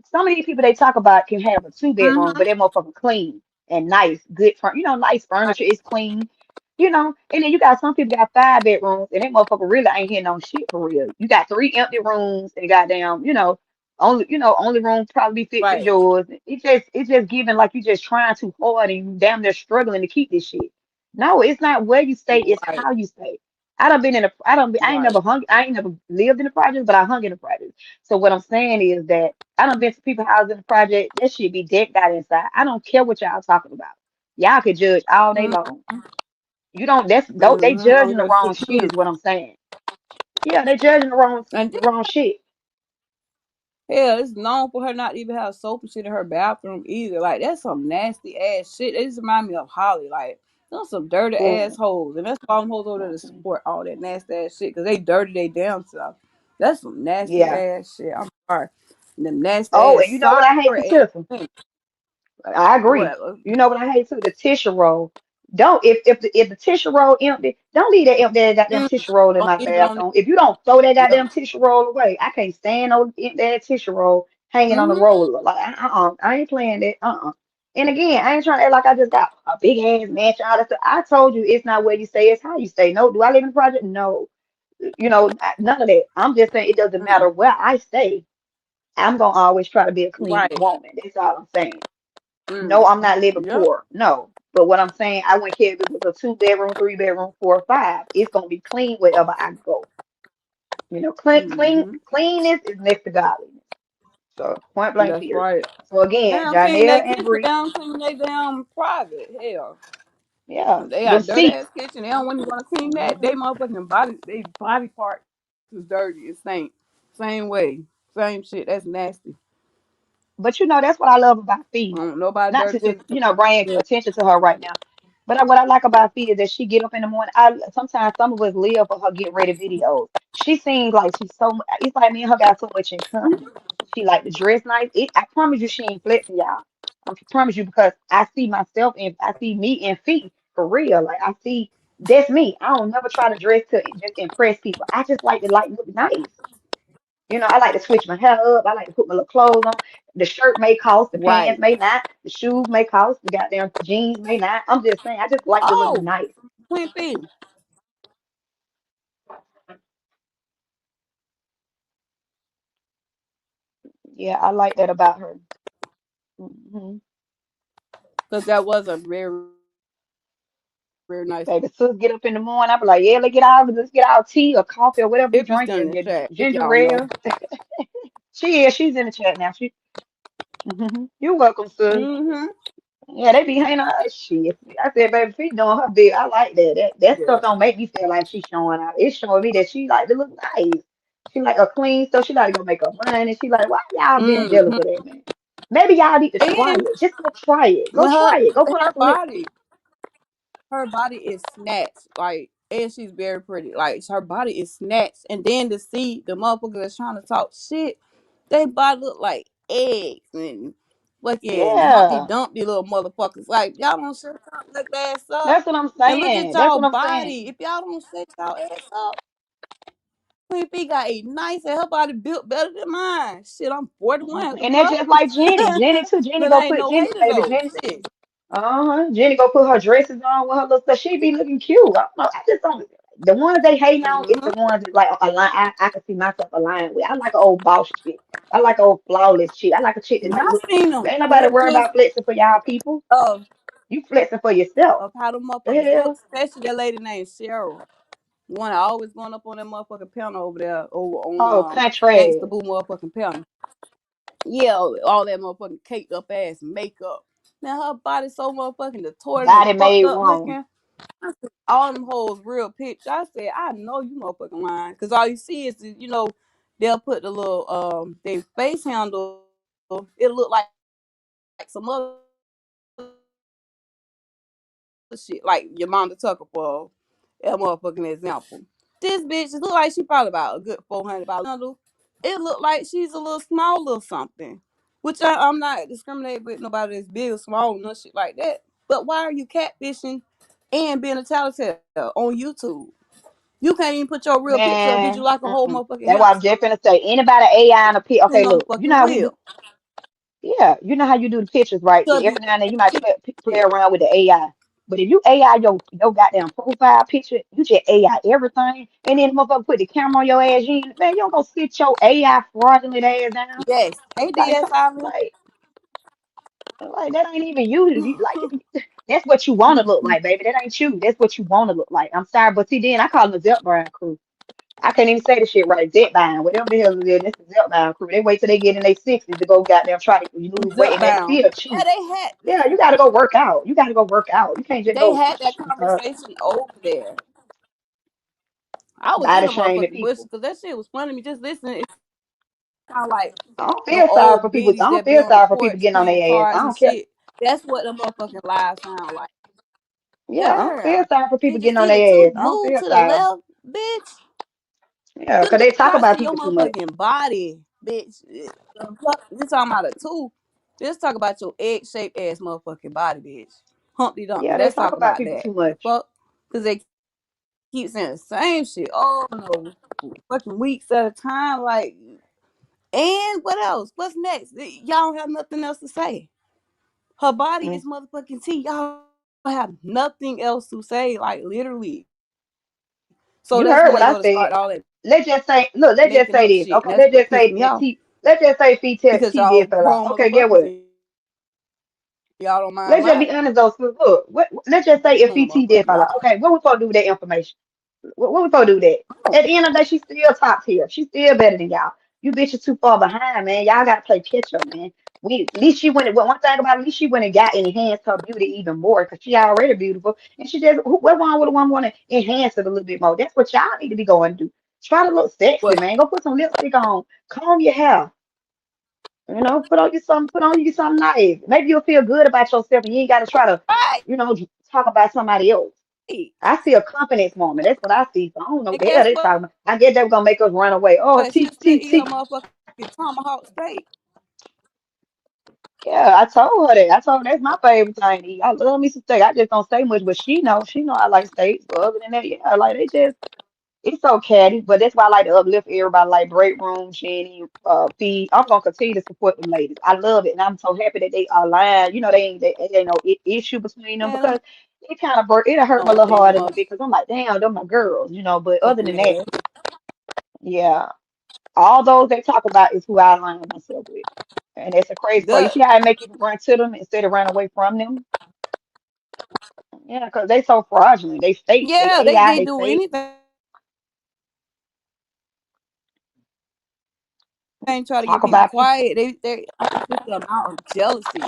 Some of these people they talk about can have a 2 bedroom, but Mm-hmm. they're motherfucking clean and nice, good nice Right. furniture is clean. And then you got some people got 5 bedrooms and that motherfucker really ain't hitting on shit for real. You got 3 empty rooms and goddamn, only room probably fit is Right. yours. It's just giving like you just trying too hard and you damn near struggling to keep this shit. No, it's not where you stay, it's Right. how you stay. I done been in a I don't I ain't Right. never hung I ain't never lived in the project, but I hung in the project. So what I'm saying is that I done been to people's houses in the project, that shit be decked out inside. I don't care what y'all talking about. Y'all can judge all day long. You don't that's don't they Mm-hmm. I'm judging the gonna wrong say, shit is what I'm saying. Yeah, they judging the wrong and the wrong shit. hell, it's known for her not to even have soap and shit in her bathroom either. Like that's some nasty ass shit. They just remind me of Holly. Like those some dirty Boom. assholes, and that's why I'm hoes over there to Mhm. support all that nasty ass shit because they dirty they damn self. That's some nasty Yeah. ass shit. I'm sorry. Them nasty Oh, and ass you know what sorry I hate, ass Patricia? things. I agree. What? You know what I hate too? The tissue roll. Don't if the tissue roll empty, don't leave that empty goddamn Mm, tissue roll in don't my leave it on it. bathroom. If you don't throw that Yep. goddamn tissue roll away, I can't stand no that tissue roll hanging on the Mm-hmm. roller. Like I ain't playing that. And again, I ain't trying to act like I just got a big ass mansion. All that stuff. I told you it's not where you stay, it's how you stay. No, do I live in the project? No. None of that. I'm just saying it doesn't Mm, matter where I stay. I'm gonna always try to be a clean right. woman. That's all I'm saying. Mm. No, I'm not living Yep. poor. No. But what I'm saying, I wouldn't care if it was a 2 bedroom, 3 bedroom, 4 or 5. It's gonna be clean wherever I go. Mm-hmm. Cleanness is next to godliness. So point blank That's period. right. So again, Damn, clean Janelle they and kitchen Bree, down, clean they damn private. Hell. yeah, They them got dirty seats. ass kitchen. They don't want to clean that. They Hmm. motherfucking body part is dirty. It stink. Same way. Same shit. That's nasty. But that's what I love about Fee. Nobody Not to dirty to just, the bring attention to her right now. But what I like about Fee is that she get up in the morning. Sometimes some of us live for her get ready videos. She seems like she's so it's like me and her got so much in common. She like to dress nice. I promise you she ain't flexing, y'all. I promise you because I see myself and I see me in Fee for real. Like I see that's me. I don't never try to dress to just impress people. I just like to look nice. I like to switch my hair up. I like to put my little clothes on. The shirt may cost, the pants right. may not, the shoes may cost, the goddamn jeans may not. I'm just saying, I just like to look Oh, nice. Queen Fee, Yeah, I like that about her. Hmm. because that was a very, very nice picture. Baby, sis get up in the morning. I be like, yeah, let's get our tea or coffee or whatever we If you still in drinking. the Your chat, if ginger y'all know. ale. She's in the chat now. You're welcome, sis. Mm-hmm. Yeah, they be hanging out. Shit. I said, baby, she doing her big. I like that. That Yeah. stuff don't make me feel like she's showing out. It's showing me that she like to look nice. She like a clean stuff. She like to go make her money. She like, why y'all being jealous Mm-hmm. of that, man? Maybe y'all need to try And it. Just go try it. Go when try it. Go put on her some lipstick. body, her body is snatched. Like, and she's very pretty. Like, her body is snatched. And then to see the motherfuckers that's trying to talk shit, they body look like eggs and fucking Humpty Yeah, Dumpty little motherfuckers. Like, y'all don't shut y'all look ass up that's what I'm and look at saying. That's y'all what I'm body. saying. If y'all don't shut y'all ass up, Queen B got a nice and her body built better than mine. Shit, I'm 41. The And that's fuck? just like Jenny. Jenny too. Jenny But go I ain't put no Jenny, hater baby. though. Jenny. Shit. Jenny go put her dresses on with her little stuff. She be looking cute. I don't know. I just don't. The ones they hate on is Mm-hmm. the ones that like align. I can see myself aligning with. I like an old boss chick. I like an old flawless chick. I like a chick that like I look. seen them Ain't nobody worried pictures about flexing for y'all people. of You flexing for yourself. how them The motherfuckers look, hell? especially that lady named Cheryl. One that always going up on that motherfucking panel over there over on Oh, Gangsta country. Boo motherfucking panel. Yeah, all that motherfucking caked up ass makeup. Now her body so motherfucking distorted and Body fucked made up wrong. looking. I said, all them hoes real picture. I said, I know you motherfucking lying. Cause all you see is they'll put the little their face handle, it'll look like some other shit, like your mom to Tucker for that motherfucking example. This bitch just look like she probably about a good $400 handle. It look like she's a little small little something. Which I'm not discriminating with nobody that's big or small or no shit like that. But why are you catfishing and being a tattletale on YouTube? You can't even put your real picture up. Did you like a whole motherfucking house? Man, that's why I'm just gonna say anybody AI in a pic. Sitting Okay, on the look. You know fucking how we do. wheel. Yeah, you know how you do the pictures, right? Cause Every you now and then you might play shit. around with the AI. But if you AI your goddamn profile picture, you just AI everything, and then the motherfucker put the camera on your ass, man, you don't go sit your AI fraudulent ass down. Yes. Hey Like, DS Island. like that ain't even you. That's what you want to look like, baby. That ain't you. That's what you want to look like. I'm sorry, but see, then I call them the Zep Brown crew. I can't even say the shit right. Zipbound, whatever the hell it is, this is Zipbound crew. They wait till they get in their 60s to go goddamn try to lose weight, Zip and they bound. still Yeah, cheat. Yeah, you got to go work out. You got to go work out. You can't just they go had that conversation over there. I was in body the shaming motherfucking bushes people. because that shit was funny to me. Just listening, it sound like I don't the feel sorry for old people. I biddies don't that be feel on the sorry for people porch getting on playing their ass. I cards and don't care. shit. That's what the motherfucking lives sound like. Yeah, I don't feel Girl, sorry for people did you getting on see the their two ass. I don't move feel to the sorry. left, bitch? Yeah, You because they talk gotta about see your people too much. motherfucking body, bitch. You talking about a two? Let's talk about your egg shaped ass motherfucking body, bitch. Humpty Dumpty. Yeah, they Let's talk talk about about people that. too The much. fuck? Because they keep saying the same shit. Oh no, fucking weeks at a time. Like, and what else? What's next? Y'all don't have nothing else to say. Her body is Mm. motherfucking T. Y'all have nothing else to say. Like literally. So that's when they go to start all that You making heard what up I shit. said. And that's what Let's pissed me just off. say, look, let's just say this. Okay, let's just say that T. Let's just say Because T y'all did fell out. grown Okay, get motherfuckers what? and y'all don't mind lying. Let's just be honest though. So look, let's just say Come if on, PT motherfucking did fall y'all. out. Okay, what we supposed to do with that information? What we supposed to do with that? At the end of the day, she's still top tier. She's still better than y'all. You bitches too far behind, man. Y'all gotta play catch up, man. We at least she went. Well, one thing about it, at least she went and got and enhanced her beauty even more because she already beautiful, and she just what wrong with the one want to enhance it a little bit more? That's what y'all need to be going to do. Try to look sexy, Well, man. Go put some lipstick on. Comb your hair. Put on you something nice. Maybe you'll feel good about yourself and you ain't gotta try to, Right. you know, talk about somebody else. I see a confidence moment. That's what I see. So I don't know what And the hell guess they what? talking about. I guess they were gonna make us run away. Oh, She'll T still T eat her T. motherfucking tomahawk steak. Yeah, I told her that. I told her that's my favorite thing to eat. I love me some steak. I just don't say much, but she know I like steak. But other than that, yeah, like they just it's so catty. But that's why I like to uplift everybody like Break Room, Jenny, Fee. I'm gonna continue to support them ladies. I love it, and I'm so happy that they are aligned. They ain't no issue between them Man, because it kind of it'll hurt my don't little say heart a little bit motherfucking because I'm like, damn, they're my girls. But other than that, ass. yeah, all those they talk about is who I align myself with. And that's a crazy part. You The see how I make you run to them instead of run away from them? Yeah, because they so fraudulent. They fake. They yeah, AI. they They do fake. anything try to get Talk people about people. quiet. They I think it's the amount of jealousy.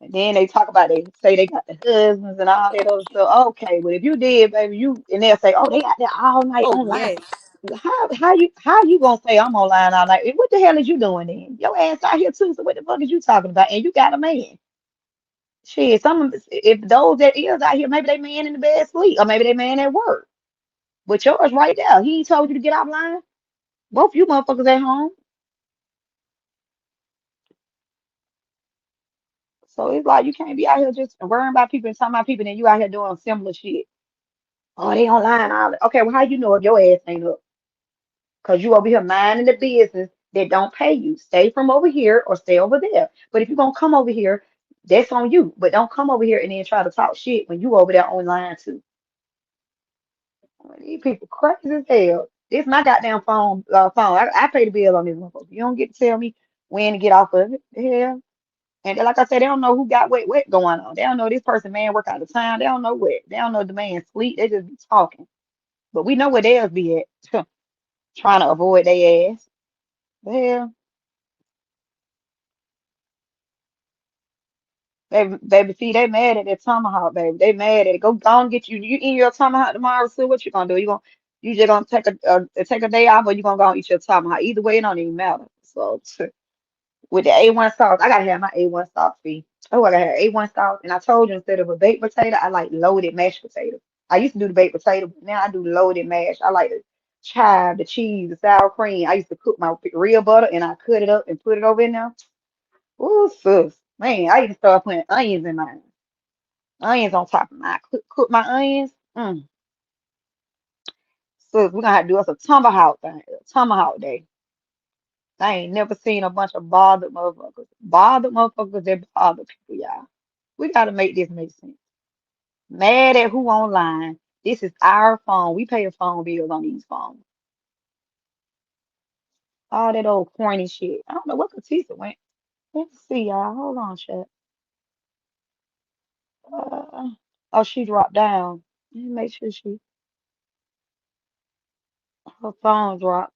And then they talk about they say they got the husbands and all that other stuff. Okay, well if you did, baby, and they'll say, oh, they out there all night Oh online. yes. How you gonna say I'm online all night? And what the hell is you doing then? Your ass out here too. So what the fuck is you talking about? And you got a man. Shit, if those that is out here, maybe they man in the bed sleep, or maybe they man at work. But yours right there, he ain't told you to get offline. Both you motherfuckers at home. So it's like you can't be out here just worrying about people and talking about people, and you out here doing similar shit. Oh, they online all that. Okay, well, how you know if your ass ain't up? Because you over here minding the business that don't pay you. Stay from over here or stay over there. But if you're gonna come over here, that's on you. But don't come over here and then try to talk shit when you over there online too. These people crazy as hell. This my goddamn phone. I pay the bill on this motherfucker. You don't get to tell me when to get off of it. The hell. And like I said, they don't know who got what going on. They don't know this person man work out of town. They don't know what. They don't know the man sleep. They just be talking. But we know where theirs be at. Trying to avoid their ass. Well, baby, see, they mad at that tomahawk, baby. They mad at it. Go on get you. You eat your tomahawk tomorrow, so what you gonna do? You just gonna take a day off, or you gonna go and eat your tomahawk? Either way, it don't even matter. So with the A1 sauce, I gotta have my A1 sauce fee. Oh, I gotta have A1 sauce. And I told you instead of a baked potato, I like loaded mashed potato. I used to do the baked potato, but now I do loaded mash. I like the chive, the cheese, the sour cream. I used to cook my real butter and I cut it up and put it over in there. Ooh, sis. Man, I used to start putting onions in mine. Onions on top of mine. Cook my onions. Sis, we're gonna have to do us a tomahawk thing. A tomahawk day. I ain't never seen a bunch of bothered motherfuckers. Bothered motherfuckers that bother people, y'all. We gotta make this make sense. Mad at who online. This is our phone. We pay the phone bills on these phones. All that old corny shit. I don't know what Katisa went. Let's see, y'all. Hold on, chat. Uh, oh, she dropped down. Let me make sure her phone dropped.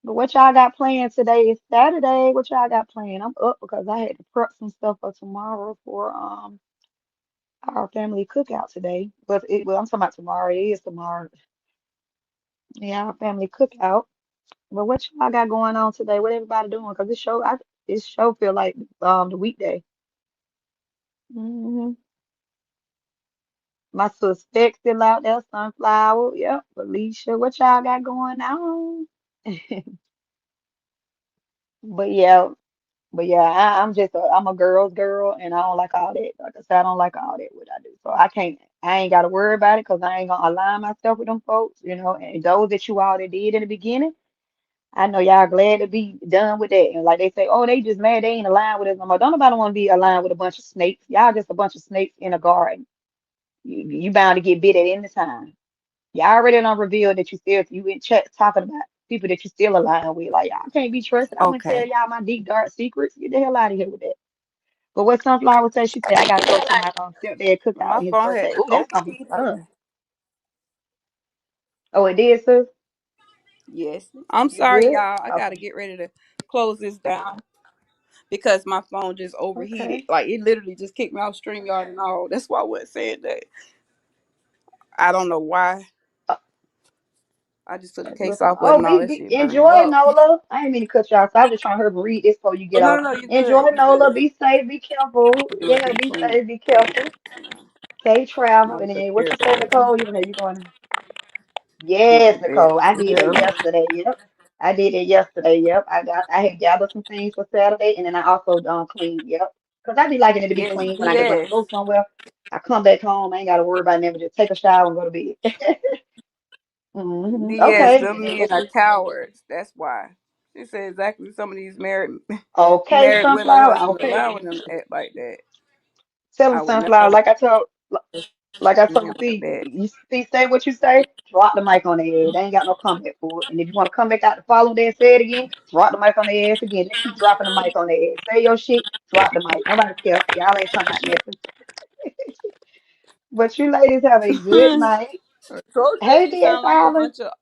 But what y'all got planned today is Saturday. What y'all got planned? I'm up because I had to prep some stuff for tomorrow for our family cookout today. Well, I'm talking about tomorrow. It is tomorrow. Yeah, our family cookout. But what y'all got going on today? What everybody doing? Because this show feel like the weekday. hmm My suspect still out there, Sunflower. Yep, Felicia. What y'all got going on? But yeah, I'm a girl's girl, and I don't like all that. Like I said, I don't like all that what I do. So I ain't got to worry about it because I ain't gonna align myself with them folks. And those that you all that did in the beginning. I know y'all glad to be done with that. And like they say, oh, they just mad they ain't aligned with us no more. Don't nobody want to be aligned with a bunch of snakes. Y'all just a bunch of snakes in a garden. You bound to get bit at any time. Y'all already done revealed that you in chat talking about people that you still aligned with. Like y'all can't be trusted. I'm gonna tell Okay. y'all my deep dark secrets. Get the hell out of here with that. But what Sunflower said, she said, I gotta go to my stepdad cookout My on his phone birthday. had Oh, that's gonna be overheated. fun. Oh, it did, sis? Yes. I'm You sorry, good? y'all. I Okay. gotta get ready to close this down. because my phone just overheated. Okay. Like it literally just kicked me off StreamYard and all. That's why I wasn't saying that. I don't know why. Uh, I just took the that's case what's on. off Oh, button, all that shit burned enjoy, up. Nola. I didn't mean to cut you off. So I was just trying to hurry and read this before you Oh get no, off. no, no, you're good. Enjoy, You're Nola. good. Be safe. Be careful. It Yeah, was be clean. safe. Be careful. Okay, travel. I And took then what care you of say, everything. Nicole? You know, you going. Went to Yes, bed. Nicole. I did that Yeah. yesterday. Yep. I did it yesterday. Yep. I had gathered some things for Saturday and then I also cleaned. Yep. Because I be liking it to be Yes, clean when I yes. go somewhere. I come back home. I ain't gotta worry about nothing. Just take a shower and go to bed. Yes, Okay. them And then men what are you cowards. That's why. She said exactly some of these married okay, married women sunflower. husbands Okay. allowing them to act like that. Tell them I would sunflower. never Like I do told him like C, that. you see, say what you say, drop the mic on the head. They ain't got no comeback for it. And if you want to come back out to follow that, say it again, drop the mic on the ass again. Just keep dropping the mic on the ass. Say your shit, drop the mic. Nobody care. Y'all ain't talking about nothing. But you ladies have a good night. So said Hey, she DS sound like a Island. bunch of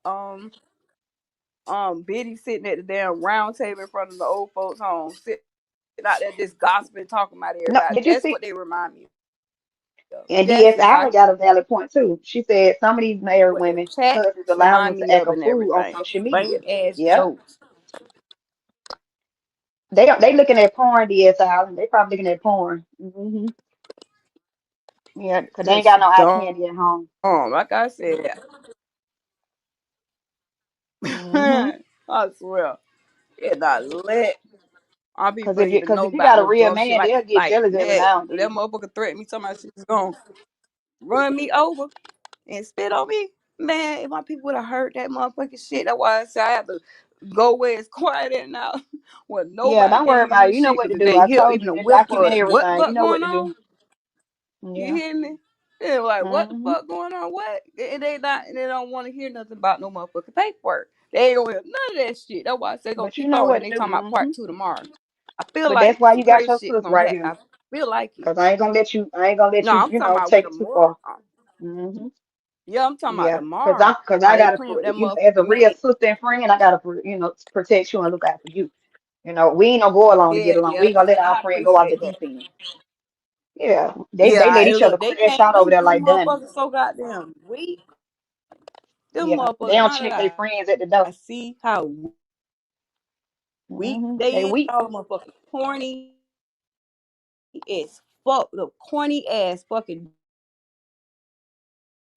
Biddy sitting at the damn round table in front of the old folks' home, sitting out there just gossiping, talking about No, everybody. did you That's see? what they remind me of. And Yes, DS sis, I Island got a valid point too. She said some of these married what their women chat husbands allowing them remind to me act of a and fool on everything. social media. Lame ass Yep. jokes. They looking at porn, DS Island. They probably looking at porn. Yeah, 'cause they ain't Just got no eye dumb. candy at home. Like I said, hmm I swear, it not lit. Our Cause people don't even know if you about got a no real dumb shit man, like they'll get like jealous every that. now and That then. motherfucker threatened me, somebody she's gonna run me over and spit on me. Man, if my people would have heard that motherfucking shit, that's why I say I have to go where it's quiet at now, where Yeah, nobody don't can worry hear about me it. You know shit. what Cause to if do. they I hear told even you a to whisper document of what the everything. You fuck know what going to do. on, you Yeah. hear me? They're like, what the hmm fuck going on? What? And they not, and they don't want to hear nothing about no motherfucking paperwork. They ain't gonna hear none of that shit. That's why I say gonna But you keep know on, what and to they do. talking about part two tomorrow. I feel But like that's why some you got crazy your shit sister gonna right happen. here. I feel like it. Cause I ain't gonna let you. I ain't gonna let No, you. I'm talking about with Take it too tomorrow. far. hmm Yeah, I'm talking about Yeah. Cause tomorrow. I How they gotta clean up that as a motherfucking real mess. sister and friend, I gotta protect you and look out for you. We ain't gonna go along to get Yeah, along. We yeah, ain't gonna let our I friend go off the appreciate that. deep end. Yeah, they Yeah, let and each other look, they crash can't. out over there Them like dummies. motherfuckers so goddamn weak. Them Yeah, they motherfuckers. don't Now check their that friends at the I door. see how weak They they is, weak. all motherfucking corny as fuck. The corny ass fucking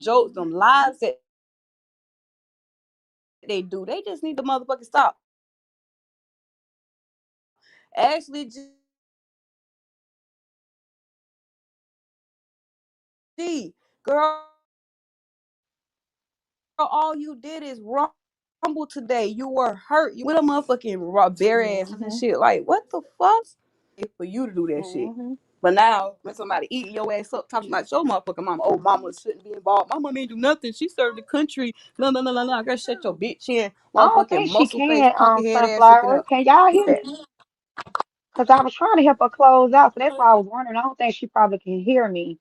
jokes, them lives that they do. They just need to motherfucking stop. Actually, G, girl, all you did is rumble today. You were hurt. You with a motherfucking raw bare ass and hmm shit. Like, what the fuck? It's for you to do that shit. hmm But now, when somebody eating your ass up, talking about your motherfucking mama, oh, mama shouldn't be involved. My mama ain't do nothing. She served the country. No, no, no, no, no. Girl, shut your bitch in. I don't Motherfucking think she muscle face, can. pumpkin head ass looking Sunflower. up. Can y'all What's hear that? me? Cause I was trying to help her close out, so that's why I was wondering. I don't think she probably can hear me.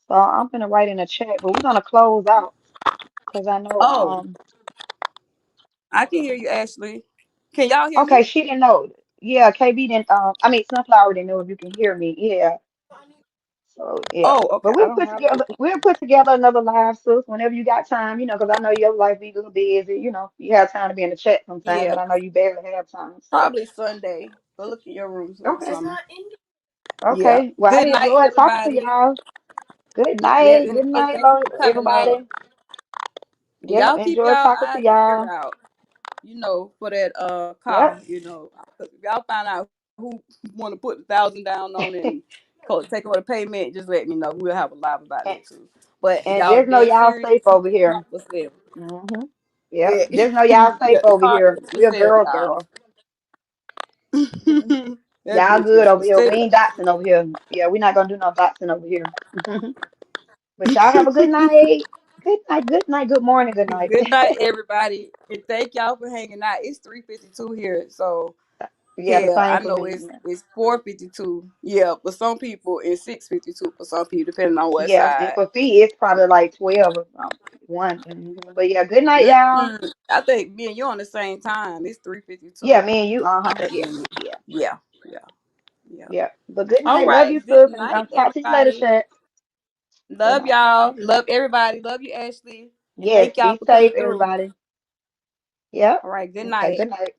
So I'm gonna write in the chat, but we're gonna close out. Cause I know. Oh, I can hear you, Ashley. Can y'all hear Okay, me? she didn't know. Yeah, KB didn't. I mean, Sunflower didn't know if you can hear me. Yeah. So yeah, Oh, okay. but I don't have no. we'll put together another live, sis, whenever you got time. Because I know your life be a little busy. You have time to be in the chat sometime, Yeah, but I know you barely have time. So probably Sunday. Go look in your room okay, something. Yeah. okay. Well, I Good night, enjoyed talking to everybody. y'all. Yeah, Good and night, thanks for coming up. everybody. And Yep, y'all keep enjoy y'all talking to eyes and ears y'all. out, for that car, Yep. 'Cause if y'all find out who want to put 1,000 down on it and take over the payment, just let me know. We'll have a live about and, that too. But and y'all just know dead y'all serious, safe over talk here. yourself. hmm Yep. Yeah, Just know y'all safe yeah, the over car here. is for We're sale, girls, y'all. girl. hmm That Y'all bitch good is for over here. We sale. ain't doxing over here. Yeah, we're not gonna do no doxing over here. But y'all have a good night. Good night. Good night. Good morning. Good night. Good night, everybody, and thank y'all for hanging out. It's 3:52 here, so Yeah, the hell, same I for know me. it's 4:52. Yeah, for some people, it's 6:52 for some people, depending on what Yeah, and side. for fee, it's probably like 12 or one. But yeah, good night, y'all. I think me and you on the same time. It's Yeah, 3:52. me and you. Uh-huh. That Yeah, means yeah. yeah, yeah. Yeah. Yeah. But good All night. Love right. you, Good sis. And night, I'll talk to you later, everybody. Shat. Good Love night. y'all. Love everybody. Love you, Ashley. And Yes, thank y'all be for coming safe, through. everybody. Yep. All right. Good Okay, night. good night.